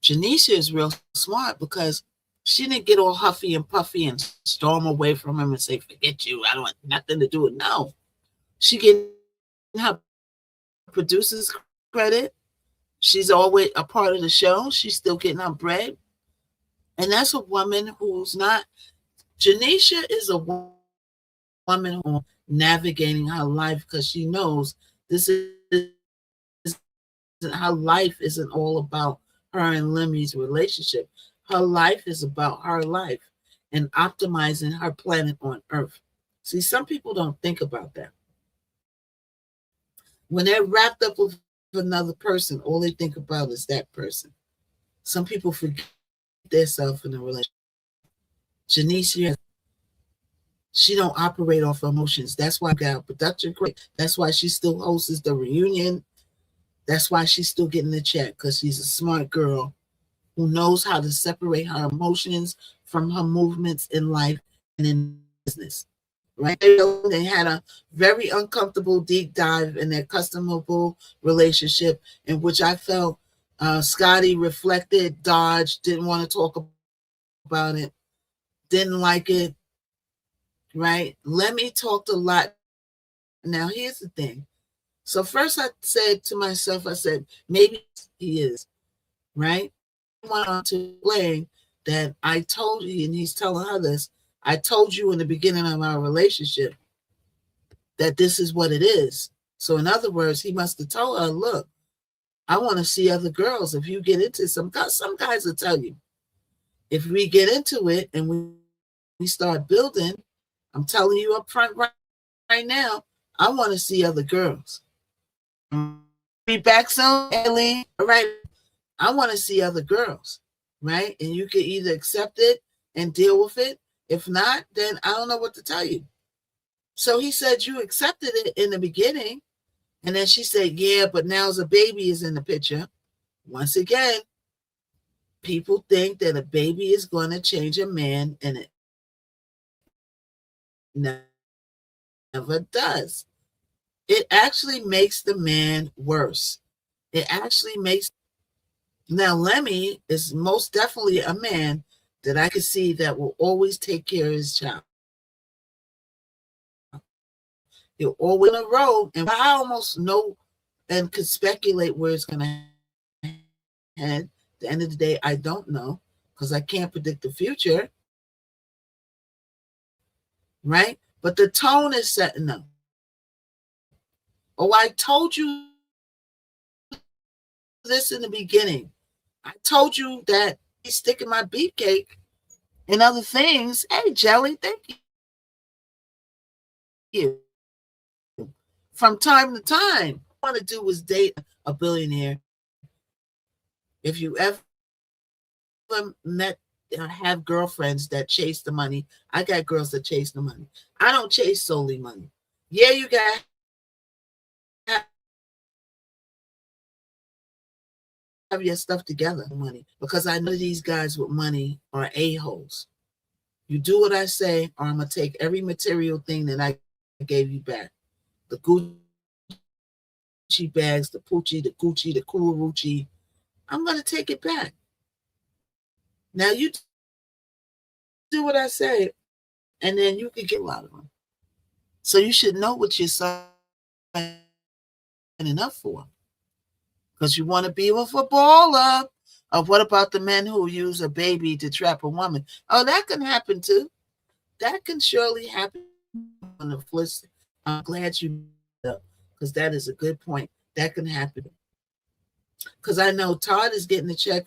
[SPEAKER 2] Janicia is real smart because she didn't get all huffy and puffy and storm away from him and say, forget you, I don't want nothing to do with it. No. She getting her producer's credit. She's always a part of the show. She's still getting her bread. And that's a woman who's not, Janicia is a woman who's navigating her life because she knows this is her life isn't all about her and Lemmy's relationship. Her life is about her life and optimizing her planet on Earth. See, some people don't think about that. When they're wrapped up with another person, all they think about is that person. Some people forget themselves in a relationship. Janicia, she don't operate off emotions. That's why got production great. That's why she still hosts the reunion. That's why she's still getting the check, because she's a smart girl who knows how to separate her emotions from her movements in life and in business. Right? They had a very uncomfortable deep dive in their customable relationship, in which I felt Scotty reflected, dodged, didn't want to talk about it, didn't like it. Right? Lemmy talked a lot. Now, here's the thing. So first I said to myself, I said, maybe he is, right? I went on to explain that I told you, and he's telling her this, I told you in the beginning of our relationship that this is what it is. So in other words, he must have told her, look, I want to see other girls. If you get into some guys will tell you, if we get into it and we start building, I'm telling you up front right now, I want to see other girls. Be back soon, Ellie. All right. I want to see other girls, right? And you can either accept it and deal with it. If not, then I don't know what to tell you. So he said, you accepted it in the beginning. And then she said, yeah, but now a baby is in the picture. Once again, people think that a baby is going to change a man, and it never does. It actually makes the man worse. It actually makes. Now, Lemmy is most definitely a man that I could see that will always take care of his child. He'll always in a row, and I almost know and could speculate where it's going to head. At the end of the day, I don't know because I can't predict the future, right? But the tone is setting up. Oh, I told you this in the beginning. I told you that he's sticking my beefcake and other things. Hey, Jelly, thank you. From time to time, all I want to do is date a billionaire. If you ever met have girlfriends that chase the money, I got girls that chase the money. I don't chase solely money. Yeah, you got have your stuff together, money, because I know these guys with money are a-holes. You do what I say, or I'm gonna take every material thing that I gave you back. The Gucci bags, the Poochie, the Gucci, the Kuruchi. I'm gonna take it back. Now you do what I say, and then you can get a lot of them. So you should know what you're signing up for. Because you want to be with a baller. Or what about the men who use a baby to trap a woman? Oh, that can happen too. That can surely happen on the flip. I'm glad you know, because that is a good point. That can happen. Because I know Todd is getting a check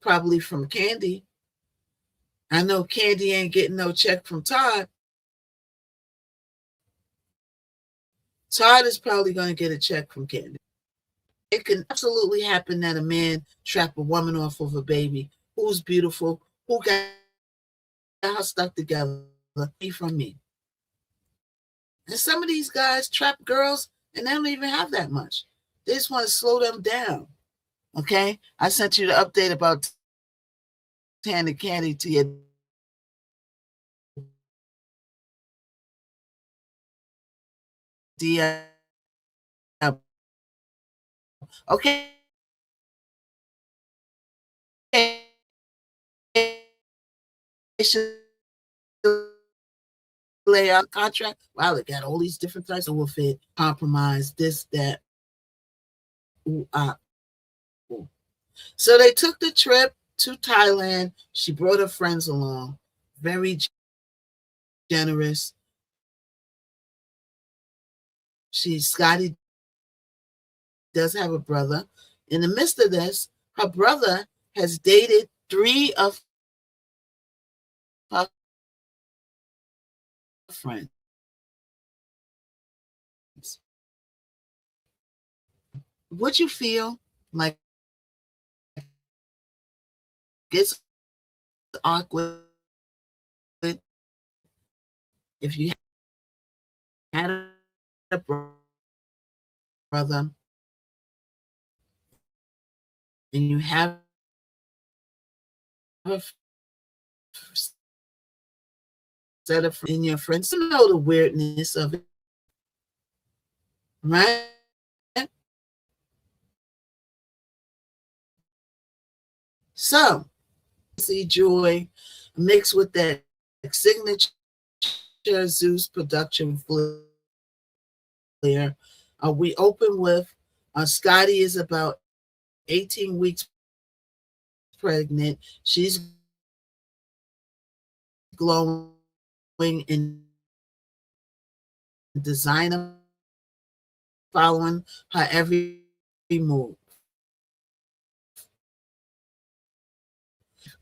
[SPEAKER 2] probably from Candy. I know Candy ain't getting no check from Todd. Todd is probably going to get a check from Candy. It can absolutely happen that a man trap a woman off of a baby who's beautiful, who got her stuff together from me. And some of these guys trap girls and they don't even have that much. They just want to slow them down. Okay? I sent you the update about Tandy Candy to your DM. Okay. Lay out contract. Wow, they got all these different types of with it, compromise, this, that. Ooh, ooh. So they took the trip to Thailand. She brought her friends along. Very generous. Scotty does have a brother. In the midst of this, her brother has dated 3 of her friends. Would you feel like it's awkward if you had a brother and you have a set of in your friends to know the weirdness of it, right? So, see joy mixed with that signature Zeus production flair. We open with Scotty is about 18 weeks pregnant. She's glowing in designer, following her every move.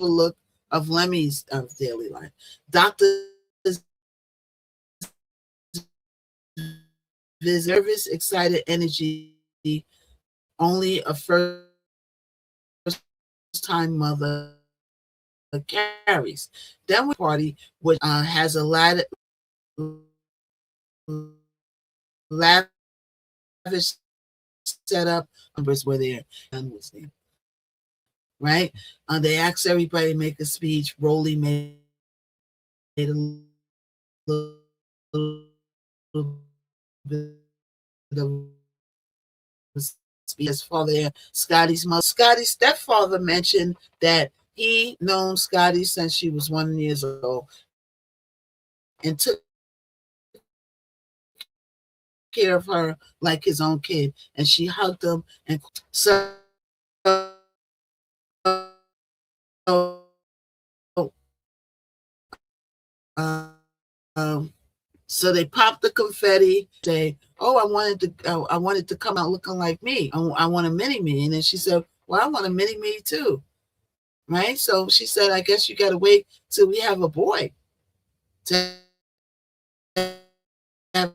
[SPEAKER 2] The look of Lemmy's daily life. Dr. Nervous, excited energy, only a first time mother carries. Then we party, which has a lavish setup. Numbers were there. Was there. Right? They asked everybody to make a speech. Rolly made a little bit of his father there. Scotty's mother. Scotty's stepfather mentioned that he known Scotty since she was 1 year old and took care of her like his own kid, and she hugged him. And so so they popped the confetti. Say, "Oh, I wanted to come out looking like me. I want a mini me." And then she said, "Well, I want a mini me too." Right? So she said, "I guess you got to wait till we have a boy to have."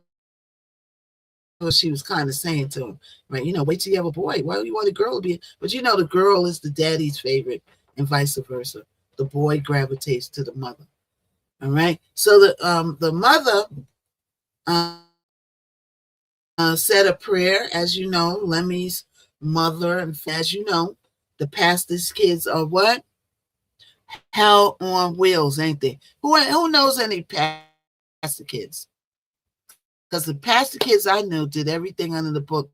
[SPEAKER 2] What she was kind of saying to him, right? Wait till you have a boy. Why do you want a girl to be? But the girl is the daddy's favorite, and vice versa. The boy gravitates to the mother. All right. So the mother said a prayer, as you know. Lemmy's mother, and as you know, the pastor's kids are what? Hell on wheels, ain't they? Who knows any pastor kids? Because the pastor kids I knew did everything under the book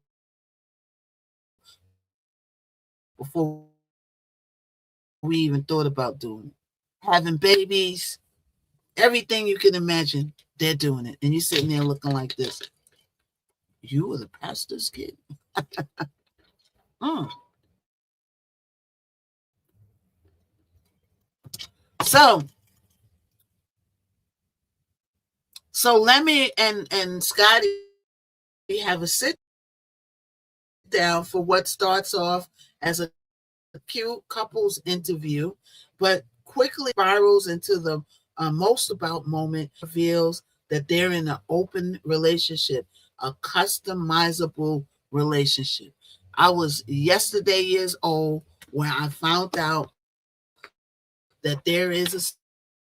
[SPEAKER 2] before we even thought about doing it. Having babies, everything you can imagine, they're doing it. And you're sitting there looking like this. You were the pastor's kid? So Lemmy and Scotty have a sit down for what starts off as a cute couples interview, but quickly spirals into the most about moment, reveals that they're in an open relationship, a customizable relationship. I was yesterday years old when I found out that there is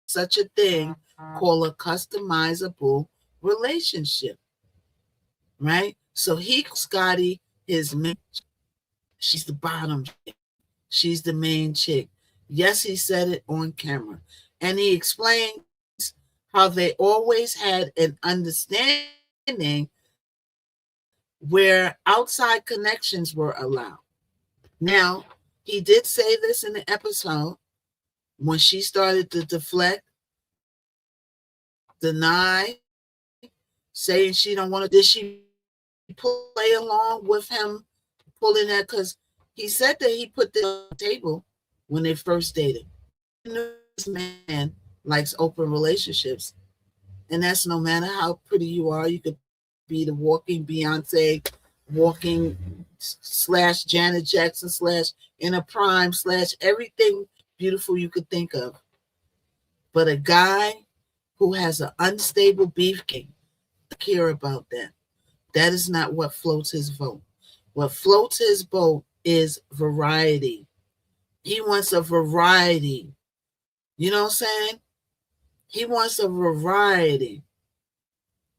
[SPEAKER 2] such a thing called a customizable relationship, right? So Scotty, his main, she's the bottom chick. She's the main chick. Yes, he said it on camera. And he explains how they always had an understanding where outside connections were allowed. Now, he did say this in the episode when she started to deflect, deny, saying she don't want to. Did she play along with him pulling that? Because he said that he put this on the table when they first dated. This man likes open relationships, and that's no matter how pretty you are. You could be the walking Beyonce, walking / Janet Jackson / in a prime / everything beautiful you could think of. But a guy who has an unstable beefcake, care about that. That is not what floats his boat. What floats his boat is variety. He wants a variety. You know what I'm saying? He wants a variety.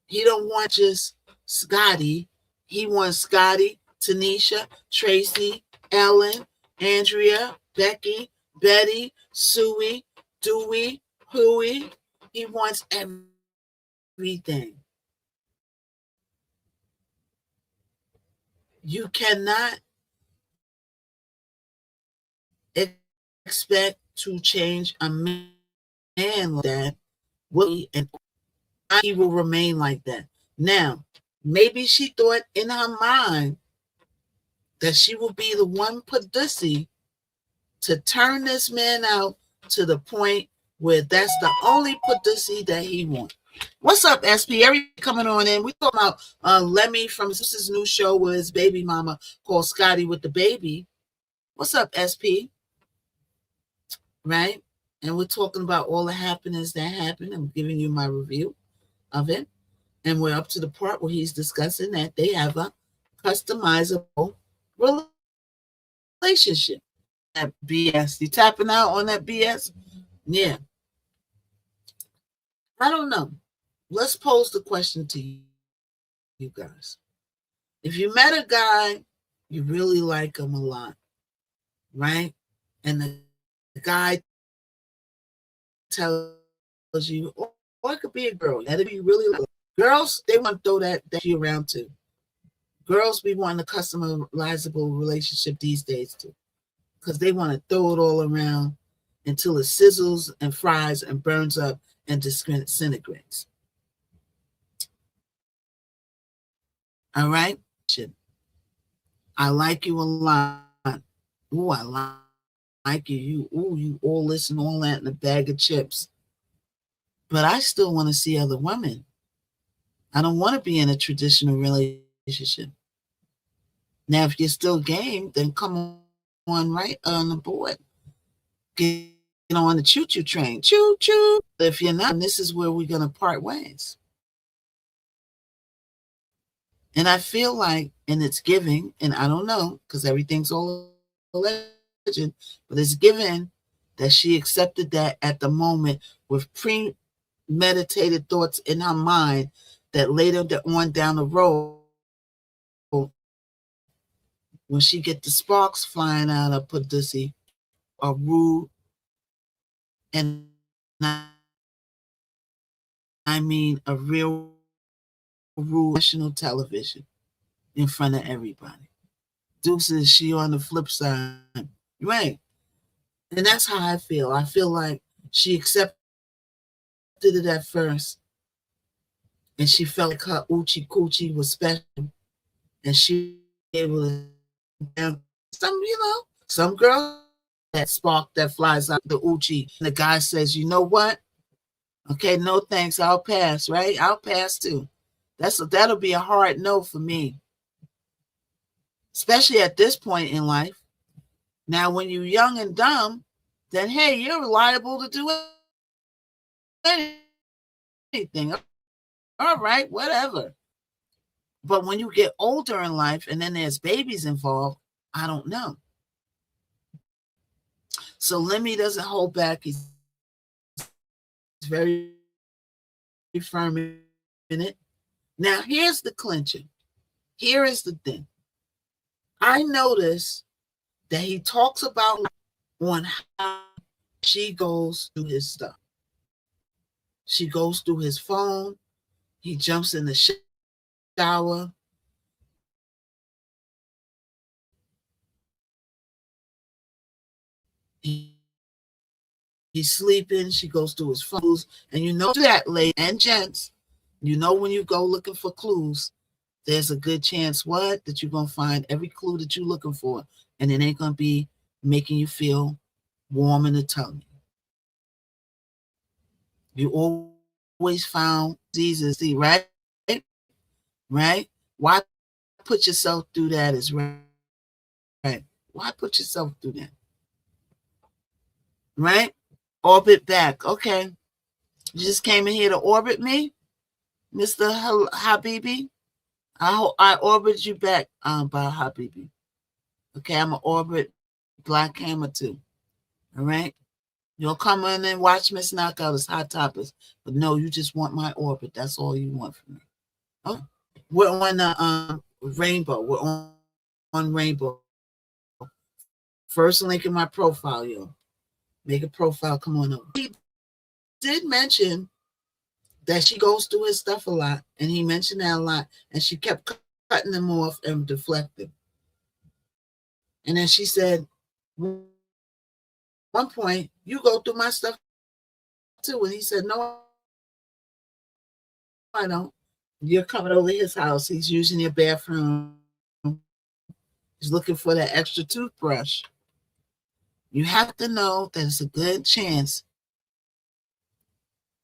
[SPEAKER 2] He don't want just Scotty. He wants Scotty, Tanisha, Tracy, Ellen, Andrea, Becky, Betty, Suey, Dewey, Huey. He wants everything. You cannot expect to change a man like that. And he will remain like that. Now, maybe she thought in her mind that she will be the one pussy to turn this man out to the point where that's the only pussy that he wants. What's up, SP? Everybody coming on in. We talking about Lemmy from his new show with his baby mama called Scotty with the Baby. What's up, SP? Right? And we're talking about all the happenings that happened. I'm giving you my review of it. And we're up to the part where he's discussing that they have a customizable relationship. that BS. You tapping out on that BS? Yeah. I don't know. Let's pose the question to you guys. If you met a guy, you really like him a lot, right? And the guy tells you, or it could be a girl, that if you really like girls, they want to throw that around too. Girls be wanting a customizable relationship these days too, because they want to throw it all around until it sizzles and fries and burns up and disintegrates. All right? I like you a lot. Ooh, I like you. You all this and all that in a bag of chips. But I still want to see other women. I don't want to be in a traditional relationship. Now, if you're still game, then come on right on the board. Get on the choo-choo train. Choo-choo. If you're not, this is where we're going to part ways. And I feel like, and it's giving, and I don't know, because everything's all a legend, but it's given that she accepted that at the moment with premeditated thoughts in her mind that later on down the road, when she get the sparks flying out of her pussy, are rude, and I mean a real rude national television in front of everybody. Deuces, she on the flip side. Right. And that's how I feel. I feel like she accepted it at first, and she felt like her oochie coochie was special, and she was able to, some girl that spark that flies out the oochie. And the guy says, you know what? Okay, no thanks. I'll pass, right? I'll pass too. That'll be a hard no for me. Especially at this point in life. Now, when you're young and dumb, then hey, you're liable to do anything. All right, whatever. But when you get older in life and then there's babies involved, I don't know. So Lemmy doesn't hold back. He's very firm in it. Now, here's the clincher. Here is the thing. I notice that he talks about on how she goes through his stuff. She goes through his phone. He jumps in the shower. He's sleeping. She goes through his phone. And you know that, ladies and gents, you know when you go looking for clues, there's a good chance that you're going to find every clue that you're looking for, and it ain't going to be making you feel warm in the tummy. You always found diseases, right? Right? Why put yourself through that is right. Why put yourself through that? Right? Orbit back. Okay. You just came in here to orbit me, Mr. Habibi. I orbit you back, by Habibi. Okay, I'm an orbit Black Hammer too. All right? You'll come in and watch Missknockout as Hot Topics, but no, you just want my orbit. That's all you want from me. Oh, we're on the Rainbow. We're on Rainbow. First link in my profile, yo. Make a profile. Come on over. He did mention that she goes through his stuff a lot, and he mentioned that a lot, and she kept cutting them off and deflecting. And then she said, one point, you go through my stuff too. And he said, no, I don't. You're coming over his house. He's using your bathroom. He's looking for that extra toothbrush. You have to know that it's a good chance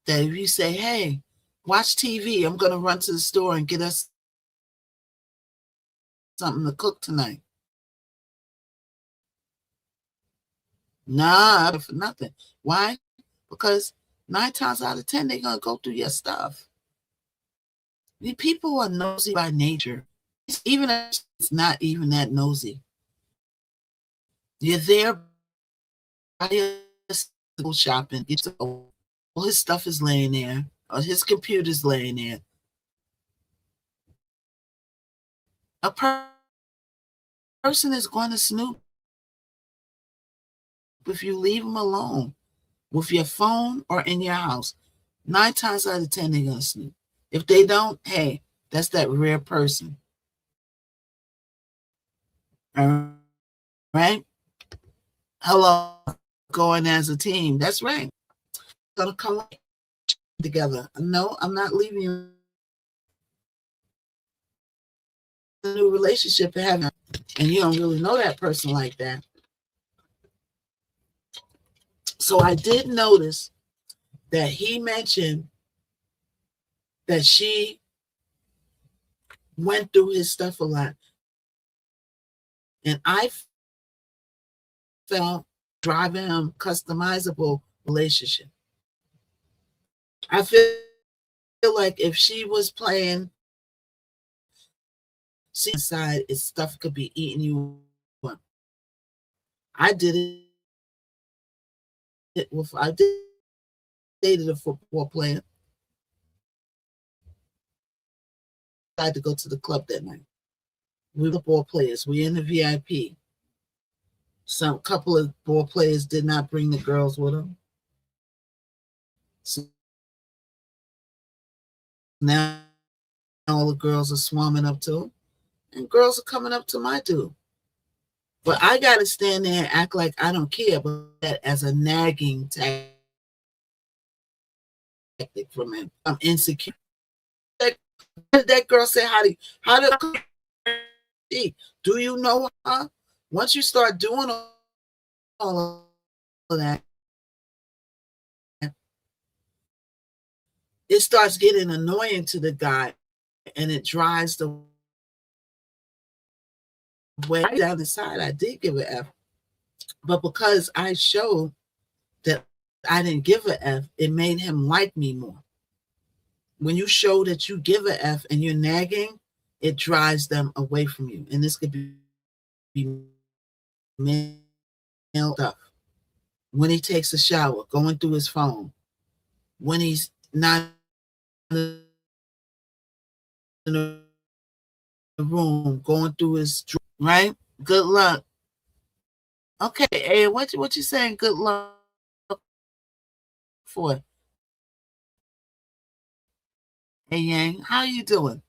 [SPEAKER 2] that if you say, hey, watch TV, I'm going to run to the store and get us something to cook tonight. Nah, for nothing. Why? Because 9 times out of 10, they're going to go through your stuff. People are nosy by nature. Even if it's not even that nosy. You're there go shopping. All his stuff is laying there. Or his computer's laying there. A person is going to snoop if you leave them alone with your phone or in your house. 9 times out of 10, they're going to snoop. If they don't, hey, that's that rare person. All right? Hello, going as a team. That's right. Gonna come together. No, I'm not leaving you in a new relationship and having, and you don't really know that person like that. So I did notice that he mentioned that she went through his stuff a lot. And I felt driving him customizable relationship. I feel like if she was playing side, it's stuff could be eating you up. I did it with dated a football player. I had to go to the club that night. We were ball players. We in the VIP. Some couple of ball players did not bring the girls with them. So now all the girls are swarming up to him, and girls are coming up to my dude. But I got to stand there and act like I don't care, but that as a nagging tactic from him. I'm insecure. That girl said, how do you know her? Once you start doing all of that, it starts getting annoying to the guy, and it drives the way down the side. I did give an F, but because I showed that I didn't give an F, it made him like me more. When you show that you give an F and you're nagging, it drives them away from you. And this could be male stuff. When he takes a shower, going through his phone. When he's not in the room, going through his, right? Good luck. Okay, hey, what you saying? Good luck for? Hey, Yang, how you doing?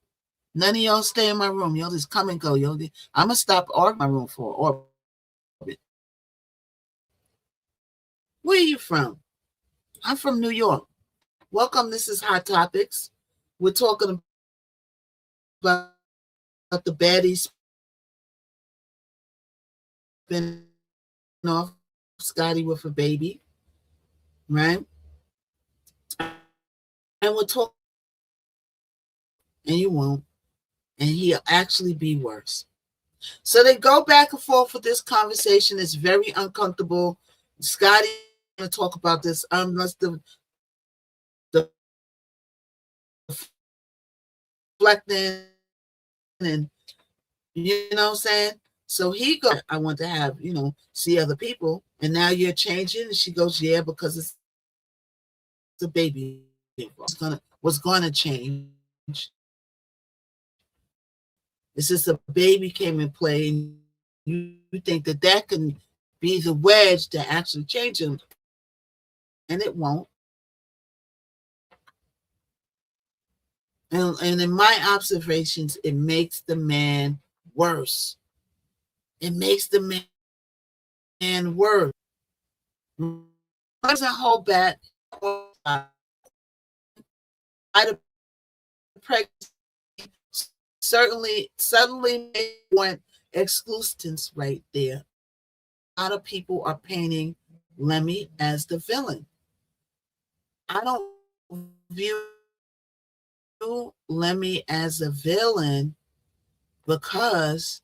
[SPEAKER 2] None of y'all stay in my room. Y'all just come and go. I'm going to stop arguing my room for orbit. Where are you from? I'm from New York. Welcome. This is Hot Topics. We're talking about the baddies spin off Scotty with a baby, right? And we'll talk, and you won't, and he'll actually be worse. So they go back and forth with this conversation. It's very uncomfortable. Scotty going to talk about this unless the reflecting, and you know what I'm saying? So he goes, I want to have, see other people. And now you're changing. And she goes, yeah, because it's a baby. What's going to change? It's just a baby came in play. And you think that can be the wedge to actually change him. And it won't. And in my observations, it makes the man worse. It makes the man worse. Doesn't hold back. Suddenly went exclusiveness right there. A lot of people are painting Lemmy as the villain. I don't view Lemmy as a villain because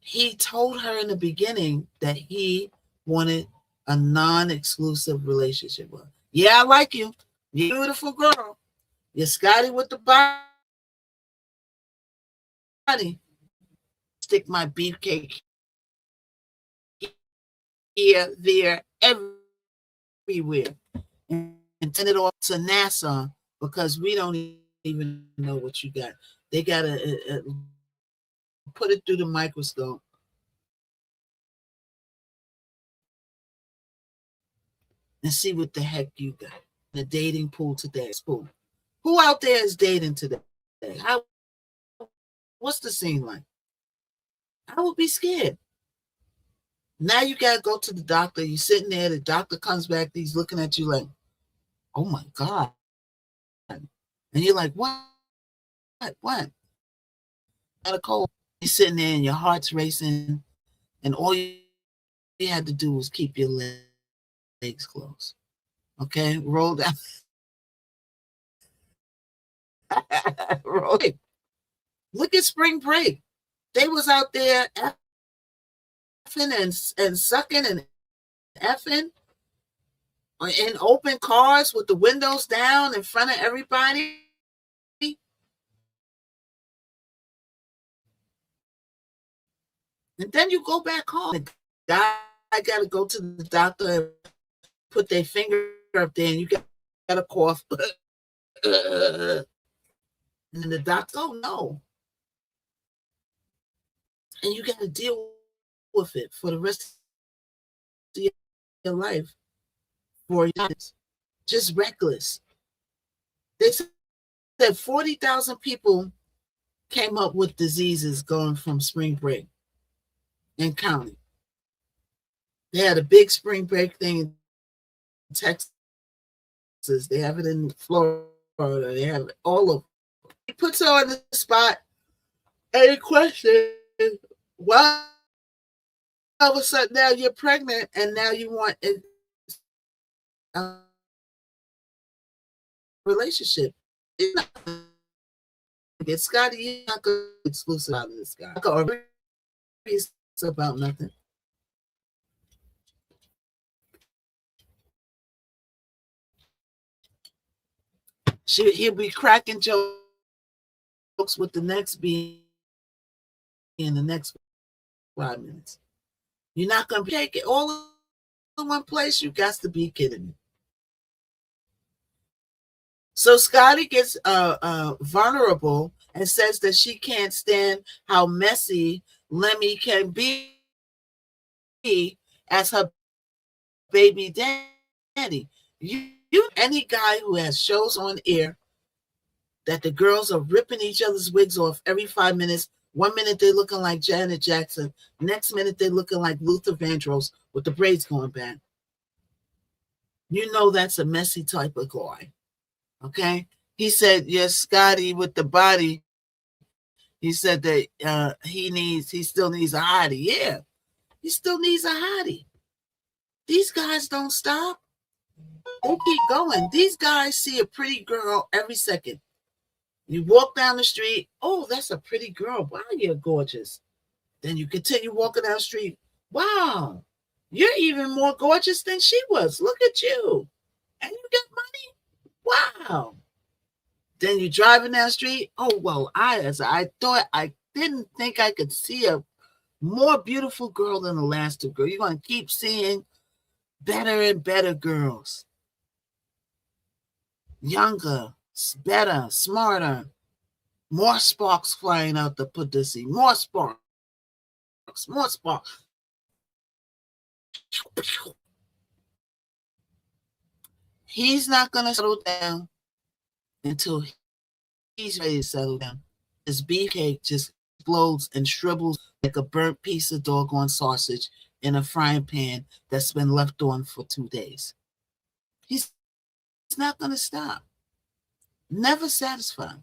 [SPEAKER 2] he told her in the beginning that he wanted a non-exclusive relationship with her. Yeah, I like you. Beautiful girl. You're Scotty with the body. Stick my beefcake here, there, everywhere, and send it off to NASA because we don't even know what you got. They got to put it through the microscope. And see what the heck you got. The dating pool today. Who out there is dating today? What's the scene like? I would be scared. Now you gotta go to the doctor. You're sitting there, the doctor comes back, he's looking at you like, oh my God. And you're like, what? What? Got a cold. You're sitting there and your heart's racing, and all you had to do was keep your legs closed. Okay, roll down. Roll. Look at spring break. They was out there effing and sucking and effing in open cars with the windows down in front of everybody. And then you go back home. The guy got to go to the doctor and put their finger up there, and you got a cough. And then the doctor, oh no. And you got to deal with it for the rest of your life. For years. Just reckless. They said 40,000 people came up with diseases going from spring break and counting. They had a big spring break thing in Texas. They have it in Florida. They have it all over. He puts her on the spot. Any question? Why all of a sudden now you're pregnant and now you want a relationship? Get Scotty, you're not going to be exclusive out of this guy. It's about nothing. He'll be cracking jokes with the next being in the next 5 minutes. You're not going to take it all in one place. You got to be kidding me. So Scotty gets vulnerable and says that she can't stand how messy Lemmy can be as her baby daddy. You any guy who has shows on air that the girls are ripping each other's wigs off every 5 minutes. 1 minute they're looking like Janet Jackson. Next minute they're looking like Luther Vandross with the braids going back. You know that's a messy type of guy. Okay? He said, yes, Scotty with the body. He said that he still needs a hottie. Yeah, he still needs a hottie. These guys don't stop. They keep going. These guys see a pretty girl every second. You walk down the street. Oh, that's a pretty girl. Wow, you're gorgeous. Then you continue walking down the street. Wow, you're even more gorgeous than she was. Look at you. And you got money? Wow. Then you're driving down the street. Oh, well, I didn't think I could see a more beautiful girl than the last two girls. You're going to keep seeing better and better girls. Younger, better, smarter. More sparks flying out the pussy. More sparks. More sparks. He's not going to settle down until he's ready to settle down. His beefcake just explodes and shrivels like a burnt piece of doggone sausage in a frying pan that's been left on for 2 days. He's not going to stop. Never satisfied.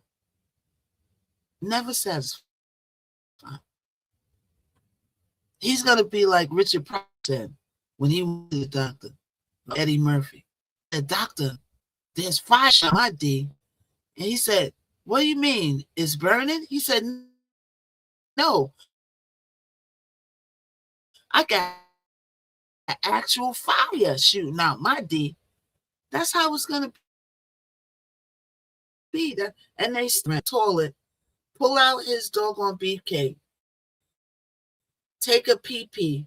[SPEAKER 2] Never satisfied. He's going to be like Richard Pryor said when he went to the doctor, Eddie Murphy. The doctor, there's fire on my D. And he said, what do you mean? It's burning? He said, no. I got an actual fire shooting out my D. That's how it's going to be. And they stand in the toilet, pull out his doggone beefcake, take a pee-pee,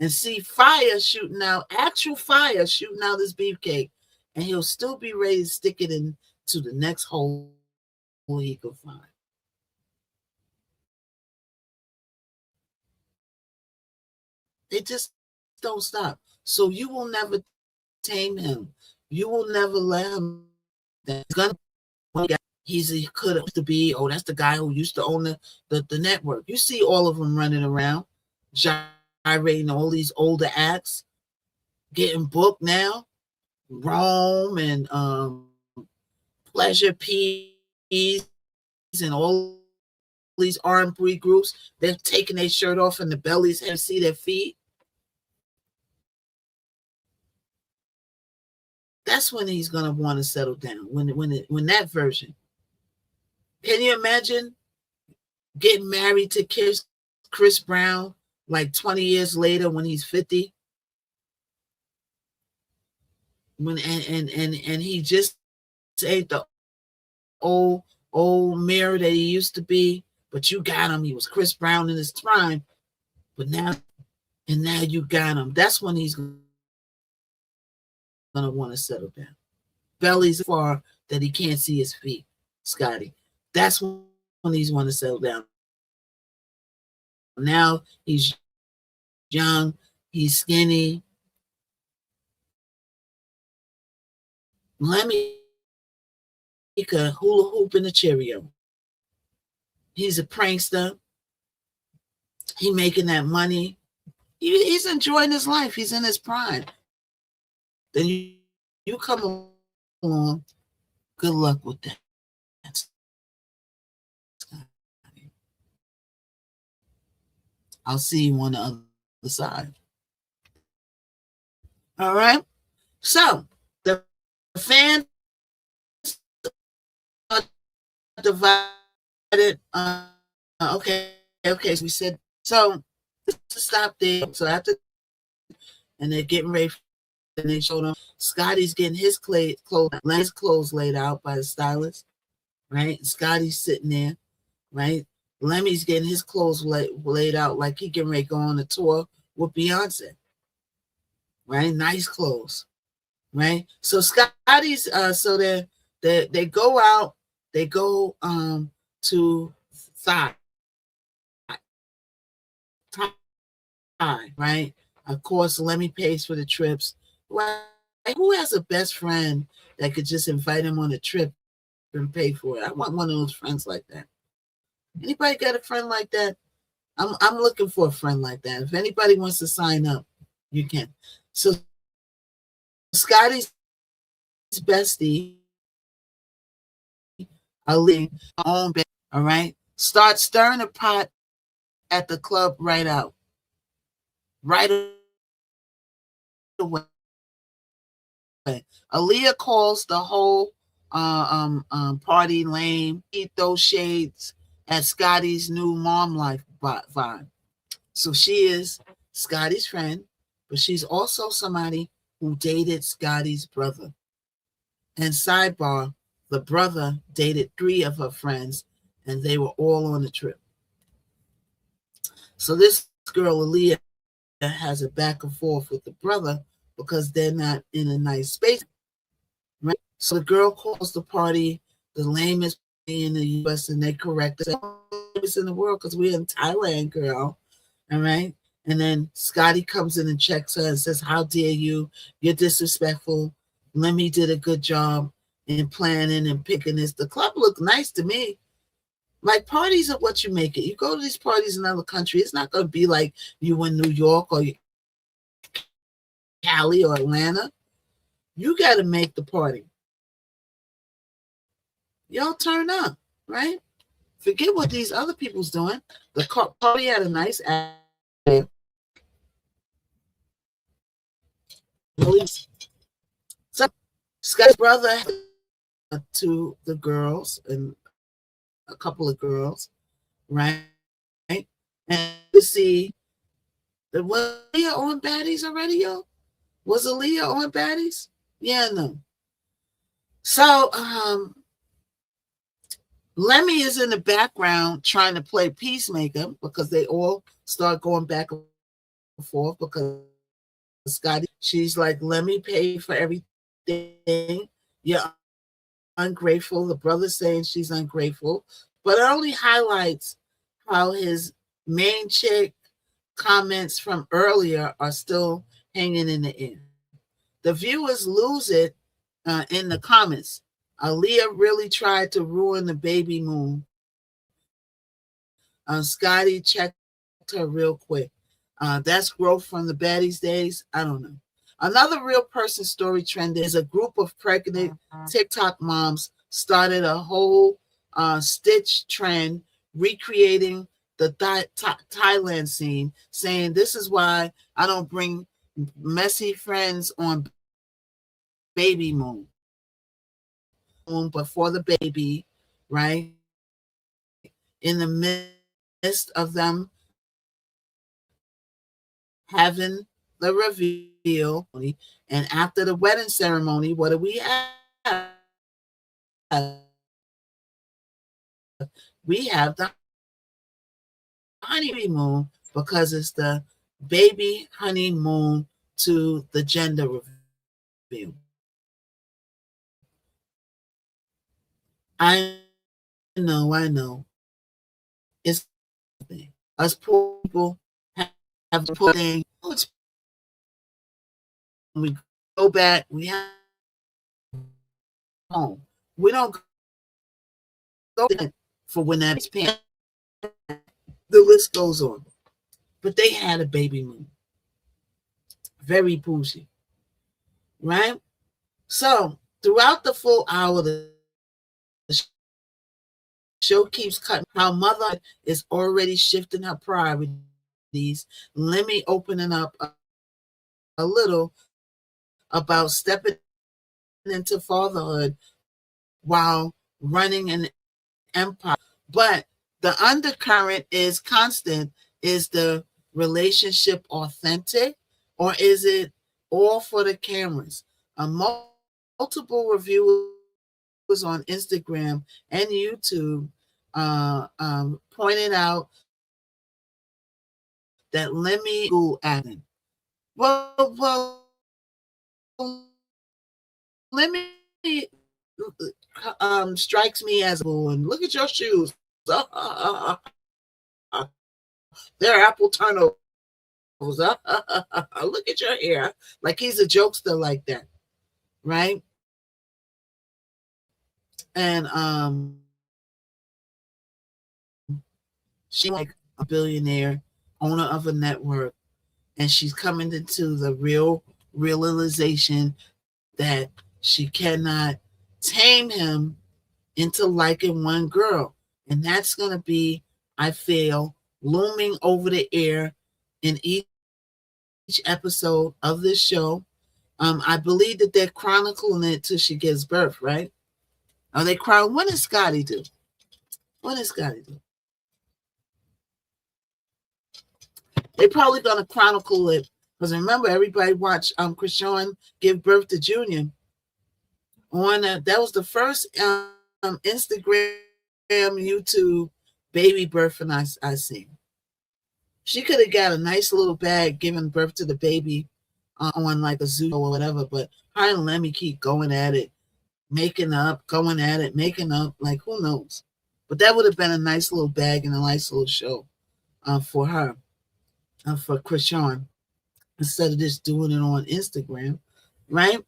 [SPEAKER 2] and see fire shooting out, actual fire shooting out his beefcake, and he'll still be ready to stick it into the next hole he could find. They just don't stop. So you will never tame him. You will never let him. He could have to be, oh, that's the guy who used to own the network. You see all of them running around, gyrating all these older acts, getting booked now. Rome and Pleasure Peas and all these R&B groups, they're taking their shirt off and the bellies and see their feet. That's when he's gonna want to settle down. When that version. Can you imagine getting married to Chris Brown like 20 years later when he's 50? And he just ain't the old mirror that he used to be, but you got him. He was Chris Brown in his prime, but now you got him. That's when he's gonna want to settle down. Belly's far that he can't see his feet, Scotty. That's when he's want to settle down. Now he's young, he's skinny. Let me a hula hoop and a Cheerio. He's a prankster. He making that money. He's enjoying his life. He's in his prime. Then you come along. Good luck with that. I'll see you on the other side. All right. So the fans are divided. Okay. So we said so. To stop there. So after, and they're getting ready. And they showed them Scotty's getting his clothes laid out by the stylist, right? Scotty's sitting there, right? Lemmy's getting his clothes laid out like he getting ready to go on a tour with Beyonce, right? Nice clothes, right? So Scotty's so they go out, they go to Thai, right? Of course, Lemmy pays for the trips. Like, who has a best friend that could just invite him on a trip and pay for it? I want one of those friends like that. Anybody got a friend like that? I'm looking for a friend like that. If anybody wants to sign up, you can. So Scotty's bestie, Ali, all right, start stirring the pot at the club right out. Right away. Aaliyah calls the whole party lame. Eat those shades at Scotty's new mom life vibe. So she is Scotty's friend, but she's also somebody who dated Scotty's brother. And sidebar, the brother dated 3 of her friends, and they were all on the trip. So this girl, Aaliyah, has a back and forth with the brother because they're not in a nice space. Right? So the girl calls the party the lamest in the U.S. and they correct it. It's in the world because we're in Thailand, girl. All right. And then Scotty comes in and checks her and says, how dare you? You're disrespectful. Lemmy did a good job in planning and picking this. The club looked nice to me. Like, parties are what you make it. You go to these parties in other countries, it's not going to be like you in New York or Cali or Atlanta. You got to make the party. Y'all turn up, right? Forget what these other people's doing. The party had a nice atmosphere. So Scott's brother to the girls and a couple of girls, right? And you see, was Aaliyah on Baddies already, yo? Was Aaliyah on Baddies? Yeah, no. So, Lemmy is in the background trying to play peacemaker because they all start going back and forth because Scotty, she's like, let me pay for everything. You're ungrateful. The brother's saying she's ungrateful, but it only highlights how his main chick comments from earlier are still hanging in the air. The viewers lose it in the comments. Aaliyah really tried to ruin the baby moon. Scotty checked her real quick. That's growth from the baddies days. I don't know. Another real person story trend is a group of pregnant TikTok moms started a whole stitch trend recreating the Thailand scene, saying this is why I don't bring messy friends on baby moon. But for the baby, right? In the midst of them having the reveal, and after the wedding ceremony, what do we have? We have the honeymoon because it's the baby honeymoon to the gender reveal. I know. It's us poor people have to put in. We go back. We have home. We don't go for when that's paying. The list goes on. But they had a baby moon. Very bougie. Right? So throughout the full hour, the show keeps cutting how mother is already shifting her priorities. Let me open it up a little about stepping into fatherhood while running an empire. But the undercurrent is constant. Is the relationship authentic, or is it all for the cameras? Multiple reviewers on Instagram and YouTube pointed out that Lemmy school acting. Well, Lemmy strikes me as a bull. And look at your shoes. They're apple turnovers. Look at your hair. Like he's a jokester like that, right? And she's like a billionaire, owner of a network, and she's coming into the realization that she cannot tame him into liking one girl. And that's going to be, I feel, looming over the air in each episode of this show. I believe that they're chronicling it till she gives birth, right? Are they chronicling? What does Scotty do? They're probably going to chronicle it because remember, everybody watched Krishan give birth to Junior. That was the first Instagram, YouTube baby birth and I seen. She could have got a nice little bag giving birth to the baby on like a zoo or whatever, but her and Lemmy keep going at it, making up, like who knows? But that would have been a nice little bag and a nice little show for her, for Krishan, instead of just doing it on Instagram, right?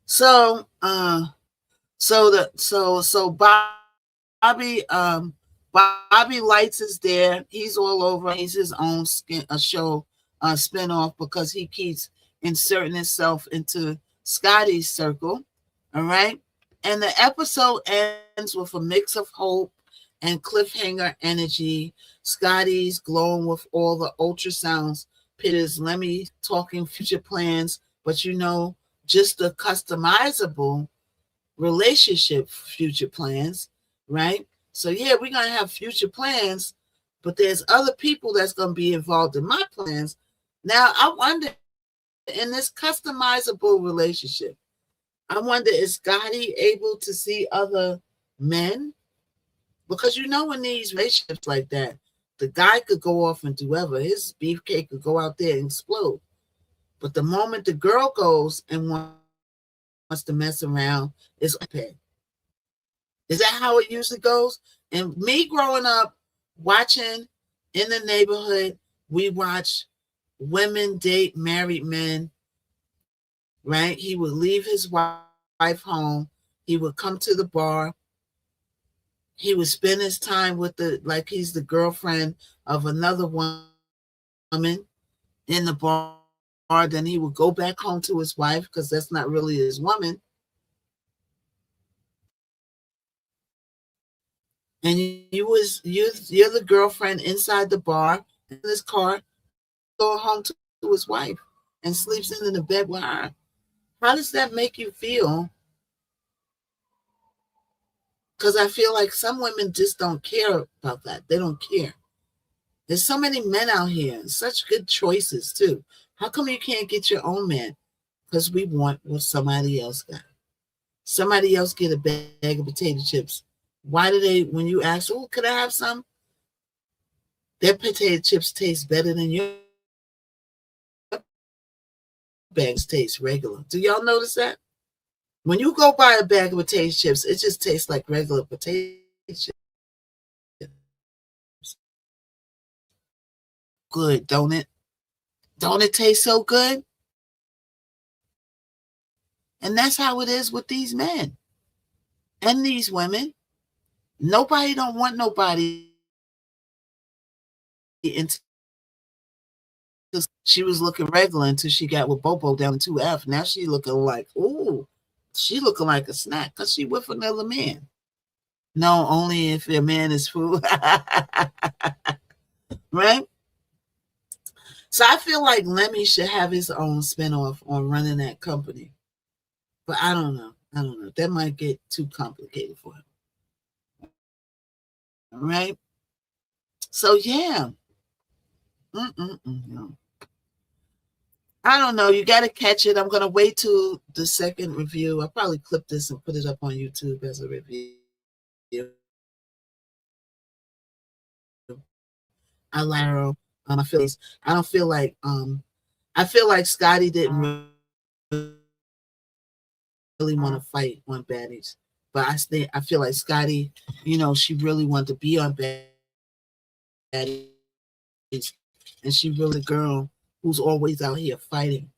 [SPEAKER 2] So Bobby Lights is there. He's all over. He's his own show spinoff because he keeps inserting himself into Scotty's circle. All right. And the episode ends with a mix of hope and cliffhanger energy. Scotty's glowing with all the ultrasounds, pictures, Lemmy talking future plans, but just the customizable relationship future plans, right? So yeah, we're going to have future plans, but there's other people that's going to be involved in my plans. Now, I wonder, in this customizable relationship, I wonder, is Scotty able to see other men? Because in these relationships like that, The guy could go off and do whatever. His beefcake could go out there and explode. But the moment the girl goes and wants to mess around, it's okay. Is that how it usually goes? And me growing up, watching in the neighborhood, we watch women date married men, right? He would leave his wife home. He would come to the bar. He would spend his time with like he's the girlfriend of another woman in the bar. Then he would go back home to his wife because that's not really his woman. And you're the girlfriend inside the bar in this car, go home to his wife and sleeps in the bed with her. How does that make you feel? Because I feel like some women just don't care about that. They don't care. There's so many men out here, such good choices too. How come you can't get your own man? Because we want what somebody else got. Somebody else get a bag of potato chips. Why do they, when you ask, oh, could I have some? Their potato chips taste better than your bags taste regular. Do y'all notice that? When you go buy a bag of potato chips, it just tastes like regular potato chips. Good, don't it? Don't it taste so good? And that's how it is with these men and these women. Nobody don't want nobody. She was looking regular until she got with Bobo down to 2F. Now she looking like, ooh, she looking like a snack because she with another man. No, only if your man is food. Right? So I feel like Lemmy should have his own spinoff on running that company. But I don't know. That might get too complicated for him. All right? So, yeah. No. I don't know. You got to catch it. I'm going to wait till the second review. I'll probably clip this and put it up on YouTube as a review. I feel like Scotty didn't really want to fight on Baddies, but I feel like Scotty, she really wanted to be on Baddies, and she really a girl who's always out here fighting.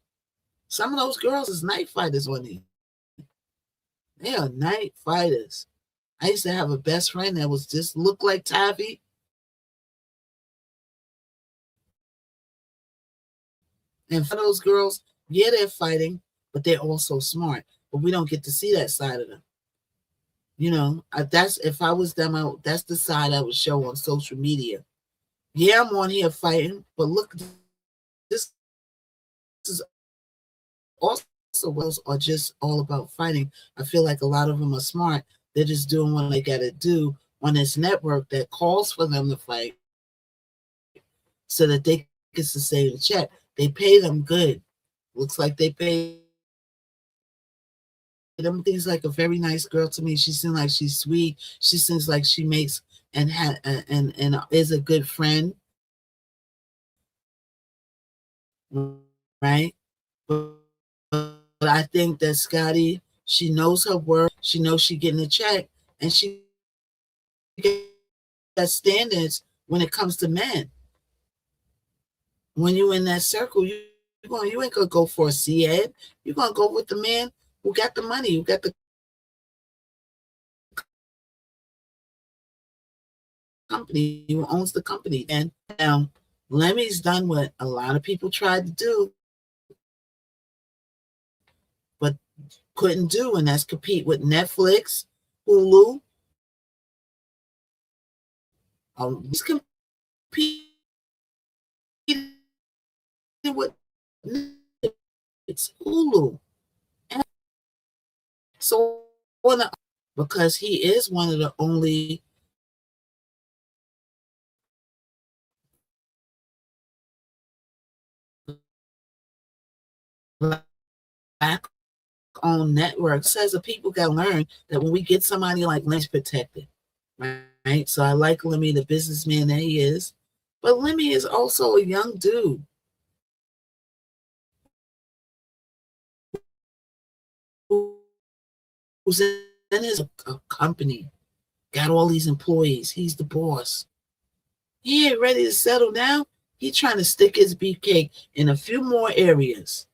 [SPEAKER 2] Some of those girls is night fighters on there. They are night fighters. I used to have a best friend that was just looked like Tavi. And for those girls, yeah, they're fighting, but they're also smart. But we don't get to see that side of them. That's if I was them, that's the side I would show on social media. Yeah, I'm on here fighting, but look, this is also those are just all about fighting. I feel like a lot of them are smart. They're just doing what they got to do on this network that calls for them to fight so that they can sustain the check. They pay them good. Looks like they pay them. Things like a very nice girl to me. She seems like she's sweet. She seems like she makes and is a good friend, right? But I think that Scotty, she knows her worth. She knows she's getting a check, and she has standards when it comes to men. When you're in that circle, you ain't gonna go for a C-head. You're gonna go with the man who got the money, who got the company, who owns the company. And Lemmy's done what a lot of people tried to do, but couldn't do, and that's compete with Netflix, Hulu. He's competing with it's Hulu. And so because he is one of the only black owned network, says that people gotta learn that when we get somebody like Lynch protected, right? So I like Lemmy, the businessman that he is. But Lemmy is also a young dude. Who's in his company, got all these employees. He's the boss. He ain't ready to settle down. He trying to stick his beefcake in a few more areas.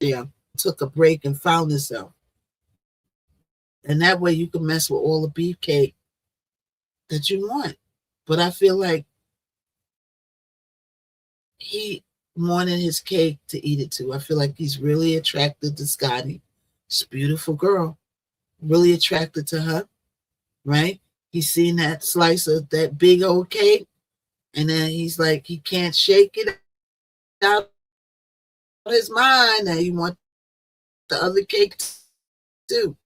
[SPEAKER 2] Yeah, took a break and found himself. And that way you can mess with all the beefcake that you want. But I feel like he wanted his cake to eat it too. I feel like he's really attracted to Scotty. She's a beautiful girl. Really attracted to her, right? He's seen that slice of that big old cake, and then he's like, he can't shake it out of his mind that he wants the other cake too.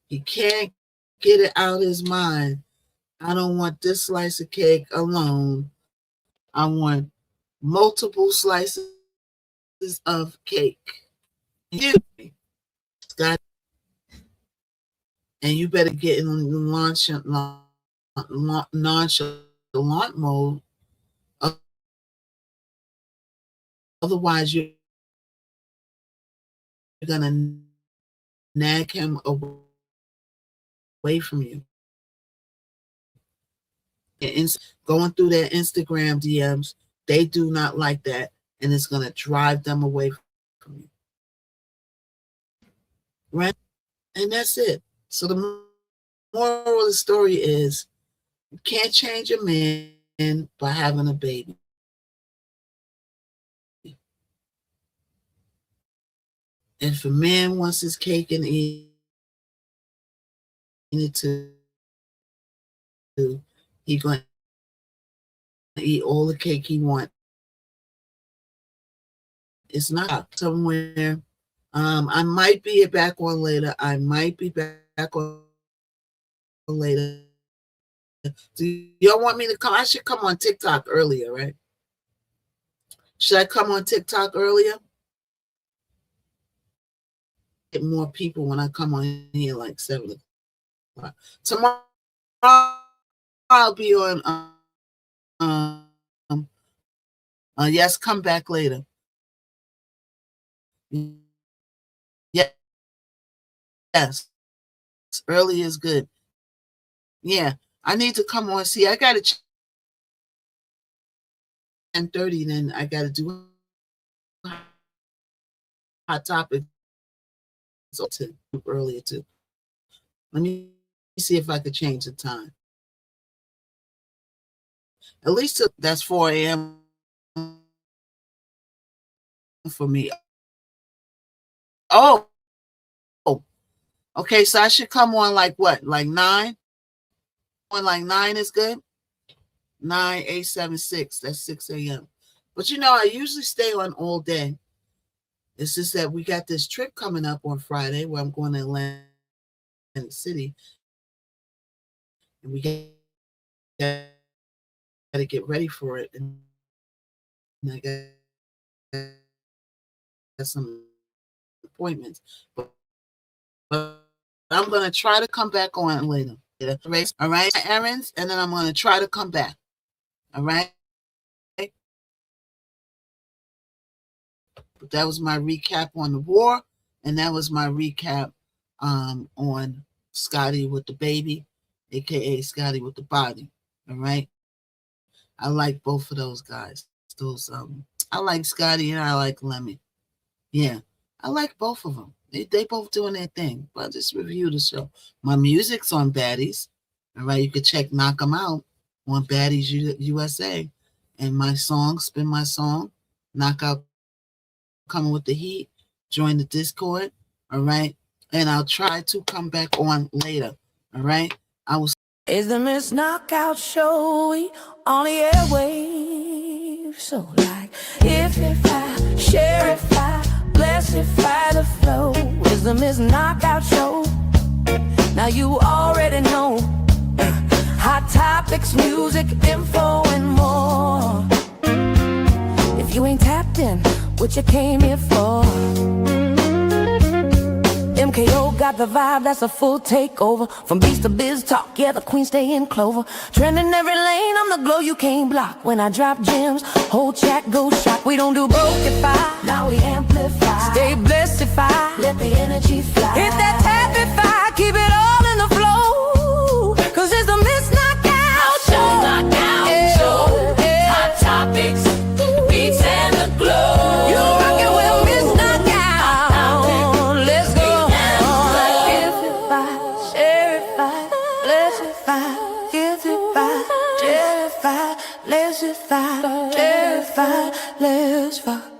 [SPEAKER 2] He can't get it out of his mind. I don't want this slice of cake alone. I want multiple slices of cake. You, Scott, and you better get in the nonchalant mode. Otherwise, you're gonna nag him away from you. And going through their Instagram DMs, they do not like that, and it's gonna drive them away from you. Right? And that's it. So the moral of the story is, you can't change a man by having a baby. If a man wants his cake and eat it too, he's going to eat all the cake he wants. It's not somewhere. I might be back on later. I might be back on later. Do y'all want me to come? I should come on TikTok earlier, right? Should I come on TikTok earlier? Get more people when I come on here like 7 o'clock. Tomorrow I'll be on yes, come back later. Yes. Early is good. Yeah. I need to come on. See, I got to 10:30, then I got to do hot topic. So earlier too. Let me see if I could change the time. At least that's 4 a.m. for me. Oh, okay. So I should come on like what? Like 9? On like 9 is good. 9-8-7-6. That's 6 a.m. But you know, I usually stay on all day. It's just that we got this trip coming up on Friday where I'm going to Atlantic City, and we got to get ready for it. And I got some appointments, but I'm going to try to come back on later. All right, errands, and then I'm going to try to come back. All right. But that was my recap on the war, and that was my recap on Scotty with the baby, aka Scotty with the body. All right. I like both of those guys. Those I like Scotty and I like Lemmy. Yeah, I like both of them. They both doing their thing. But I just review the show. My music's on Baddies. All right, you can check Knock 'Em Out on Baddies USA, and my song, Spin My Song, Knockout Coming with the Heat. Join the Discord. All right, and I'll try to come back on later. All right, I will.
[SPEAKER 1] Is the Missknockout show on the airwaves? So like, if I share, if I bless, if I the flow, is the Missknockout show. Now you already know. Hot topics, music, info, and more. If you ain't tapped in, what you came here for? Them MKO got the vibe, that's a full takeover. From beast to biz talk, yeah, the queen stay in clover. Trending every lane, I'm the glow you can't block. When I drop gems, whole chat goes shock. We don't do brokeify, now we amplify. Stay blessified, let the energy fly. Hit that happy keep it all in the flow. Cause it's a Missknockout show. Knockout show. Hot topics, beats and the glow. You rockin' with Missknockout. Let's go. Amplify, sharify, blessify, giftify, terrify, blessify, terrify, let's fuck.